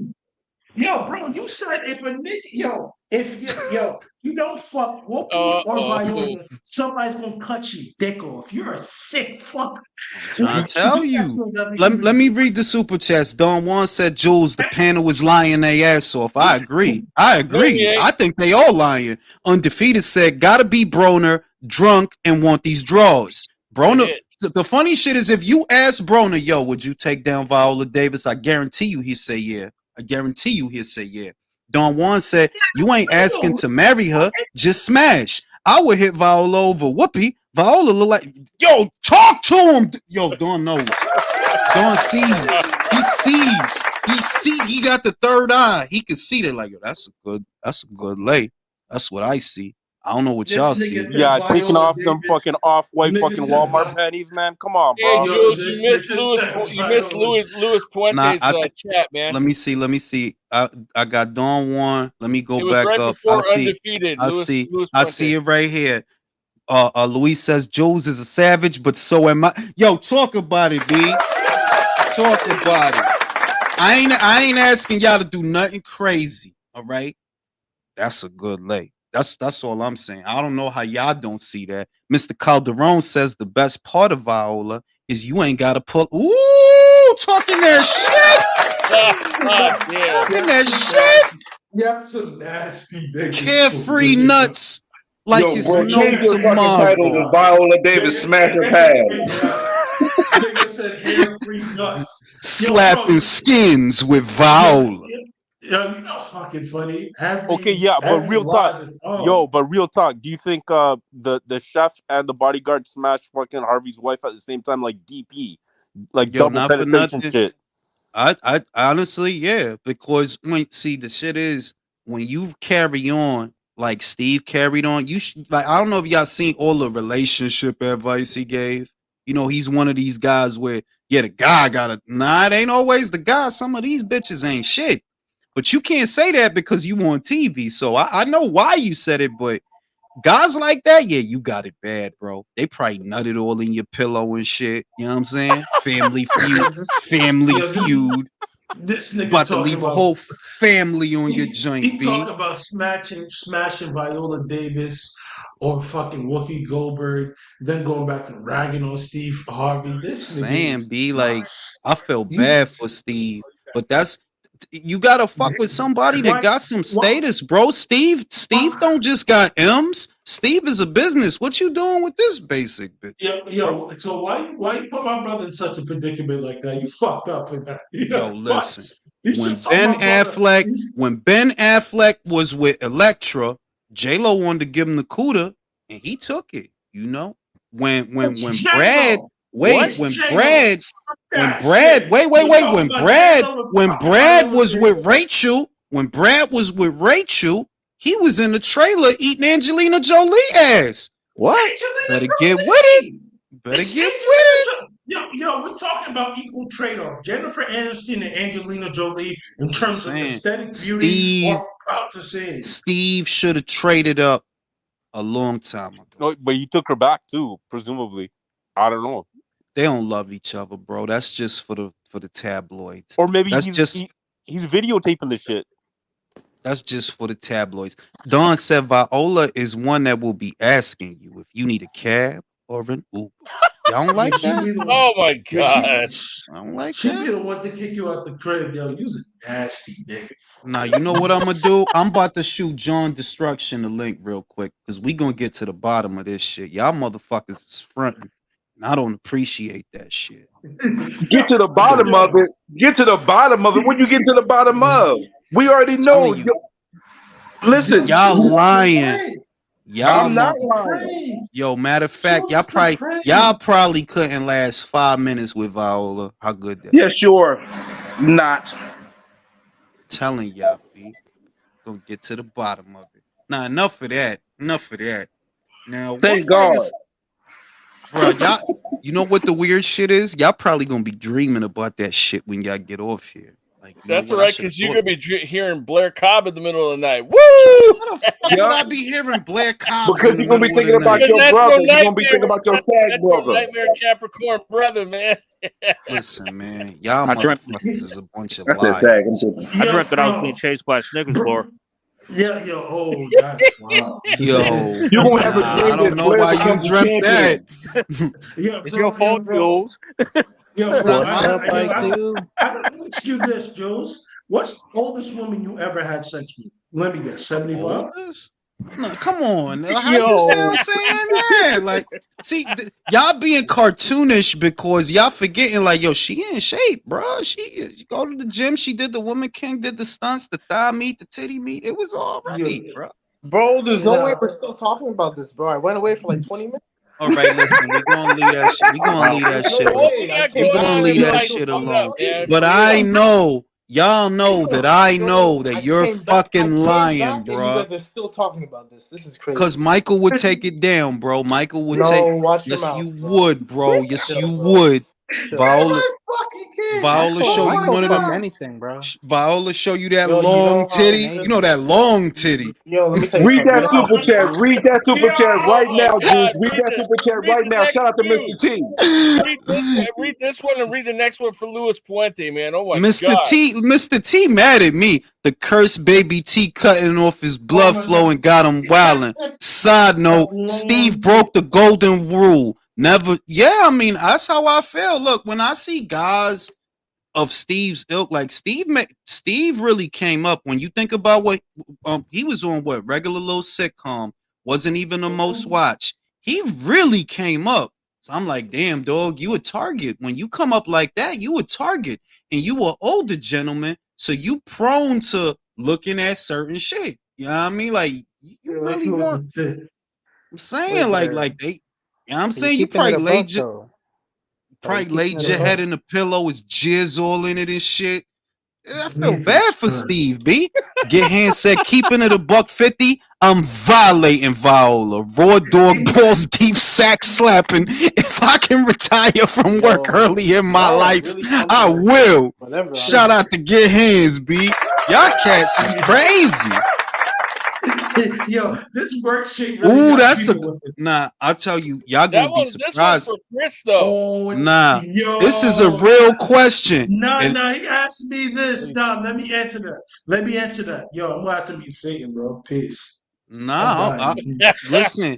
Yo, bro, you said if a nigga, you don't fuck Whoopi or Viola, somebody's gonna cut your dick off. You're a sick fuck. I tell you. Let me read the super chats. Don Juan said, Jules, the panel was lying their ass off. I agree. I think they all lying. Undefeated said, gotta be Broner, drunk, and want these draws. Broner. The funny shit is, if you ask Broner, yo, would you take down Viola Davis? I guarantee you he'd say yeah. Don Juan said, you ain't asking to marry her, just smash. I would hit Viola over Whoopi. Viola look like, yo, talk to him. Yo, Don knows. Don sees. He got the third eye. He can see that, like, yo, that's a good lay. That's what I see. I don't know what y'all see. Yeah, taking off them fucking off-white fucking Walmart panties, man. Come on, bro. Hey, Jules, you missed Louis Puente's chat, man. Let me see. I got Don Juan. Let me go back right up. Before Undefeated. I see it right here. Luis says Jules is a savage, but so am I. Yo, talk about it, B. Talk about it. I ain't asking y'all to do nothing crazy. All right. That's a good lay. That's all I'm saying. I don't know how y'all don't see that. Mr. Calderon says the best part of Viola is you ain't got to pull. Ooh, talking that shit. Talking that shit. Yeah, some nasty niggas. Carefree nuts. Like Yo, it's bro, no change your fucking title to tomorrow. Viola Davis smash her pads. Nigga said hair-free nuts. Slapping skins with Viola. Yo, you know, fucking funny. Okay, yeah, but real talk. But real talk. Do you think the chef and the bodyguard smashed fucking Harvey's wife at the same time, like DP, like Yo, double not for penetration nothing. shit? I honestly, yeah, because the shit is when you carry on like Steve carried on, you like I don't know if y'all seen all the relationship advice he gave. You know, he's one of these guys where the guy gotta it ain't always the guy. Some of these bitches ain't shit. But you can't say that because you on TV. So I know why you said it, but guys like that, yeah, you got it bad, bro. They probably nutted all in your pillow and shit. You know what I'm saying? Family feud. This nigga about to talking leave a about whole family on your joint, he B. talking about smashing Viola Davis or fucking Whoopi Goldberg, then going back to ragging on Steve Harvey. This nigga Saying, is B, like, nuts. I feel bad for Steve, but you gotta fuck with somebody that got some status, bro. Steve don't just got M's. Steve is a business. What you doing with this basic bitch? Yo, so why you put my brother in such a predicament like that? You fucked up for that. Yo, listen. When Ben Affleck was with Elektra, J-Lo wanted to give him the cooter, and he took it. You know, when Brad was with Rachel, he was in the trailer eating Angelina Jolie ass. What? Better get with it. Yo, we're talking about equal trade-off. Jennifer Aniston and Angelina Jolie in terms of aesthetic beauty or proud to say. Steve should have traded up a long time ago. No, but he took her back too, presumably. I don't know. They don't love each other, bro. That's just for the tabloids. Or maybe he's videotaping the shit. That's just for the tabloids. Dawn said Viola is one that will be asking you if you need a cab or an Uber. Y'all don't like that? Oh my god! I don't like She that. be the one to kick you out the crib, yo. You's a nasty nigga. Nah, you know what I'm gonna do? I'm about to shoot John Destruction the link real quick because we gonna get to the bottom of this shit. Y'all motherfuckers is fronting. And I don't appreciate that shit. Get to the bottom of it. Get to the bottom of it. When you get to the bottom of, we already know. Listen, y'all lying. I'm not lying. Yo, matter of fact, y'all probably couldn't last 5 minutes with Viola. How good that? Yeah, sure. Not telling y'all, B. Gonna get to the bottom of it. Nah, enough of that. Now, thank God. Bro, y'all, you know what the weird shit is? Y'all probably gonna be dreaming about that shit when y'all get off here. Like, that's right, because you're gonna be hearing Blair Cobb in the middle of the night. Woo! What the fuck would I be hearing Blair Cobb? Because you're gonna be thinking about your brother. You're gonna be thinking about your sad brother. Nightmare Capricorn brother, man. Listen, man, y'all motherfuckers is a bunch of liars. I dreamt that I was being chased by a Snickers bar. Yeah, yo, that's wow. Yo, you gonna have a dream. I don't know why you dreamt that. It's your fault, Jules. Yo, bro, I ask you this, Jules. What's the oldest woman you ever had sex with? Let me guess, 75? No, come on. How you sound saying that? Like, see, y'all being cartoonish because y'all forgetting, like, yo, she in shape, bro. She go to the gym. She did the Woman King, did the stunts, the thigh meat, the titty meat. It was all right, bro. Bro, there's no way we're still talking about this, bro. I went away for like 20 minutes. All right, listen, we're gonna leave that shit. We're gonna leave that shit alone. We're gonna leave that shit alone. But I know, y'all know that I know that you're fucking lying, bro. You guys are still talking about this. This is crazy. Because Michael would take it down, bro. Michael would watch yes, your mouth, you would, bro. Yes, you would. Viola show you one of them. Anything, bro. Viola show you that Yo, you long know how titty. You know that long titty. Yo, let me tell you Read something. that super chat. Read that super chat right Oh my now, Juice. God! Read that super chat Read right the now. next Shout out to two. Mr. T. Read this one and read the next one for Luis Puente, man. Oh my Mr. God. Mr. T mad at me. The cursed baby T cutting off his blood flow and got him wilding. Side note, Steve broke the golden rule. Never. Yeah, I mean, that's how I feel. Look, when I see guys of Steve's ilk, like Steve really came up. When you think about what he was on, what regular little sitcom, wasn't even the most watched. He really came up. So I'm like, damn, dog, you a target. When you come up like that, you a target, and you an older gentleman, so you prone to looking at certain shit. You know what I mean? Like you really want. I'm saying like they. You know what I'm saying? You probably laid your. Probably laid your head in the pillow, it's jizz all in it and shit. I feel bad for Steve, B. Get hands said, keeping it $150. I'm violating Viola. Raw dog balls deep sack slapping. If I can retire from work early in my life, I will. Shout out to Get Hands, B. Y'all cats is crazy. Yo, this work shit really. Ooh, that's nah. I'll tell you, y'all gonna be surprised. This one's for Chris, though. Nah, this is a real question. No, he asked me this. No, let me answer that. Yo, I'm gonna have to be Satan, bro. Peace. Nah, listen.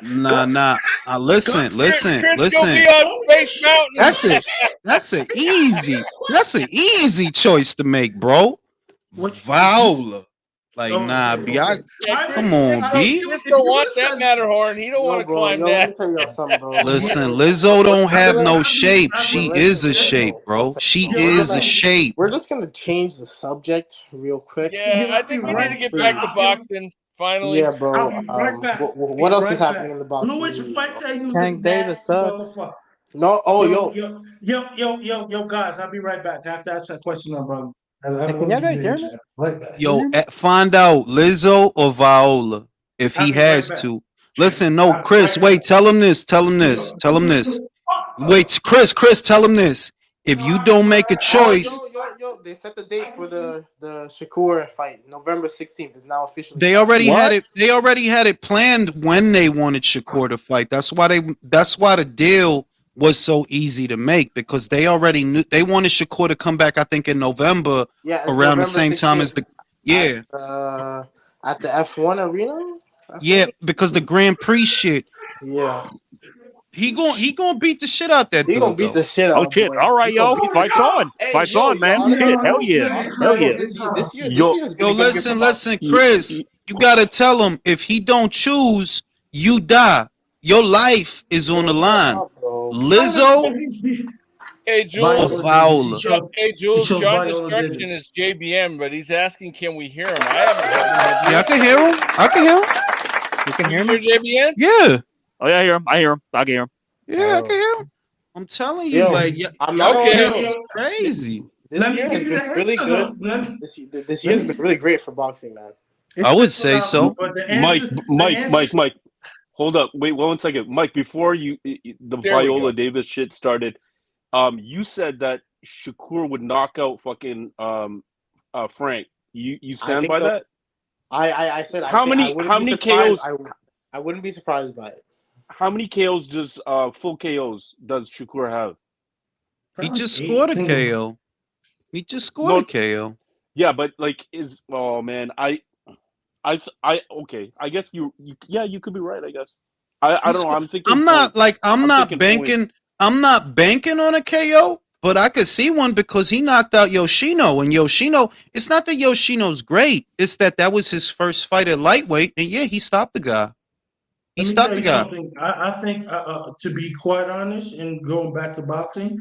Nah. Listen. Chris, go be on Space Mountain. That's an easy choice to make, bro. Viola. Like, nah, B. Come on, B. Chris don't want that Matterhorn. He don't want to climb that. Let me tell you something, bro. Listen, Lizzo don't have no shape. She is a shape, bro. She is a shape. We're just gonna change the subject real quick. Yeah, I think we need to get back to boxing. Finally. Yeah, bro. What else is happening in the boxing? Luis Puente, Tank Davis sucks. No, yo, guys, I'll be right back. I have to ask that question, brother. Can you guys hear me? Yo, find out Lizzo or Viola if he has to. Listen, no, Chris, wait, tell him this. Wait, Chris, tell him this. If you don't make a choice, they set the date for the Shakur fight, November 16th. Is now officially. They already had it. They already had it planned when they wanted Shakur to fight. That's why the deal was so easy to make, because they already knew they wanted Shakur to come back. I think in November, around November the same 16th. Time as the at the F1 arena. Because the Grand Prix shit. Yeah. He gonna beat the shit out that dude. He gonna beat the shit out. Oh shit! All right, yo, fight on, fight on, man. Shit, hell yeah. This year. Yo, listen, Chris. You gotta tell him if he don't choose, you die. Your life is on the line. Lizzo. Hey Jules. Viola. Hey Jules. John Destruction is JBM, but he's asking, can we hear him? I haven't heard him. Yeah, I can hear him. You can hear me, JBN? Yeah. Oh yeah, I hear him. I can hear him. Yeah, I can hear him. I'm telling you, I'm okay. Crazy. This year has been really good. This year has been really great for boxing, man. I would say so. Mike. Hold up. Wait 1 second. Mike, before the Viola Davis shit started, you said that Shakur would knock out fucking Frank. You stand by that? I said how many KOs? I wouldn't be surprised by it. How many KOs does full KOs does Shakur have? He just scored a KO. A KO. Yeah, but like okay. I guess you could be right, I guess. I don't know. I'm thinking I'm not banking on a KO, but I could see one because he knocked out Yoshino, and Yoshino, it's not that Yoshino's great, it's that was his first fight at lightweight, and he stopped the guy. I think, to be quite honest, and going back to boxing,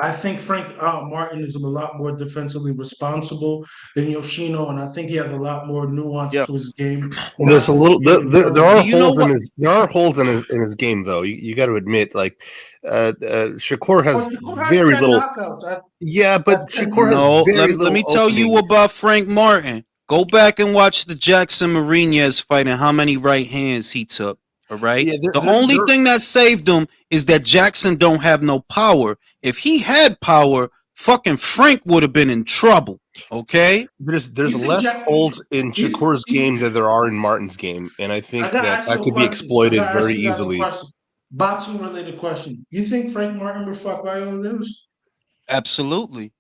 I think Frank Martin is a lot more defensively responsible than Yoshino, and I think he has a lot more nuance to his game. There's a little. There are holes in his game, though. You got to admit, like Shakur has very little. Yeah, but Shakur has very little. Let me tell you about Frank Martin. Go back and watch the Jackson Mariñez fight and how many right hands he took. All right. Yeah, The only thing that saved him is that Jackson don't have no power. If he had power, fucking Frank would have been in trouble. Okay. There's less holes in Shakur's game than there are in Martin's game, and I think that could be exploited very easily. Boxing related question. You think Frank Martin would fuck Viola Davis? Absolutely.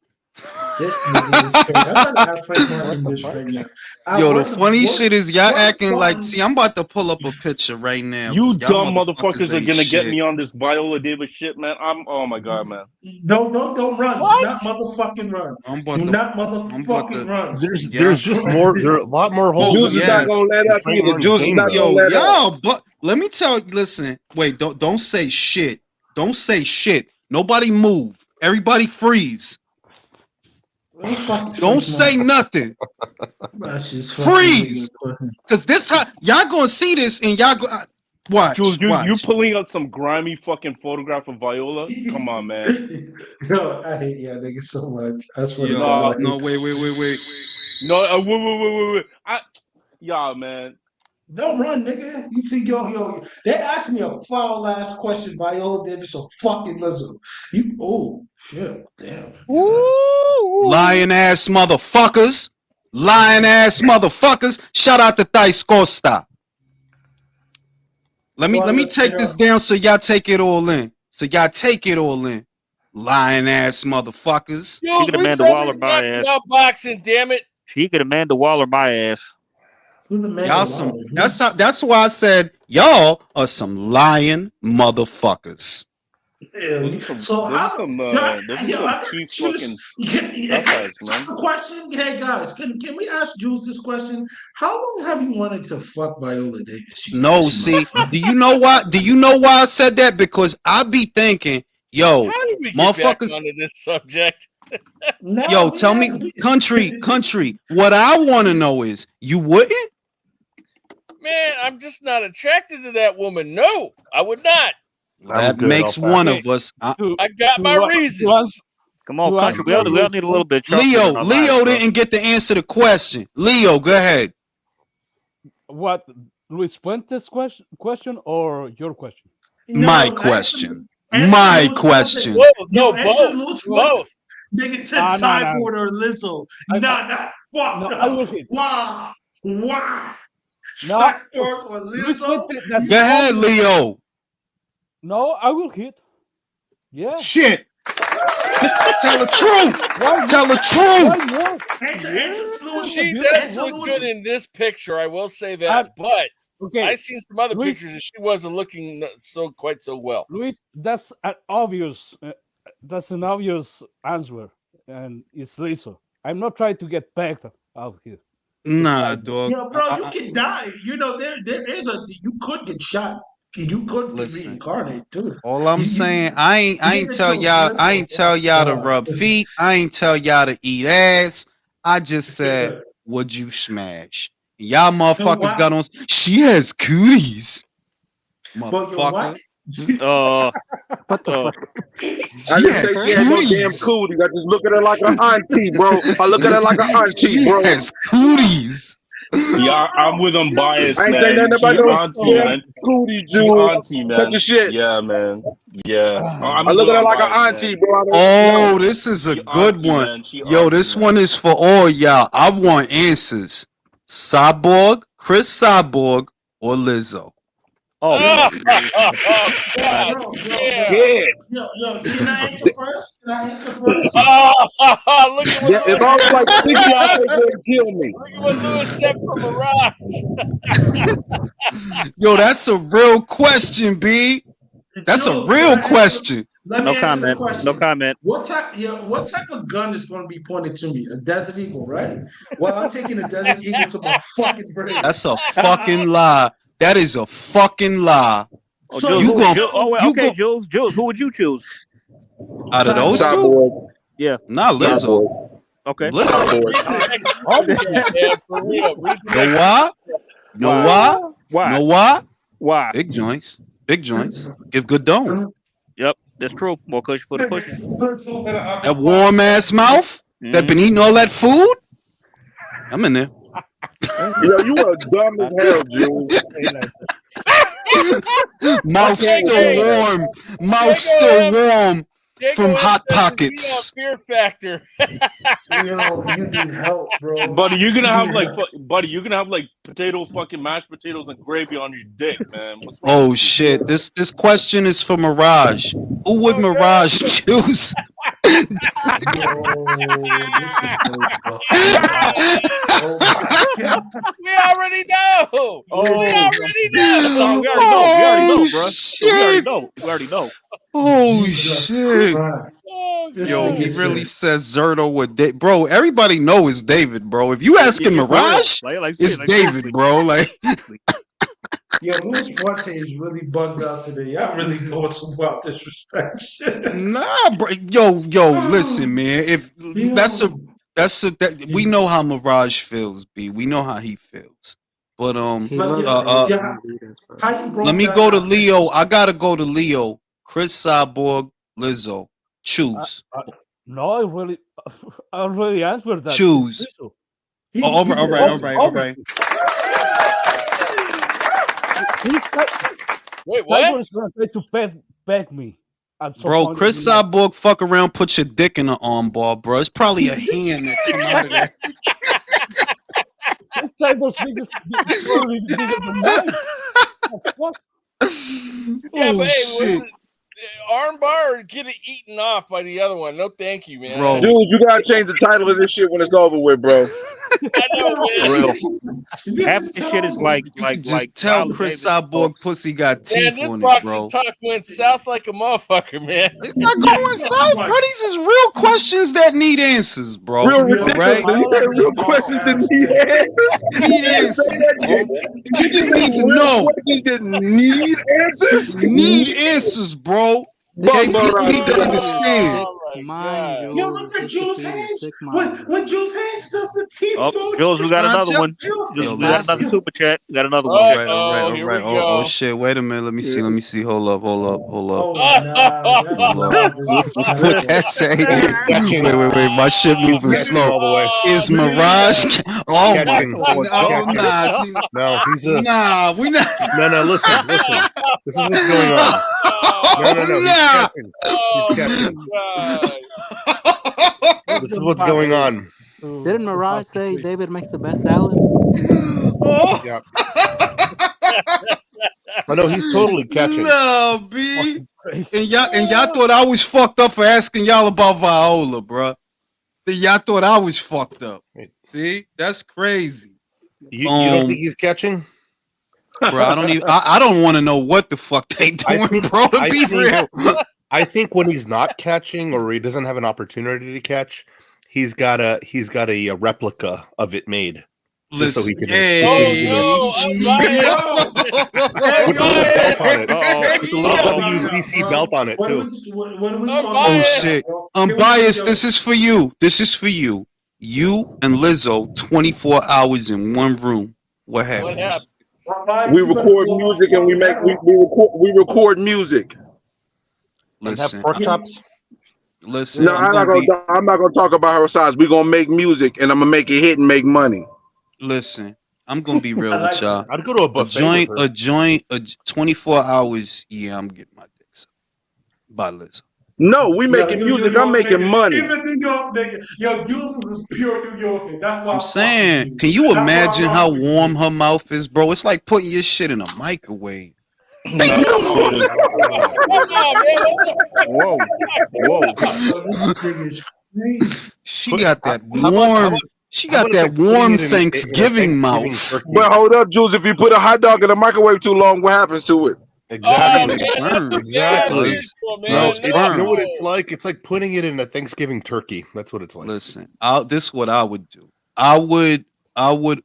This nigga is crazy. I gotta have Frank Martin this right now. Yo, the funny shit is y'all acting like. See, I'm about to pull up a picture right now. You dumb motherfuckers are gonna get me on this Viola Davis shit, man. Oh my god, man. Don't run. What? Do not motherfucking run. Do not motherfucking run. There's just more. There are a lot more holes. Juice is not gonna let up either. Juice is not gonna let up. But let me tell you. Listen, wait. Don't say shit. Don't say shit. Nobody move. Everybody freeze. Don't say nothing. Freeze. Because this y'all gonna see this and y'all go watch. Jules, watch. You're pulling out some grimy fucking photograph of Viola. Come on, man. Yo, I hate y'all niggas so much. I swear to No, God. no, wait. No, wait. Yeah, man. Don't run, nigga. You think yo? They asked me a foul ass question. Viola Davis or fucking Lizzo. Oh shit, damn. Lying ass motherfuckers. Lying ass motherfuckers. Shout out to Thais Costa. Let me take this down so y'all take it all in. Lying ass motherfuckers. She could Amanda Waller my ass. Boxing, damn it. She could Amanda Waller my ass. Y'all some. That's why I said y'all are some lying motherfuckers. Question, hey guys, can we ask Jules this question? How long have you wanted to fuck Viola Davis? No, see, do you know why? Do you know why I said that? Because I be thinking, yo, How did we get motherfuckers. back onto this subject? Yo, tell me, country. What I want to know is, you wouldn't? Man, I'm just not attracted to that woman. No, I would not. That makes one of us. I got my reasons. Come on, country. We all need a little bit. Leo didn't get to answer the question. Leo, go ahead. What, Luis Puente's question or your question? My question. My question. Whoa, no, both. Nigga said Cyborg or Lizzo. Nah, fuck. Why? Cyborg or Lizzo? Go ahead, Leo. No, I will hit. Yeah. Shit. Tell the truth. Tell the truth. She does look good in this picture. I will say that, but I've seen some other pictures and she wasn't looking quite so well. Luis, that's an obvious. That's an obvious answer, and it's Lizzo. I'm not trying to get pegged out here. Nah, dog. Yo, bro, you can die. You know, there is you could get shot. You could be reincarnated too. All I'm saying, I ain't tell y'all to rub feet. I ain't tell y'all to eat ass. I just said, would you smash? Y'all motherfuckers got on. She has cooties, motherfucker. What the fuck? I didn't say she had no damn cooties. I just look at her like an auntie, bro. I look at her like an auntie, bro. She has cooties. Yeah, I'm with them biased, I ain't man. saying nothing about Auntie, man. Cooties, She auntie, man. Touch your shit. Yeah, man. Yeah. I look at her like an auntie, bro. Oh, this is a good one. Yo, this one is for all y'all. I want answers. Cyborg, Chris Cyborg, or Lizzo? Oh, Yo, can I answer first? Look at what if I was like 60, I'd say go kill me. Look at what Lewis said from Mirage. Yo, that's a real question, B. That's a real question. No comment. No comment. What type of gun is going to be pointed to me? A Desert Eagle, right? Well, I'm taking a Desert Eagle to my fucking brain. That's a fucking lie. That is a fucking lie. Oh, so Jules, Jules, who would you choose? Out of those two? Yeah. Not Lizzo. Okay. Lizzo. Know why? Know why? Why? Know why? Why? Big joints. Big joints. Give good dome. Yep, that's true. More cushion for the push. That warm ass mouth that been eating all that food. I'm in there. Yo, you are dumb as hell, Jules. Mouth still warm. Mouth still warm from Hot Pockets. Fear factor. You need help, bro. Buddy, you're gonna have like mashed potatoes and gravy on your dick, man. What's wrong Oh with you? shit! This question is for Mirage. Who would Mirage choose? We already know. Oh, we already know. we already know, bro. Shit. We already know. Oh Jesus shit! Christ. Yo, he really says Zerto with bro. Everybody know it's David, bro. If you asking Mirage, it's David, bro. Like, yo, Luis Fuerte is really bugged out today. Y'all really doing some wild disrespect shit. nah, bro. Yo, listen, man. If we know how Mirage feels, B. We know how he feels. But let me go to Leo. I gotta go to Leo. Chris Cyborg, Lizzo. Choose. No, I already answered that. Choose. All right. Wait, what? Is going to try to peg me. Bro, Chris Cyborg, fuck around, put your dick in an armbar, bro. It's probably a hand that come out of that. This type of thing is probably bigger than mine. What? Yeah, but shit. hey, armbar or get it eaten off by the other one? No, thank you, man. Bro, dude, you gotta change the title of this shit when it's over with, bro. I know, man. Half the shit is like tell Chris Cyborg pussy got teeth this on it, boxing bro. talk went south like a motherfucker, man. It's not going south, bro. These is real questions that need answers, bro. Real ridiculous. Right? Real questions that need answers. Need answers, bro. You just need to know questions that need answers. Need answers, bro. They need to understand. Yo, look at Jules Haynes. When Jules Haynes stuff the teeth. Oh, Jules, we got another one. Jules, we got another super chat. We got another one. All right. Oh shit! Wait a minute. Let me see. Hold up. Oh, What that say? Wait. My shit moving slow. Is Mirage? Oh my God! No, he's a. Nah, we not. No. Listen. This is what's going on. No. He's catching. This is what's going on. Didn't Mirage say David makes the best salad? Yeah. I know he's totally catching. No, B. And y'all thought I was fucked up for asking y'all about Viola, bro. Y'all thought I was fucked up. See, that's crazy. You don't think he's catching? Bro, I don't want to know what the fuck they doing, bro. To be real. I think when he's not catching or he doesn't have an opportunity to catch, he's got a replica of it made. Just so he can. With a little WBC belt on it too. Oh shit! Unbiased. This is for you. You and Lizzo, 24 hours in one room. What happened? We record music and we record music. Listen. Listen. No, I'm not gonna talk about her size. We're gonna make music and I'm gonna make it hit and make money. Listen, I'm gonna be real with y'all. I'd go to a buffet. A joint, 24 hours. Yeah, I'm getting my dick sucked by Lizzo. No, we making music. I'm making money. He's a New York nigga. Yo, Jules is pure New York. That's why I'm saying, can you imagine how warm her mouth is, bro? It's like putting your shit in a microwave. Whoa. She got that warm. She got that warm Thanksgiving mouth. But hold up, Jules. If you put a hot dog in the microwave too long, what happens to it? Exactly. Exactly. No, you know what it's like? It's like putting it in a Thanksgiving turkey. That's what it's like. Listen, this is what I would do. I would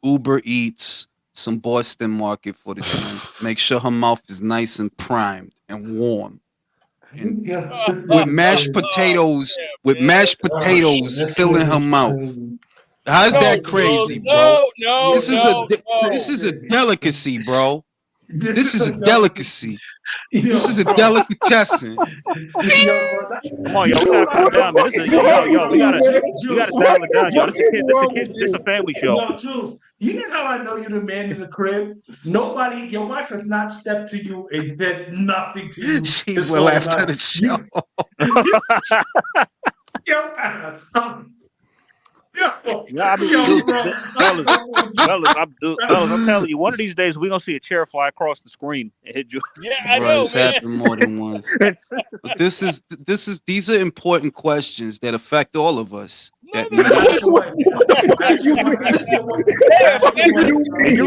Uber Eats some Boston Market for the joint. Make sure her mouth is nice and primed and warm. And with mashed potatoes, still in her mouth. How's that crazy, bro? This is a delicacy, bro. This is a delicacy. This is a delicatessen. Come on, yo, we gotta calm down, man. This is, yo, we gotta dial it down, yo. This a family show. No, Jules, you know how I know you're the man in the crib? Nobody, your wife has not stepped to you and said nothing to you. She will after the show. Yeah, I mean, fellas, I'm telling you, one of these days we're gonna see a chair fly across the screen and hit you. Yeah, I know, It's happened more than once. But these are important questions that affect all of us. Did you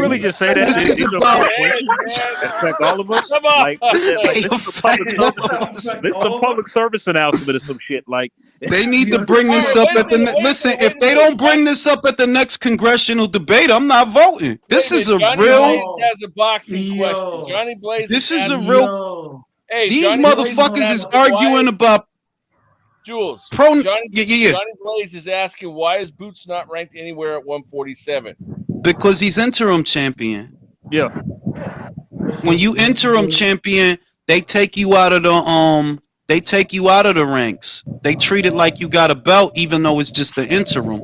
really just say that? These are important questions that affect all of us. Like this is a public service announcement or some shit. Like they need to bring this up at the listen. If they don't bring this up at the next congressional debate, I'm not voting. This is a Johnny real. Blaze has a boxing question. Johnny Blaze. This is a real. Hey, these Johnny motherfuckers is arguing about. Jules, yeah. Johnny Blaze is asking, why is Boots not ranked anywhere at 147? Because he's interim champion. Yeah. When you interim champion, they take you out of the ranks. They treat it like you got a belt, even though it's just the interim.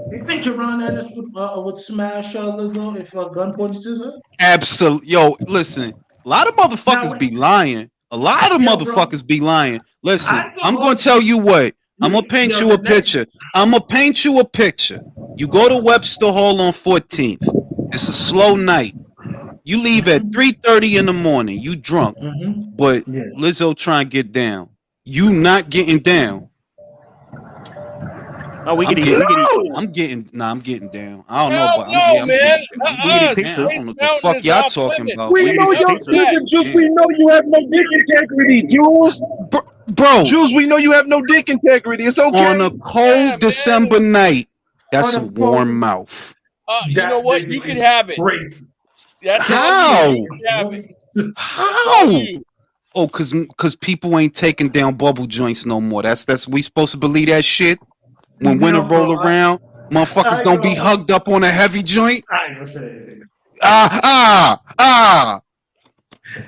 You think Jerron Ennis would smash Lizzo if a gun points to her? Absolutely. Yo, listen. A lot of motherfuckers be lying. Be lying. Listen, I'm going to tell you what. I'm going to paint you a picture. You go to Webster Hall on 14th. It's a slow night. You leave at 3:30 in the morning. You drunk. But Lizzo trying to get down. You not getting down. Oh, I'm getting down. I don't know, but I'm getting down. I don't know what the fuck y'all talking about. We know you have no dick integrity, Jules. Bro, Jules, we know you have no dick integrity. It's okay. On a cold December night, that's a warm mouth. You know what? You can have it. That's how? How? Oh, cause people ain't taking down bubble joints no more. That's we supposed to believe that shit. When winter roll around, motherfuckers don't be hugged up on a heavy joint. I ain't gonna say it. I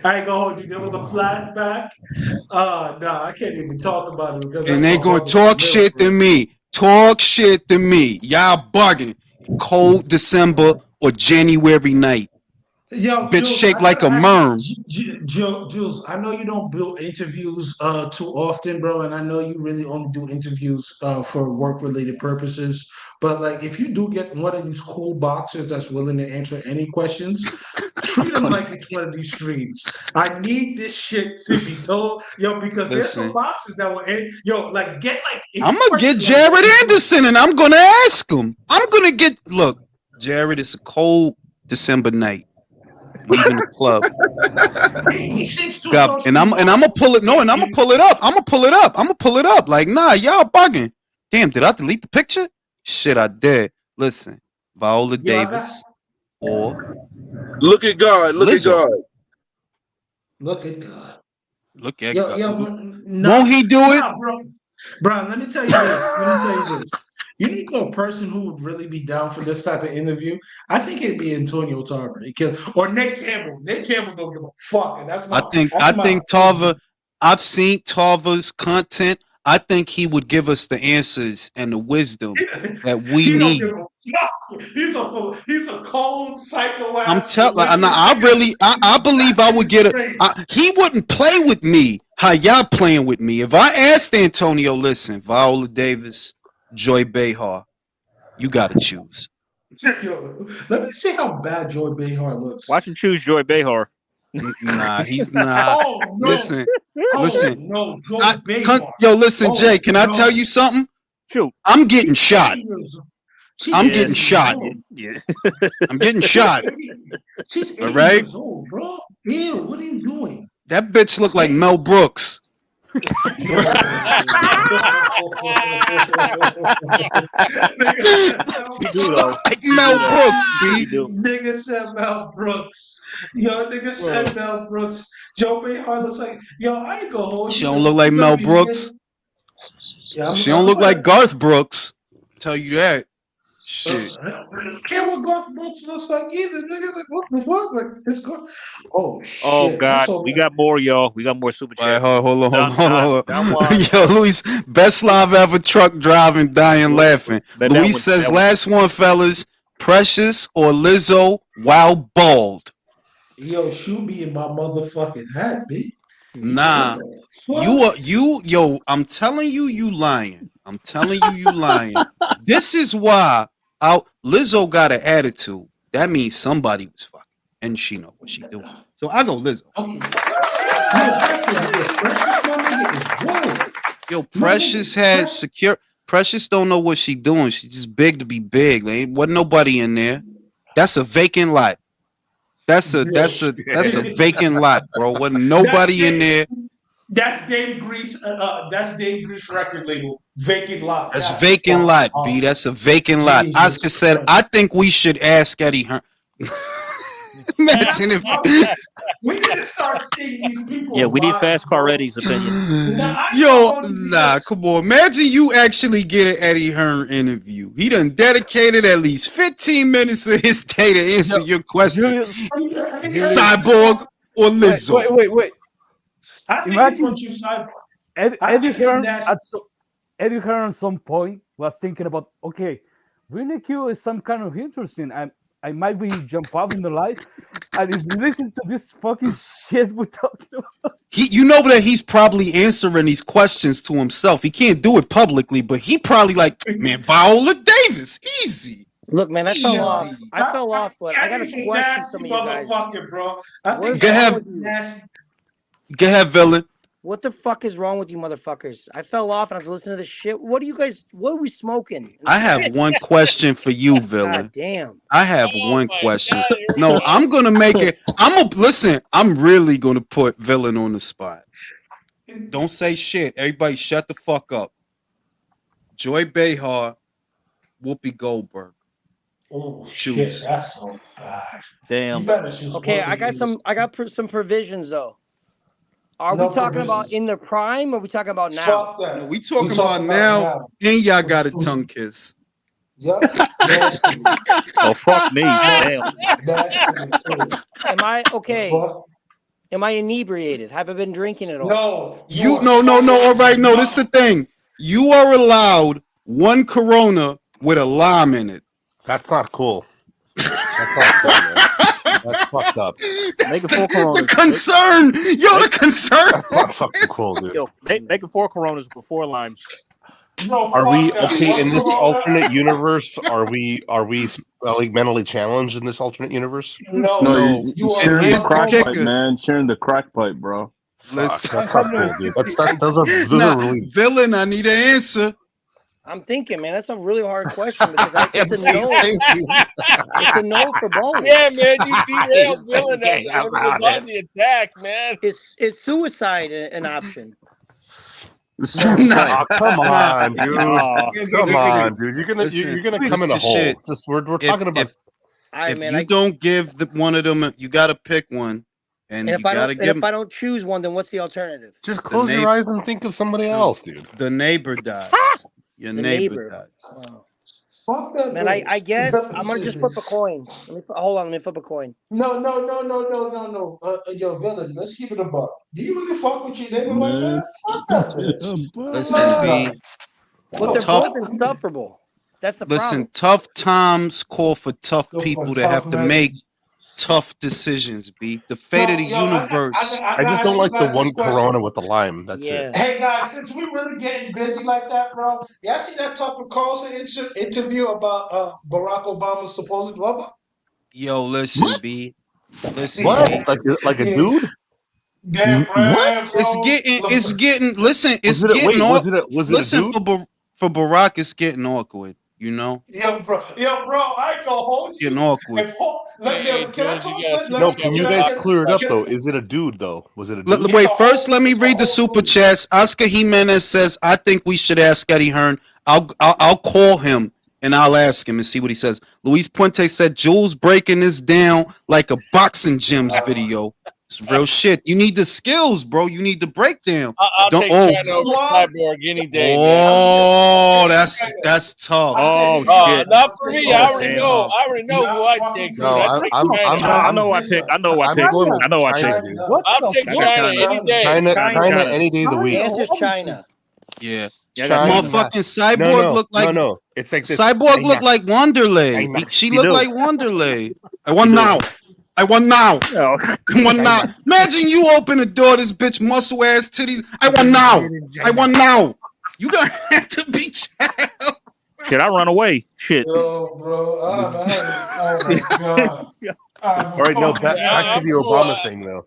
ain't gonna hold you. There was a flashback. No, I can't even talk about it because. And they gonna talk shit to me. Y'all bugging. Cold December or January night. Yo, bitch Jules, shaped like a merm. Jules, I know you don't build interviews too often, bro, and I know you really only do interviews for work-related purposes. But like, if you do get one of these cool boxers that's willing to answer any questions, treat them like it's one of these streams. I need this shit to be told, yo, because there's some boxers that will end, like get like. I'm gonna get Jared Anderson, and I'm gonna ask him. Look, Jared, it's a cold December night. Leaving the club. And I'm gonna pull it. No, and I'm gonna pull it up. Like, nah, y'all bugging. Damn, did I delete the picture? Shit, I did. Listen, Viola Davis or look at God. Look at God. Look at God. Look at God. Won't he do it? Bro, let me tell you this. You need a person who would really be down for this type of interview. I think it'd be Antonio Tarver or Nick Campbell. Nick Campbell don't give a fuck, and that's my. I think Tarver. I've seen Tarver's content. I think he would give us the answers and the wisdom that we need. He's a cold psycho. I'm telling. I believe I would get it. He wouldn't play with me how y'all playing with me. If I asked Antonio, listen, Viola Davis, Joy Behar, you gotta choose. Yo, let me see how bad Joy Behar looks. Watch him choose Joy Behar. Nah, he's not. Oh, no. Listen. No, listen, Jay. Can I tell you something? Shoot, I'm getting shot. I'm getting shot. Yeah. I'm getting shot. She's 8 all right, years old, bro. Ew, what are you doing? That bitch look like Mel Brooks. Like Mel Brooks, nigga said Mel Brooks. Yo, nigga said Mel Brooks. Joe Behar looks like I ain't gonna hold you. She don't look like Mel Brooks. She don't look like Garth Brooks. I'll tell you that. Shit. Can't what Garth Brooks looks like either. Nigga, like, what the fuck? Like, it's good. Oh, shit. Oh, God. We got more, y'all. We got more super All right, chat. hold on. That one. Yo, Luis, best live ever, truck driving, dying laughing. Luis says, last one, fellas, Precious or Lizzo while bald? Yo, shoot me in my motherfucking hat, B. Nah. Yo, I'm telling you, you lying. This is why Lizzo got an attitude. That means somebody was fucking, and she know what she doing. So I go Lizzo. Yo, Precious had secure. Precious don't know what she doing. She just big to be big. There wasn't nobody in there. That's a vacant lot. That's a vacant lot, bro. Wasn't nobody in there. That's Dave Grease. That's Dave Grease record label. Vacant lot. That's vacant lot, B. That's a vacant lot. Oscar said, I think we should ask Eddie Hearn. Imagine if we need to start seeing these people. Yeah, we need Fast Car Eddie's opinion. Come on. Imagine you actually get an Eddie Hearn interview. He done dedicated at least 15 minutes of his day to answer your question. Cyborg or Lizzo? Wait. Imagine Eddie Hearn at some point was thinking about, okay, Winnie Q is some kind of interesting, and I might be jump out in the light, and he's listening to this fucking shit we're talking about. You know that he's probably answering these questions to himself. He can't do it publicly, but he probably like, man, Viola Davis, easy. Look, man, I fell off, but I got a question some of you guys. Bro. Go ahead, villain. What the fuck is wrong with you motherfuckers? I fell off and I was listening to this shit. What are we smoking? I have one question for you, villain. God damn. I have one question. No, I'm gonna make it. Listen, I'm really gonna put villain on the spot. Don't say shit. Everybody shut the fuck up. Joy Behar, Whoopi Goldberg. Oh Choose. shit, that's so bad. Damn. Okay, I got some provisions though. Are we talking about in their prime or are we talking about now? No, we talking about now, and y'all got a tongue kiss. Yep. Oh, fuck me. Damn. Am I okay? Am I inebriated? Have I been drinking at all? No. No. All right, no, this is the thing. You are allowed one Corona with a lime in it. That's not cool. That's not cool, man. That's fucked up. Make it 4 Coronas. The concern. The concern. That's not fucking cool, dude. Yo, make it 4 Coronas with 4 limes. Are we okay in this alternate universe? Are we like mentally challenged in this alternate universe? No, you're sharing the crack pipe, man. Sharing the crack pipe, bro. That's not cool, dude. Those are really villain. I need an answer. I'm thinking, man, that's a really hard question because it's a no. It's a no for both. Yeah, man, you derailed villain was on the attack, man. Is suicide an option? No, come on, dude. Come on, dude. You're gonna come in a hole. We're talking about. If you don't give one of them, you got to pick one. And if I don't choose one, then what's the alternative? Just close your eyes and think of somebody else, dude. The neighbor dies. Your neighbor dies. Oh. Fuck that, man. I guess I'm gonna just flip a coin. Let me flip a coin. No. Yo, villain, let's keep it a buck. Do you really fuck with your neighbor like that? Fuck that bitch. Listen, B. But they're both insufferable. That's the problem. Listen, tough times call for tough people to have to make tough decisions, B. The fate of the universe. I just don't like the one Corona with the lime. That's it. Hey guys, since we're really getting busy like that, bro, y'all see that Tucker Carlson interview about Barack Obama's supposed lover? Yo, listen, what? B. Listen, what? B. Like a dude? Damn, what? It's getting. Listen, it's getting awkward. Listen, for Barack, it's getting awkward. You know? Yo, bro, I ain't gonna hold you. Getting awkward. Can you guys clear it up though? Is it a dude though? Was it a dude? Wait, first let me read the super chats. Oscar Jimenez says, "I think we should ask Eddie Hearn. I'll call him and I'll ask him and see what he says." Luis Puente said, "Jules breaking this down like a boxing gyms video." It's real shit. You need the skills, bro. You need the breakdown. I'll take China over Cyborg any day, man. Oh, that's tough. Oh shit! Not for me. I already Damn. know. I already know who I take. No, I take China. I know I pick. I know I I'm pick. going with I know I China, pick. dude. I'll take China any day. China any day of the week. The answer's China. Yeah. China. Motherfucking Cyborg look like no. It's like this. Cyborg look like Wanderlei. She looked like Wanderlei. I won now. I won now. I won now. Imagine you open the door, this bitch muscle ass titties. I won now. I won now. You gonna have to be child. Shit, I run away. Shit. Yo, bro. Oh my god. All right, no, back to the Obama thing though.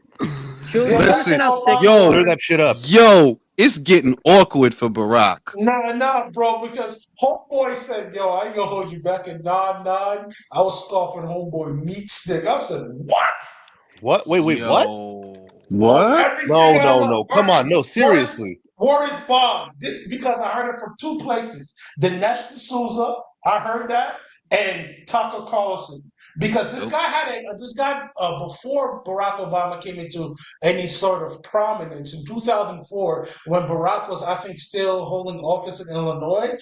Listen, clear that shit up. Yo, it's getting awkward for Barack. Nah, bro, because Homeboy said, yo, I ain't gonna hold you back in 9-9. I was scoffing Homeboy meat stick. I said, what? What? Wait, what? What? No. Come on, no, seriously. Warriors bomb. This because I heard it from two places. Dinesh D'Souza, I heard that, and Tucker Carlson. Because this guy before Barack Obama came into any sort of prominence in 2004, when Barack was, I think, still holding office in Illinois,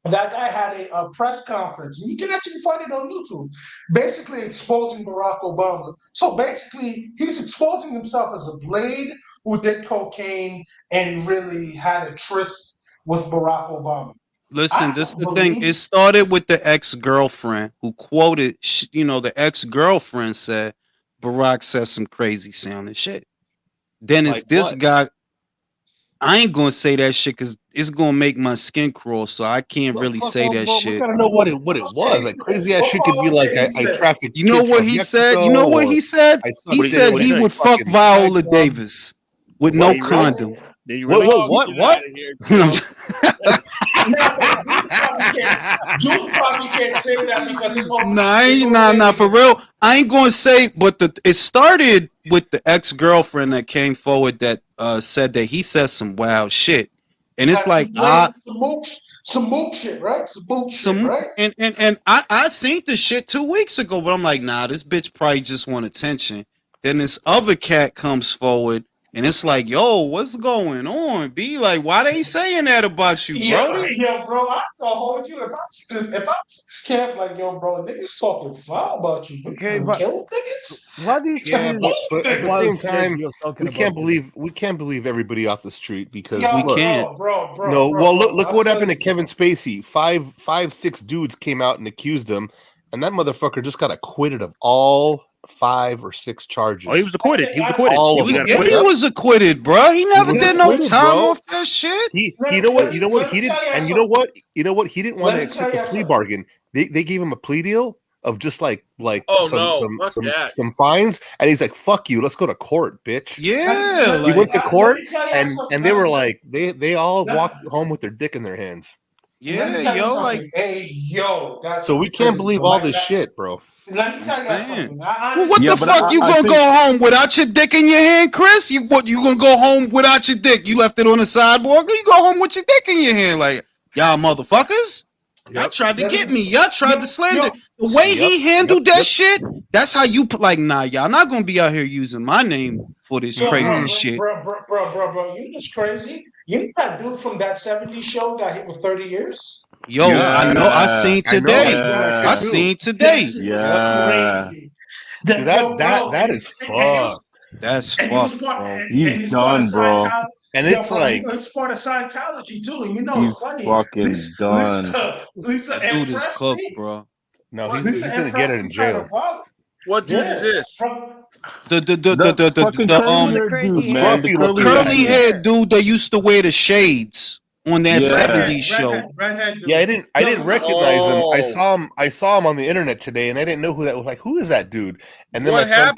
that guy had a press conference, and you can actually find it on YouTube, basically exposing Barack Obama. So basically, he's exposing himself as a blade who did cocaine and really had a tryst with Barack Obama. Listen, this is the thing. It started with the ex-girlfriend who quoted, the ex-girlfriend said, Barack said some crazy sounding shit. Then it's this guy. I ain't gonna say that shit because it's gonna make my skin crawl, so I can't really say that shit. We gotta know what it was. Like crazy ass shit could be like I trafficked. You know what he said? You know what he said? He said he would fuck Viola Davis with no condom. What? Juice probably can't say that because his whole Nah, for real. I ain't gonna say, but it started with the ex-girlfriend that came forward that said that he said some wild shit, and it's like some mook shit, right? Some shit, right? And I seen the shit 2 weeks ago, but I'm like, nah, this bitch probably just want attention. Then this other cat comes forward. And it's like, yo, what's going on? Be like, why they saying that about you, bro? Yeah, bro, I gonna hold you if I camp like, yo, bro, niggas talking foul about you. Okay, but kill niggas. What do you but at the same time, we can't believe everybody off the street because we can't. Bro. No, look what happened to Kevin Spacey. Five, 6 dudes came out and accused him, and that motherfucker just got acquitted of all 5 or 6 charges. Oh, he was acquitted. He was acquitted, bro. He never did no time off that shit. You know what? He didn't. He didn't want to accept the plea bargain. They gave him a plea deal of just some fines, and he's like, "Fuck you, let's go to court, bitch." Yeah, he went to court, and they were like, they all walked home with their dick in their hands. Yeah, yo, so we can't believe all this shit, bro. Let me tell you something. Well, what the fuck you gonna go home without your dick in your hand, Chris? You gonna go home without your dick? You left it on the sidewalk. You go home with your dick in your hand, like y'all motherfuckers. Y'all tried to get me. Y'all tried to slander. The way he handled that shit, that's how you put. Like, nah, y'all not gonna be out here using my name for this crazy shit. Bro, you just crazy. You know that dude from that 70s show got hit with 30 years? Yo, I know. I seen today. I seen today. Yeah. That is fucked. That's fucked, bro. He's done, bro. And it's like it's part of Scientology too, and you know he's it's funny. Fucking done. Lisa that dude is cooked, bro. No, he's gonna get it in jail. What dude is this? The curly haired dude that used to wear the shades on that 70s show. Yeah, I didn't recognize him. I saw him on the internet today, and I didn't know who that was. Like, who is that dude? And then my friend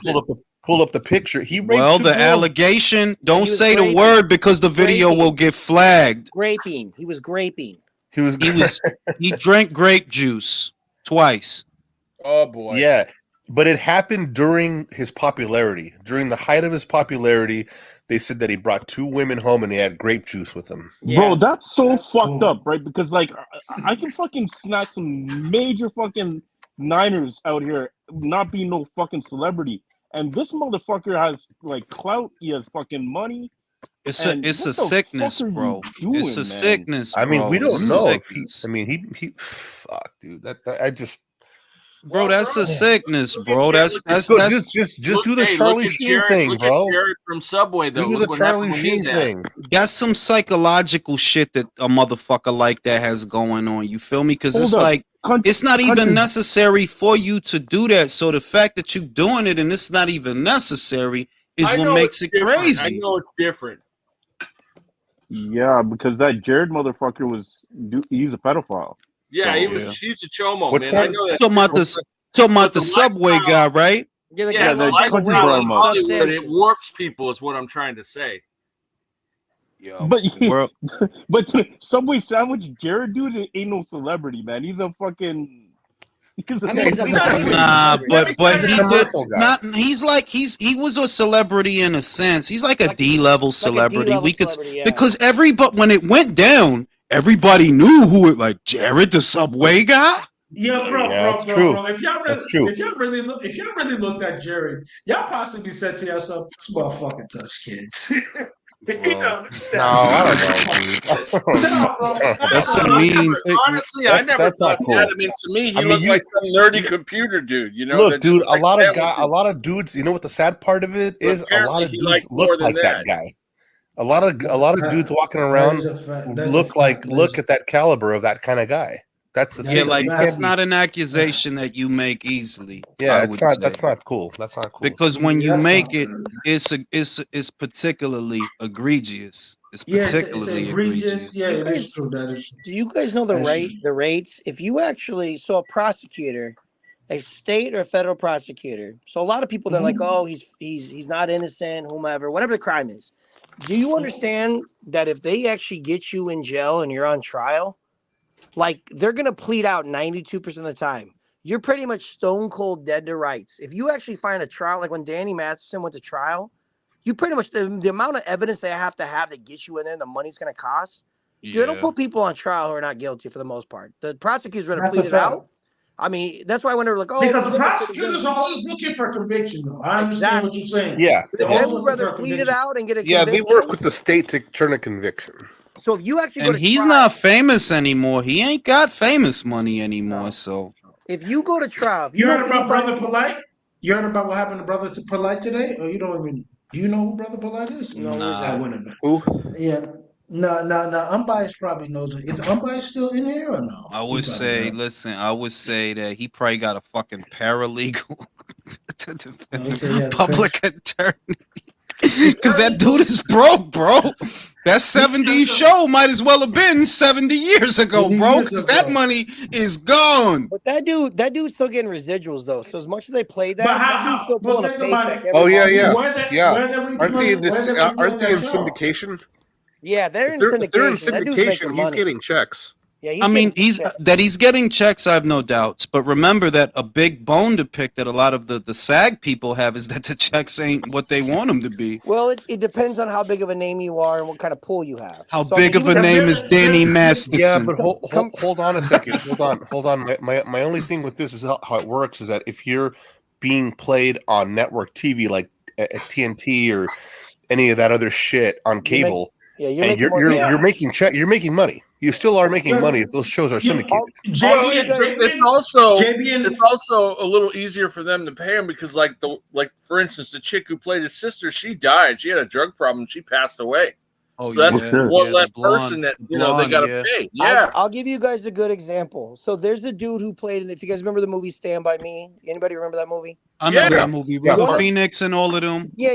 pulled up the picture. He raped the allegation. Don't say the word because the video will get flagged. He was graping. He drank grape juice twice. Oh boy. Yeah. But it happened during his popularity. During the height of his popularity, they said that he brought 2 women home and he had grape juice with him. Yeah. Bro, that's so fucked up, right? Because, like, I can fucking snatch some major fucking Niners out here, not being no fucking celebrity, And this motherfucker has like clout. He has fucking money. It's a sickness, bro. It's a sickness, bro. I mean, we don't It's a know if he. sickness. I mean, he. Fuck, dude. I just. Bro, that's a sickness, bro. That's just do the Hey, Charlie Sheen thing, look bro. at Jared from Subway though. Do Look the what Charlie happened when Sheen he's at. thing. That's some psychological shit that a motherfucker like that has going on. You feel me? Because it's like it's not even necessary for you to do that. So the fact that you're doing it and it's not even necessary is what makes it crazy. I know it's different. Yeah, because that Jared motherfucker he's a pedophile. Yeah, So, he's a chomo, Which man. one? I know that. Talking about the Subway guy, right? Yeah, the lifestyle in Hollywood, it warps people, is what I'm trying to say. But Subway sandwich Jared, dude, ain't no celebrity, man. He's a fucking. Nah, but he did not. He was a celebrity in a sense. He's like a D-level celebrity. Because when it went down, everybody knew who it. Like Jared, the Subway guy. Yeah, bro. If y'all really looked at Jared, y'all possibly said to yourself, "This motherfucker touch kids." No, I don't know, dude. No, bro. That's a mean. Honestly, I never thought that. I mean, to me, he looked like some nerdy computer dude. You know, look, dude. A lot of dudes. You know what the sad part of it is? A lot of dudes look like that guy. A lot of dudes walking around look at that caliber of that kind of guy. That's the thing. Like that's not an accusation that you make easily. Yeah, it's not. That's not cool. That's not cool. Because when you make it, it's particularly egregious. It's particularly egregious. Yeah, it is true. That is true. Do you guys know the rates? If you actually a prosecutor, a state or federal prosecutor. So a lot of people they're like, oh, he's not innocent, whomever, whatever the crime is. Do you understand that if they actually get you in jail and you're on trial? Like, they're going to plead out 92% of the time. You're pretty much stone cold dead to rights. If you actually find a trial, like when Danny Masterson went to trial, you pretty much, the amount of evidence they have to get you in there and the money's going to cost, they don't put people on trial who are not guilty for the most part. The prosecutors are going to plead it out. I mean, that's why when they're like, oh. Because the prosecutors are always looking for conviction, though. I understand what you're saying. Yeah. They would rather plead it out and get a conviction. Yeah, they work with the state to turn a conviction. So if you actually and he's not famous anymore. He ain't got famous money anymore. No. So if you go to trial, you heard about Brother Polite? You heard about what happened to Brother Polite today? Or you don't even? Do you know who Brother Polite is? No. Who? Yeah. No. Unbiased probably knows it. Is Unbiased still in here or no? I would say, I would say that he probably got a fucking paralegal to defend the public attorney. Because that dude is broke, bro. That 70s show might as well have been 70 years ago, bro. Because that money is gone. But that dude's still getting residuals, though. So as much as they played that dude's still pulling a paycheck. Oh yeah. Aren't they in syndication? Yeah, they're in syndication. If they're in syndication, he's getting checks. Yeah, he's getting checks. I have no doubts. But remember that a big bone to pick that a lot of the SAG people have is that the checks ain't what they want them to be. Well, it depends on how big of a name you are and what kind of pull you have. How big of a name is Danny Masterson? Yeah, but hold on a second. Hold on. My only thing with this is how it works is that if you're being played on network TV like at TNT or any of that other shit on cable, you're making money. You still are making money if those shows are syndicated. It's also a little easier for them to pay him because, like for instance, the chick who played his sister, she died. She had a drug problem. She passed away. Oh, so that's one less person that they got to pay. Yeah, I'll give you guys a good example. So there's a dude who played. If you guys remember the movie Stand By Me, anybody remember that movie? I know that movie. Phoenix and all of them. Yeah.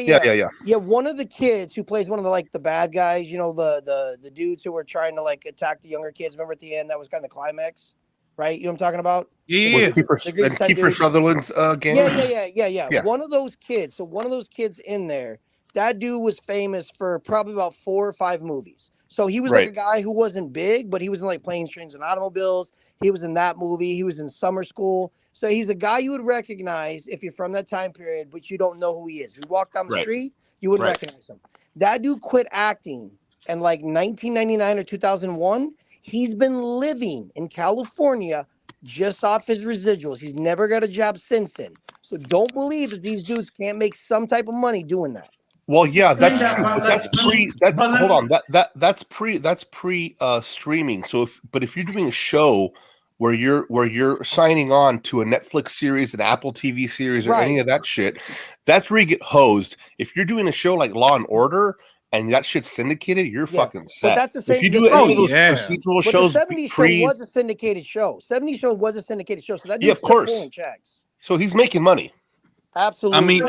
One of the kids who plays one of the bad guys. You know the dudes who were trying to attack the younger kids. Remember at the end that was kind of the climax, right? You know what I'm talking about? Yeah. Kiefer Sutherland's gang. Yeah. One of those kids. So one of those kids in there. That dude was famous for probably about 4 or 5 movies. So he was like a guy who wasn't big, but he was in Planes, Trains, and Automobiles. He was in that movie. He was in Summer School. So he's a guy you would recognize if you're from that time period, but you don't know who he is. If you walk down the street, you wouldn't recognize him. That dude quit acting in 1999 or 2001. He's been living in California just off his residuals. He's never got a job since then. So don't believe that these dudes can't make some type of money doing that. Well, yeah, that's Yeah, true, but but that's hold on, that's pre streaming. So if you're doing a show where you're signing on to a Netflix series, an Apple TV series, or any of that shit, that's where you get hosed. If you're doing a show like Law and Order and that shit's syndicated, you're fucking set. But that's the same. If you do any of those procedural but shows, the 70s show was a syndicated show. 70s show was a syndicated show, so that dude's of course, pulling checks. So he's making money. Absolutely.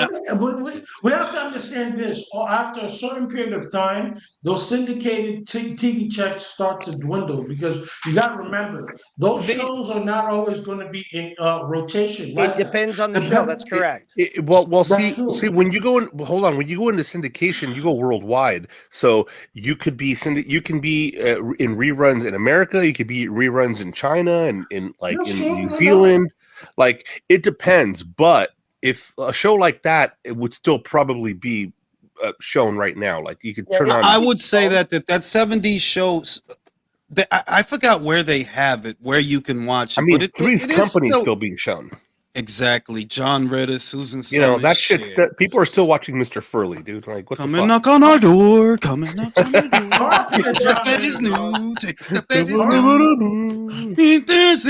We have to understand this. Or after a certain period of time, those syndicated TV checks start to dwindle because you got to remember those shows are not always going to be in rotation. Right? It depends on the show. That's correct. See, when you go in, hold on, when you go into syndication, you go worldwide. So you could be you can be in reruns in America, you could be reruns in China and in New Zealand. Like it depends, but if a show like that, it would still probably be shown right now. Like you could turn on. I would say that 70s shows. I forgot where they have it, where you can watch it. I mean, but Three's Company is still being shown. Exactly, John Ritter, Susan. You know that shit's people are still watching Mr. Furley, dude. Like, what come the fuck? and knock on our door. Come and knock on our door. Take a step that is new. Take a step that is new. There's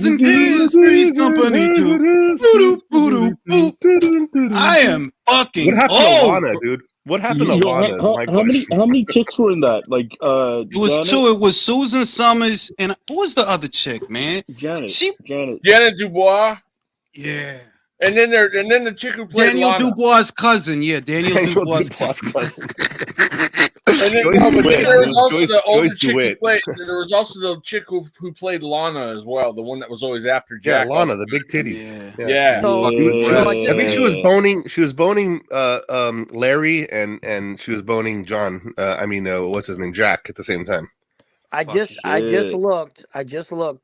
and kids, Three's Company too. I am fucking What happened to Lana, dude? What happened to Lana? How many chicks were in that? Like, it was Janet? two. It was Susan Summers and who was the other chick, man? Janet. Janet Dubois. Yeah. And then the chick who played Daniel Lana. Dubois' cousin. Yeah, Daniel Dubois' cousin. And then, there was also the older chick who played. There was also the chick who played Lana as well, the one that was always after Jack. Yeah, Lana, the big titties. Yeah. I think she was boning. She was boning Larry, and she was boning John. What's his name? Jack at the same time. I just looked.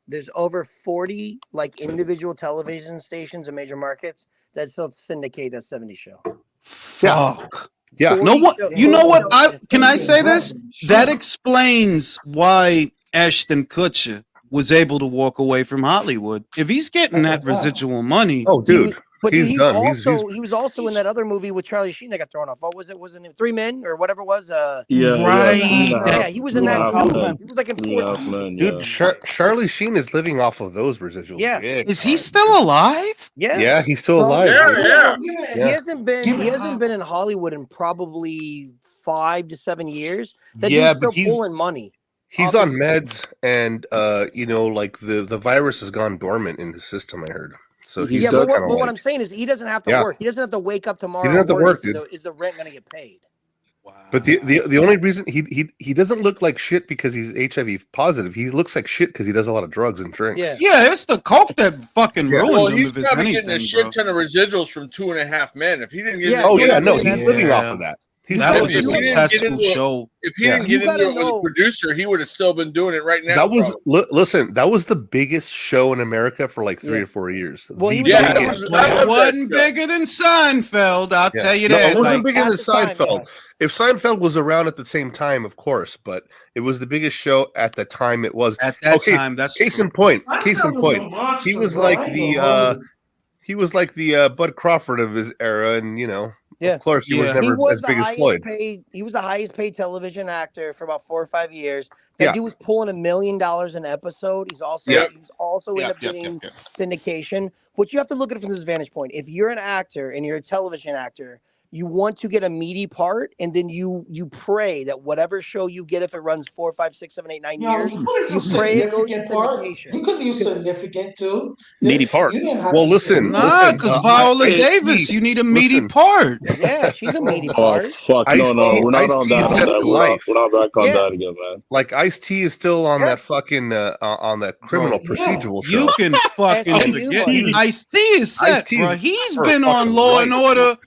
There's over 40 like individual television stations in major markets that still syndicate a 70 show. Fuck. Yeah. No what? You know what? Can I say this? That explains why Ashton Kutcher was able to walk away from Hollywood. If he's getting that residual money, oh, dude. But he's done. He was also in that other movie with Charlie Sheen that got thrown off. What was it? Wasn't it 3 Men or whatever it was? Yeah, he was in that too. He was like in 4. Dude, Charlie Sheen is living off of those residuals. Yeah. Is he still alive? Yeah. Yeah, he's still alive. He hasn't been in Hollywood in probably 5 to 7 years. That dude's still pulling money. He's on meds, and the virus has gone dormant in the system. I heard. So he's but what I'm saying is he doesn't have to work. He doesn't have to wake up tomorrow. He doesn't have to work, dude. Is the rent going to get paid? Wow. But the only reason he doesn't look like shit because he's HIV positive. He looks like shit because he does a lot of drugs and drinks. Yeah, it's the coke that fucking ruined Well, him. he's If it's probably anything, getting a shit ton of residuals from 2.5 Men. If he didn't get, he's living off of that. That was a successful show. If he didn't get into it with a producer, he would have still been doing it right now. That was listen. That was the biggest show in America for like 3 or 4 years. Well, it wasn't bigger than Seinfeld. I'll tell you that. It wasn't bigger than Seinfeld. If Seinfeld was around at the same time, of course, but it was the biggest show at the time. It was at that time. That's case in point. Case in point. He was like the Bud Crawford of his era, and of course, he was never as big as Floyd. He was the highest paid television actor for about 4 or 5 years. That dude was pulling $1 million an episode. He's also ended up getting syndication. But you have to look at it from this vantage point. If you're an actor and you're a television actor, you want to get a meaty part, and then you pray that whatever show you get, if it runs 4, 5, 6, 7, 8, 9 years, you pray it goes to syndication. You could use significant too. Meaty part. Well, listen, because Viola Davis, you need a meaty part. Yeah, she's a meaty part. Oh fuck! No, we're not on that. We're not back on that again, man. Like Ice-T is still on that fucking on that criminal procedural show. You can fucking forget. Ice-T is set, bro. He's been on Law and Order.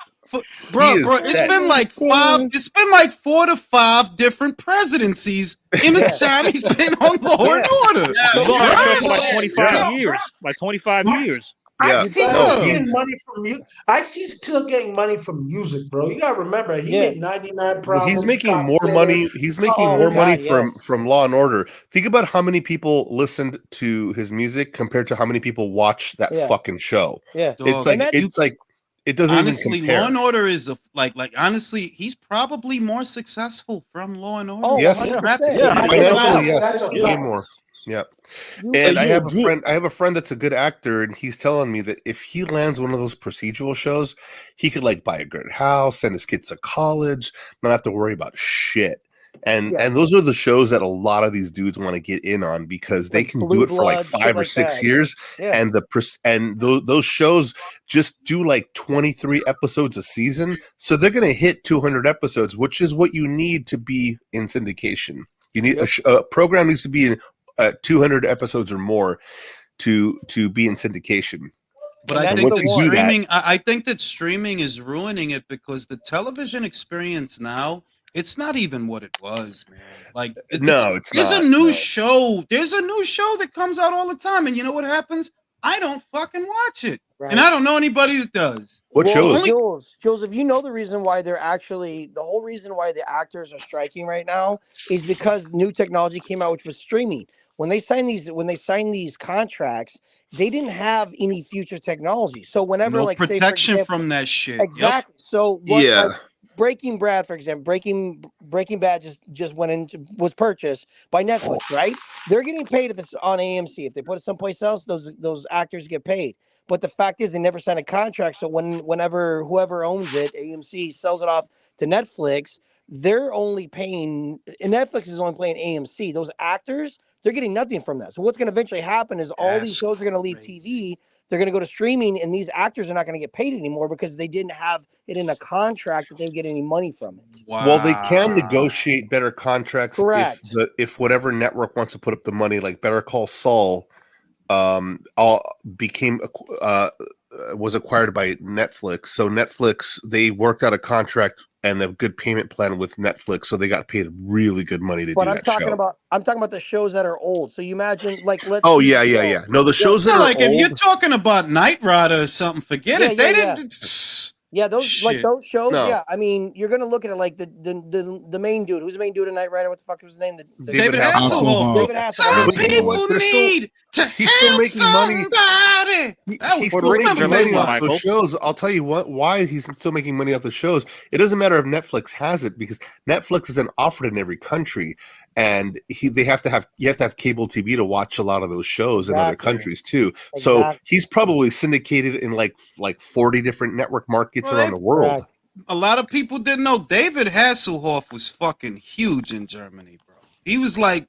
Bro, it's been like 5. It's been like 4 to 5 different presidencies in the time he's been on Law and Order. He's been on the show for like 25 years. Like 25 years. I see still getting money from you. I see still getting money from music, bro. You gotta remember, he made 99 Well, he's problems. making top more 10. money. He's making Oh, more money God, from Law and Order. Think about how many people listened to his music compared to how many people watch that fucking show. Yeah, Dog, it's like it doesn't honestly, even compare. Law and Order is like honestly, he's probably more successful from Law and Order. Oh, Yes, 100%. financially, yes, That's a way fact. more. Yeah, Hey, and I yo, have a friend. I have a friend that's a good actor, and he's telling me that if he lands one of those procedural shows, he could like buy a good house, send his kids to college, not have to worry about shit. And those are the shows that a lot of these dudes want to get in on because they can do it for like 5 or 6 years, and those shows just do like 23 episodes a season, so they're going to hit 200 episodes, which is what you need to be in syndication. You need a program needs to be in 200 episodes or more to be in syndication. But I think that streaming, I think that streaming is ruining it because the television experience now, it's not even what it was, man. Like, it's there's not. a new show. There's a new show that comes out all the time, and you know what happens? I don't fucking watch it, and I don't know anybody that does. What show? Jules, if you know the reason why the whole reason why the actors are striking right now is because new technology came out, which was streaming. When they signed these contracts, they didn't have any future technology. So whenever, No like, protection say, for example, from that shit. exactly. Yep. So what? Like, Breaking Bad, for example, Breaking Bad just was purchased by Netflix, right? They're getting paid on AMC. If they put it someplace else, those actors get paid. But the fact is, they never signed a contract. So whenever whoever owns it, AMC sells it off to Netflix, they're only paying. And Netflix is only paying AMC. Those actors, they're getting nothing from that. So what's going to eventually happen is all these shows are going to leave TV. They're going to go to streaming, and these actors are not going to get paid anymore because they didn't have it in a contract that they would get any money from it. Wow. Well, they can negotiate better contracts. Correct. If whatever network wants to put up the money, like Better Call Saul, was acquired by Netflix. So Netflix, they worked out a contract and a good payment plan with Netflix, so they got paid really good money to do that show. I'm talking about the shows that are old. So you imagine, like, let's. Oh yeah. No, the shows that are like old. If you're talking about Knight Rider or something, forget it. They didn't. Yeah, those shows. No. Yeah, I mean, you're gonna look at it like the main dude. Who's the main dude in Knight Rider? What the fuck was his name? David Hasselhoff. David Hasselhoff. Some people need to he's still making money. He's still making money off those shows. I'll tell you why he's still making money off the shows. It doesn't matter if Netflix has it because Netflix isn't offered in every country, and you have to have cable TV to watch a lot of those shows in other countries too. So he's probably syndicated in like 40 different network markets around the world. A lot of people didn't know David Hasselhoff was fucking huge in Germany, bro. He was like,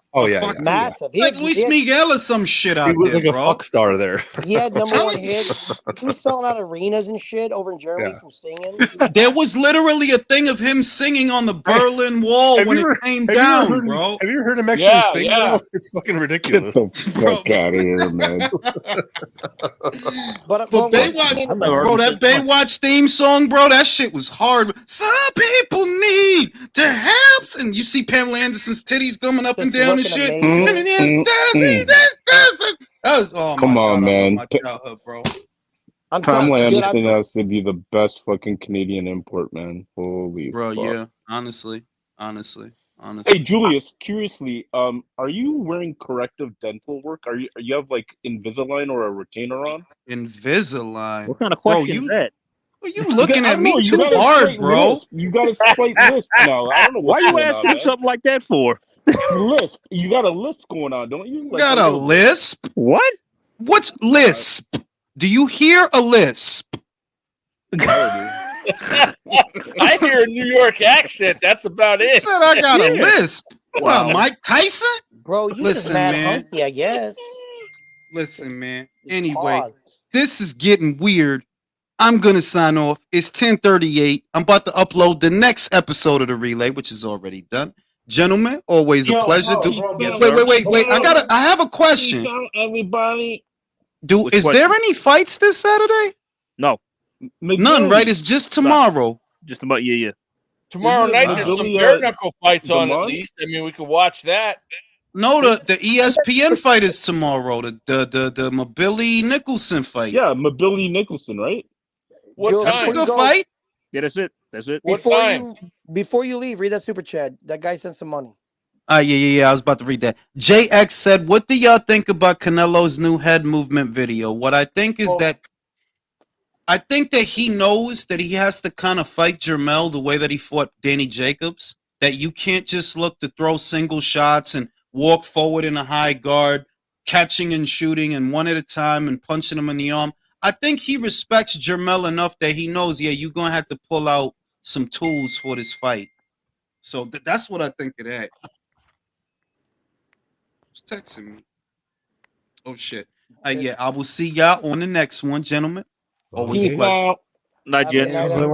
massive, like Luis Miguel or some shit out there. He was like bro. a fuck star there. He had #1 hits. He was selling out arenas and shit over in Germany from singing. There was literally a thing of him singing on the Berlin Wall when it came down, bro. Have you ever heard him actually sing? Yeah. It's fucking ridiculous. Get the fuck out of here, man. But Baywatch, bro, that Baywatch theme song, bro, that shit was hard. Some people need to help, and you see Pamela Anderson's titties coming up and down and shit. That was Come on, man. my childhood, bro. Pamela Anderson has to be the best fucking Canadian import, man. Holy bro, fuck. yeah. Honestly. Hey, Julius, curiously, are you wearing corrective dental work? Are you have like Invisalign or a retainer on? Invisalign. What kind of question is that? Are you looking at me too hard, bro? You got a slight lisp now. I don't know why you asking something like that for. Lisp. You got a lisp going on, don't you? Like got a lisp? What? What's lisp? Do you hear a lisp? I hear a New York accent. That's about it. Said I got a lisp. Wow, Mike Tyson? Bro, you just mad hunky, I guess. Listen, man. Anyway, this is getting weird. I'm gonna sign off. It's 10:38. I'm about to upload the next episode of the relay, which is already done. Gentlemen, always a pleasure. Wait. I have a question. Everybody. Is there any fights this Saturday? No. None, right? It's just tomorrow. Just about, yeah. Tomorrow night there's some bare knuckle fights on at least. I mean, we could watch that. No, the ESPN fight is tomorrow. The Mbilli Nicholson fight. Yeah, Mbilli Nicholson, right? What That's a time? good fight. Yeah, that's it. That's it. What Before time? you leave, read that super chat. That guy sent some money. Yeah. I was about to read that. JX said, "What do y'all think about Canelo's new head movement video?" What I think is that he knows that he has to kind of fight Jermell the way that he fought Danny Jacobs. That you can't just look to throw single shots and walk forward in a high guard, catching and shooting and one at a time and punching him in the arm. I think he respects Jermell enough that he knows, yeah, you're going to have to pull out some tools for this fight. So that's what I think of that. Who's texting me? Oh, shit. Yeah, I will see y'all on the next one, gentlemen. Always a pleasure. Not yet.